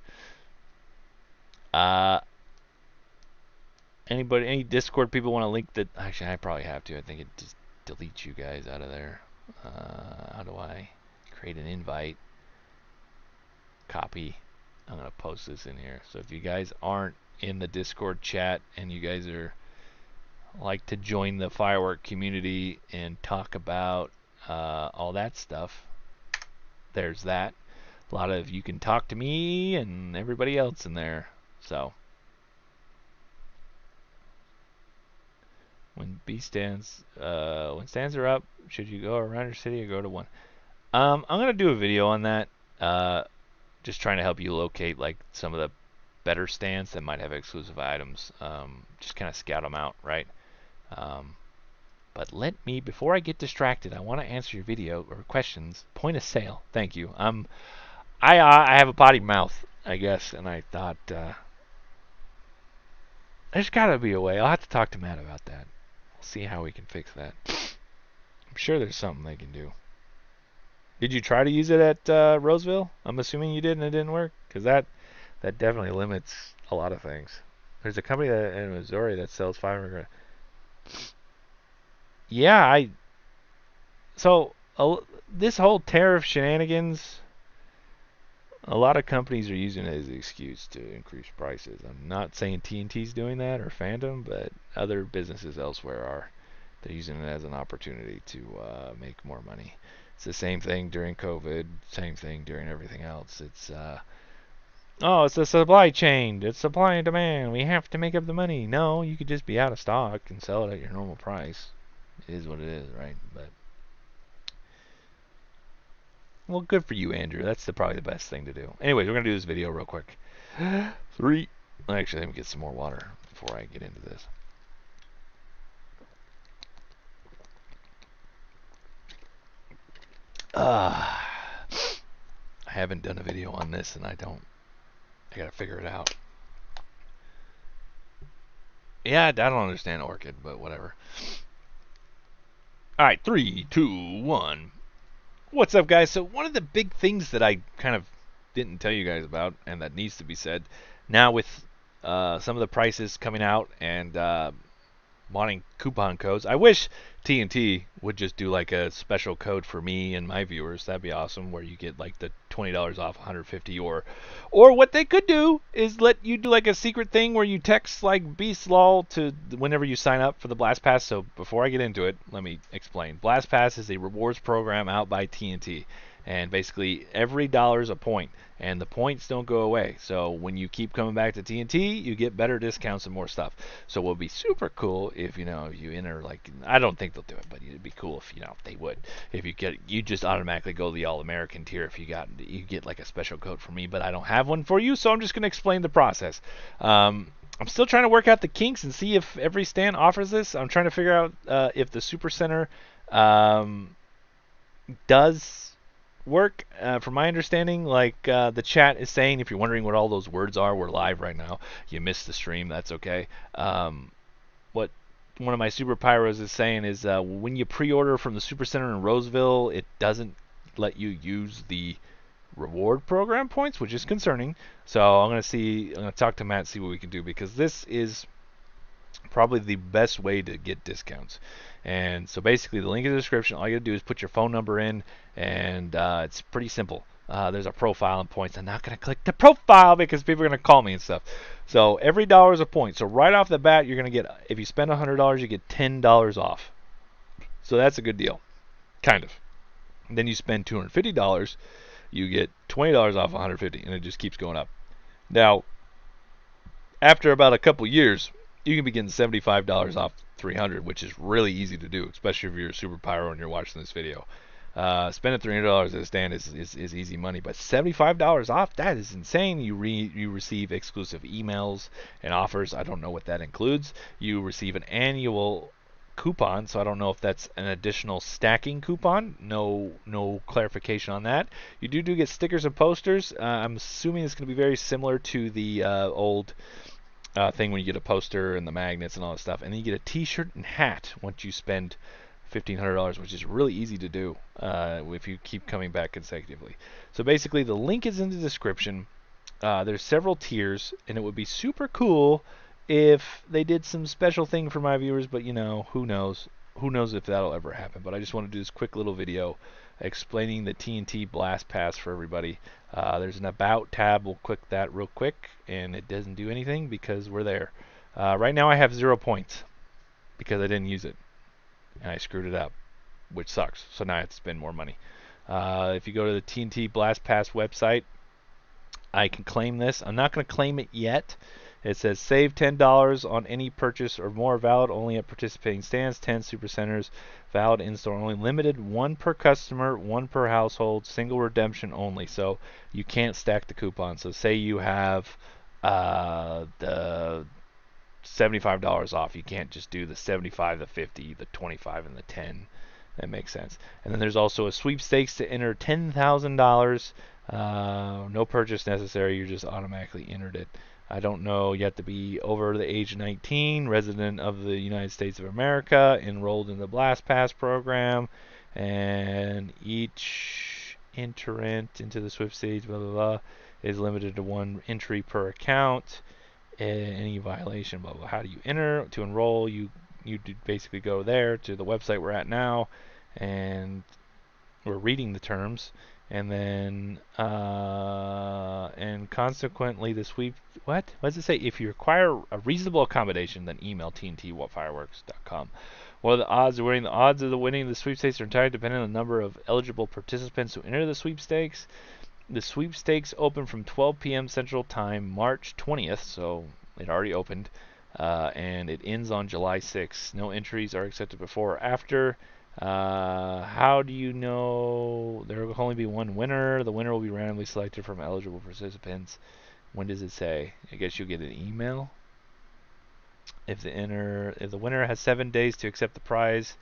Any Discord people want to link that? Actually, I probably have to. I think it just deletes you guys out of there. How do I create an invite? Copy. I'm going to post this in here. So if you guys aren't in the Discord chat and you guys like to join the firework community and talk about all that stuff, there's that. A lot of you can talk to me and everybody else in there. So when stands are up, should you go around your city or go to one? I'm gonna do a video on that. Just trying to help you locate like some of the better stands that might have exclusive items. Just kind of scout them out, right? But before I get distracted, I want to answer your video or questions. Point of sale. Thank you. I have a potty mouth, I guess, and I thought there's got to be a way. I'll have to talk to Matt about that. We'll see how we can fix that. I'm sure there's something they can do. Did you try to use it at Roseville? I'm assuming you did and it didn't work? Because that definitely limits a lot of things. There's a company in Missouri that sells fireworks. Yeah, this whole tariff shenanigans, a lot of companies are using it as an excuse to increase prices. I'm not saying TNT's doing that or Phantom, but other businesses elsewhere are. They're using it as an opportunity to make more money. It's the same thing during COVID, same thing during everything else. It's it's a supply chain. It's supply and demand. We have to make up the money. No, you could just be out of stock and sell it at your normal price. It is what it is, right? But well, good for you, Andrew. That's probably the best thing to do. Anyways, we're gonna do this video real quick. Actually, let me get some more water before I get into this. I haven't done a video on this, and I gotta figure it out. Yeah, I don't understand Orchid, but whatever. All right, 3, 2, 1. What's up, guys? So one of the big things that I kind of didn't tell you guys about, and that needs to be said, now with some of the prices coming out and wanting coupon codes. I wish TNT would just do like a special code for me and my viewers. That'd be awesome, where you get like the $20 off 150, or what they could do is let you do like a secret thing where you text like BeastLol to whenever you sign up for the Blast Pass. So before I get into it, let me explain. Blast Pass is a rewards program out by TNT. And basically every dollar is a point, and the points don't go away. So when you keep coming back to TNT, you get better discounts and more stuff. So it would be super cool if you enter, like, I don't think they'll do it, but it'd be cool if they would. If you just automatically go the All-American tier if you get like a special code for me, but I don't have one for you, so I'm just gonna explain the process. I'm still trying to work out the kinks and see if every stand offers this. I'm trying to figure out if the Super Center does work. From my understanding, like the chat is saying, if you're wondering what all those words are, we're live right now. You missed the stream, that's okay. What one of my super pyros is saying is when you pre-order from the Super Center in Roseville, it doesn't let you use the reward program points, which is concerning. So I'm gonna talk to Matt, see what we can do, because this is Probably the best way to get discounts. And so basically, the link in the description. All you gotta do is put your phone number in, and it's pretty simple. There's a profile and points. I'm not gonna click the profile because people are gonna call me and stuff. So every dollar is a point. So right off the bat, you're gonna get, if you spend $100, you get $10 off. So that's a good deal, kind of. And then you spend $250, you get $20 off 150, and it just keeps going up. Now, after about a couple years, you can be getting $75 off 300, which is really easy to do, especially if you're a super pyro and you're watching this video. Spending $300 at a stand is easy money, but $75 off, that is insane. You receive exclusive emails and offers. I don't know what that includes. You receive an annual coupon, so I don't know if that's an additional stacking coupon. No clarification on that. You do get stickers and posters. I'm assuming it's going to be very similar to the old thing when you get a poster and the magnets and all that stuff. And then you get a t-shirt and hat once you spend $1,500, which is really easy to do if you keep coming back consecutively. So basically, the link is in the description. There's several tiers, and it would be super cool if they did some special thing for my viewers, but who knows? Who knows if that'll ever happen. But I just want to do this quick little video explaining the TNT Blast Pass for everybody. There's an About tab. We'll click that real quick, and it doesn't do anything because we're there. Right now I have 0 points because I didn't use it, and I screwed it up, which sucks. So now I have to spend more money. If you go to the TNT Blast Pass website, I can claim this. I'm not going to claim it yet. It says save $10 on any purchase or more, valid only at participating stands, 10 super centers, valid in-store only, limited 1 per customer, 1 per household, single redemption only. So you can't stack the coupon. So say you have the $75 off. You can't just do the 75, the 50, the 25, and the 10. That makes sense. And then there's also a sweepstakes to enter $10,000. No purchase necessary. You just automatically entered it. I don't know. You have to be over the age of 19, resident of the United States of America, enrolled in the Blast Pass program, and each entrant into the sweepstakes, blah, blah, blah, is limited to 1 entry per account. Any violation, blah, blah. How do you enter? To enroll, you basically go there to the website we're at now, and we're reading the terms. And then, and consequently, the sweep. What does it say? If you require a reasonable accommodation, then email tntfireworks.com. What are the odds of winning? The odds of winning the sweepstakes are entirely dependent on the number of eligible participants who enter the sweepstakes. The sweepstakes open from 12 p.m. Central Time, March 20th, so it already opened, and it ends on July 6th. No entries are accepted before or after. How do you know? There will only be 1 winner. The winner will be randomly selected from eligible participants. When does it say? I guess you'll get an email. If the winner has 7 days to accept the prize,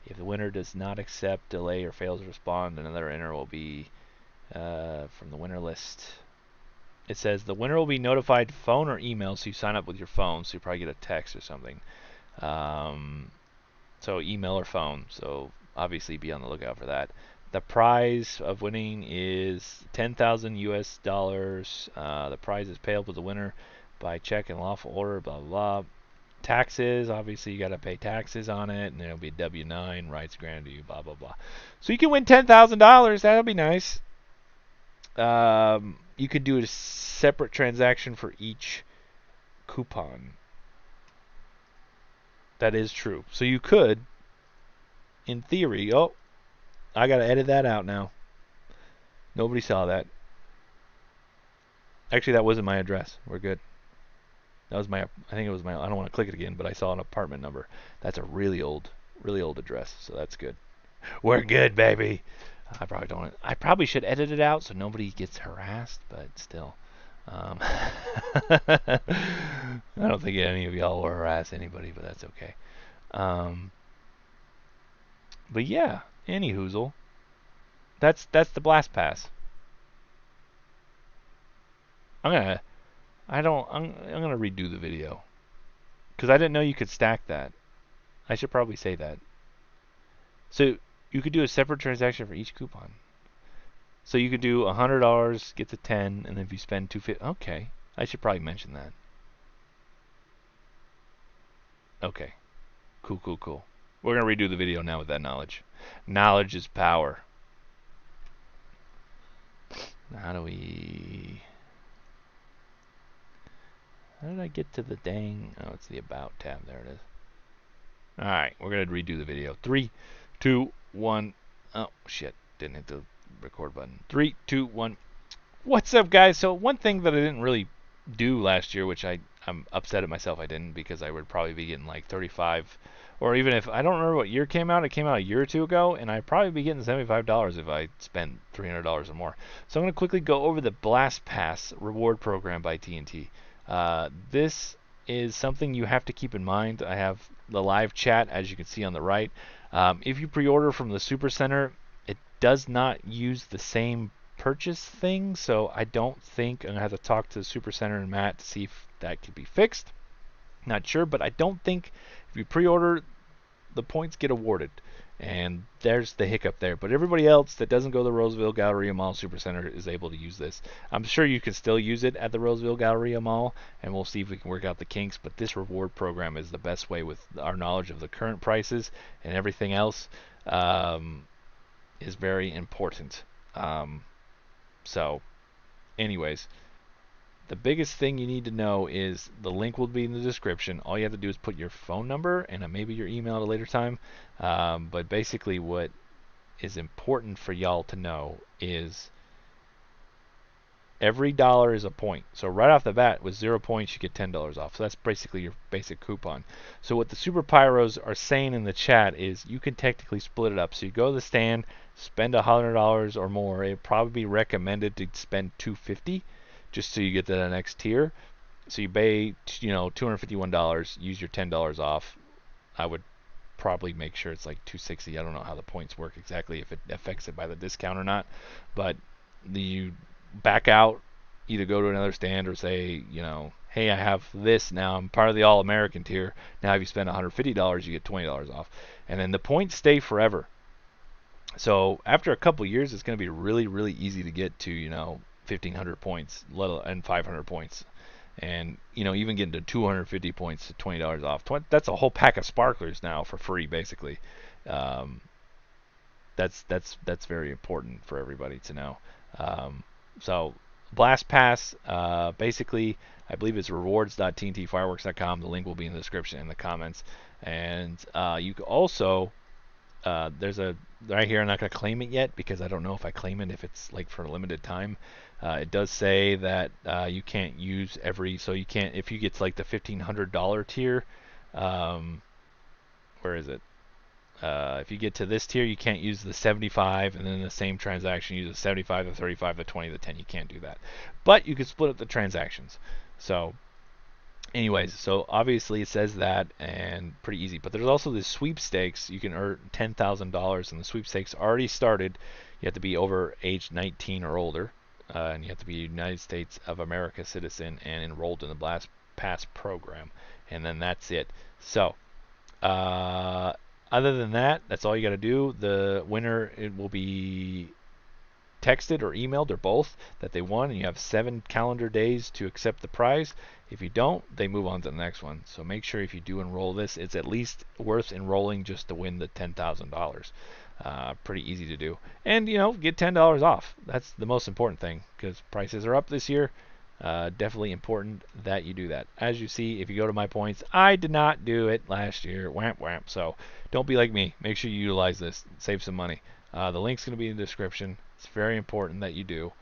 if the winner does not accept, delay, or fails to respond, another winner will be from the winner list. It says the winner will be notified phone or email, so you sign up with your phone, so you probably get a text or something. So email or phone. So obviously be on the lookout for that. The prize of winning is $10,000 US. The prize is payable to the winner by check and lawful order. Blah blah blah. Taxes, obviously you got to pay taxes on it, and it'll be W-9 rights granted to you. Blah blah blah. So you can win $10,000. That'll be nice. You could do a separate transaction for each coupon. That is true. So you could, in theory, I got to edit that out now. Nobody saw that. Actually, that wasn't my address. We're good. That was I think it was I don't want to click it again, but I saw an apartment number. That's a really old address, so that's good. We're good, baby. I probably should edit it out so nobody gets harassed, but still. I don't think any of y'all will harass anybody, but that's okay. But yeah, any hoozle. That's the Blast Pass. I'm gonna redo the video because I didn't know you could stack that. I should probably say that. So you could do a separate transaction for each coupon. So you could do $100, get the 10, and then if you spend $250, okay, I should probably mention that. Okay. Cool, cool, cool. We're going to redo the video now with that knowledge. Knowledge is power. How do we... How did I get to the dang... Oh, it's the About tab. There it is. Alright, we're going to redo the video. 3, 2, 1. Oh, shit. Didn't hit the record button. 3, 2, 1. What's up, guys? So one thing that I didn't really do last year, which I'm upset at myself I didn't, because I would probably be getting like 35, or even if I don't remember what year came out. It came out a year or two ago, and I'd probably be getting $75 if I spent $300 or more. So I'm going to quickly go over the Blast Pass reward program by TNT. This is something you have to keep in mind. I have the live chat, as you can see on the right. If you pre-order from the Super Center, it does not use the same purchase thing, so I don't think I'm gonna have to talk to the Super Center and Matt to see if that could be fixed. Not sure, but I don't think if you pre-order, the points get awarded, and there's the hiccup there. But everybody else that doesn't go to the Roseville Galleria Mall Super Center is able to use this. I'm sure you can still use it at the Roseville Galleria Mall, and we'll see if we can work out the kinks. But this reward program is the best way with our knowledge of the current prices, and everything else is very important. So, anyways, the biggest thing you need to know is the link will be in the description. All you have to do is put your phone number and maybe your email at a later time. But basically what is important for y'all to know is every dollar is a point. So right off the bat, with 0 points, you get $10 off. So that's basically your basic coupon. So what the Super Pyros are saying in the chat is you can technically split it up. So you go to the stand, spend $100 or more. It'd probably be recommended to spend $250 just so you get to the next tier. So you pay, $251, use your $10 off. I would probably make sure it's like $260. I don't know how the points work exactly, if it affects it by the discount or not. But you back out, either go to another stand or say, hey, I have this now. I'm part of the All-American tier. Now if you spend $150, you get $20 off. And then the points stay forever. So after a couple years, it's going to be really, really easy to get to, 1,500 points and 500 points. And, even getting to 250 points to $20 off. That's a whole pack of sparklers now for free, basically. That's very important for everybody to know. So Blast Pass, basically, I believe it's rewards.tntfireworks.com. The link will be in the description and the comments. And you can also, there's a right here. I'm not going to claim it yet because I don't know if I claim it if it's like for a limited time. It does say that you can't use so you can't, if you get to like the $1,500 tier, where is it? If you get to this tier, you can't use the 75, and then in the same transaction use the 75, the 35, the 20, the 10. You can't do that. But you can split up the transactions. So, anyways, so obviously it says that, and pretty easy. But there's also this sweepstakes. You can earn $10,000, and the sweepstakes already started. You have to be over age 19 or older, and you have to be a United States of America citizen and enrolled in the Blast Pass program. And then that's it. So, other than that, that's all you got to do. The winner, it will be texted or emailed or both that they won, and you have 7 calendar days to accept the prize. If you don't, they move on to the next one. So make sure if you do enroll this, it's at least worth enrolling just to win the $10,000. Pretty easy to do. And, get $10 off. That's the most important thing because prices are up this year. Definitely important that you do that. As you see, if you go to my points, I did not do it last year. Whamp, whamp. So don't be like me. Make sure you utilize this. Save some money. The link's going to be in the description. It's very important that you do.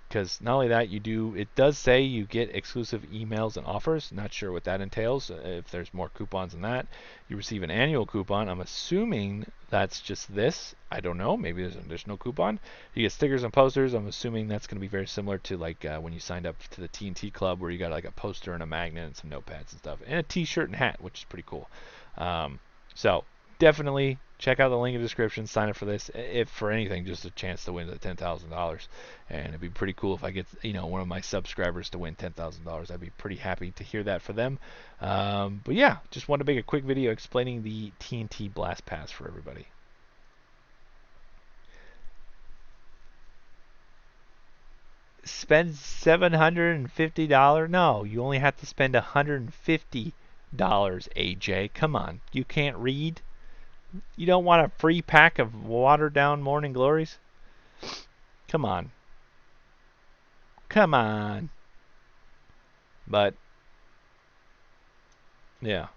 Because not only that, it does say you get exclusive emails and offers. Not sure what that entails. If there's more coupons than that, you receive an annual coupon. I'm assuming that's just this. I don't know. Maybe there's an additional coupon. You get stickers and posters. I'm assuming that's going to be very similar to like when you signed up to the TNT Club, where you got like a poster and a magnet and some notepads and stuff, and a T-shirt and hat, which is pretty cool. So definitely check out the link in the description. Sign up for this, if for anything, just a chance to win the $10,000. And it'd be pretty cool if I get one of my subscribers to win $10,000. I'd be pretty happy to hear that for them. But yeah, just wanted to make a quick video explaining the TNT Blast Pass for everybody. Spend $750? No, you only have to spend $150 AJ. Come on. You can't read? You don't want a free pack of watered down Morning Glories? Come on. Come on. But, yeah.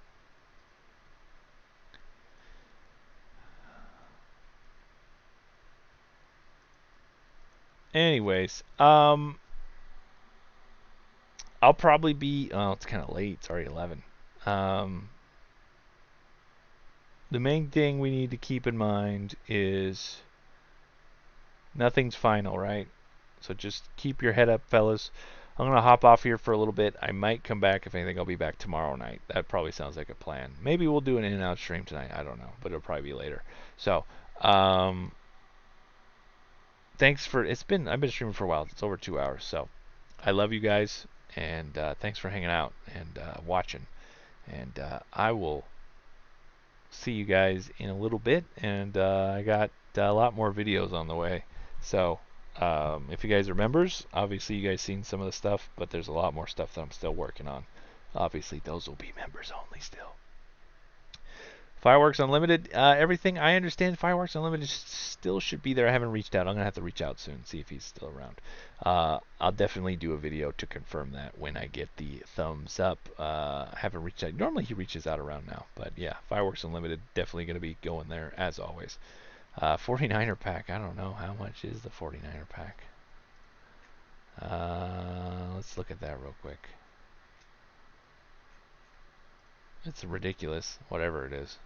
Anyways, I'll probably be, oh, it's kind of late. It's already 11. The main thing we need to keep in mind is nothing's final, right? So just keep your head up, fellas. I'm going to hop off here for a little bit. I might come back. If anything, I'll be back tomorrow night. That probably sounds like a plan. Maybe we'll do an in-and-out stream tonight. I don't know, but it'll probably be later. So, thanks for, I've been streaming for a while. It's over 2 hours. So, I love you guys, and thanks for hanging out and watching. And I will see you guys in a little bit, and I got a lot more videos on the way. So, if you guys are members, obviously you guys seen some of the stuff, but there's a lot more stuff that I'm still working on. Obviously, those will be members only still. Fireworks Unlimited, everything I understand, Fireworks Unlimited still should be there. I haven't reached out. I'm going to have to reach out soon, see if he's still around. I'll definitely do a video to confirm that when I get the thumbs up. I haven't reached out. Normally he reaches out around now, but yeah, Fireworks Unlimited, definitely going to be going there as always. 49er pack, I don't know. How much is the 49er pack? Let's look at that real quick. It's ridiculous, whatever it is.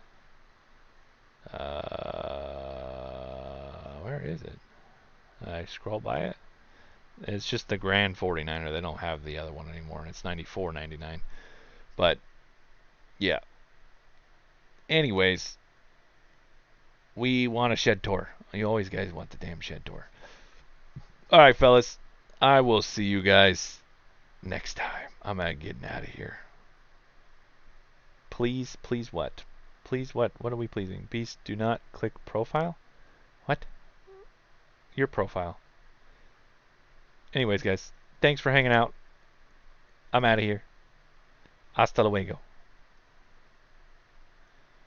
Where is it? I scroll by it. It's just the Grand 49er. They don't have the other one anymore. It's $94.99. But yeah. Anyways, we want a shed tour. You always guys want the damn shed tour. All right, fellas. I will see you guys next time. I'm getting out of here. Please what? Please what? What are we pleasing? Beast, do not click profile? What? Your profile. Anyways, guys, thanks for hanging out. I'm out of here. Hasta luego.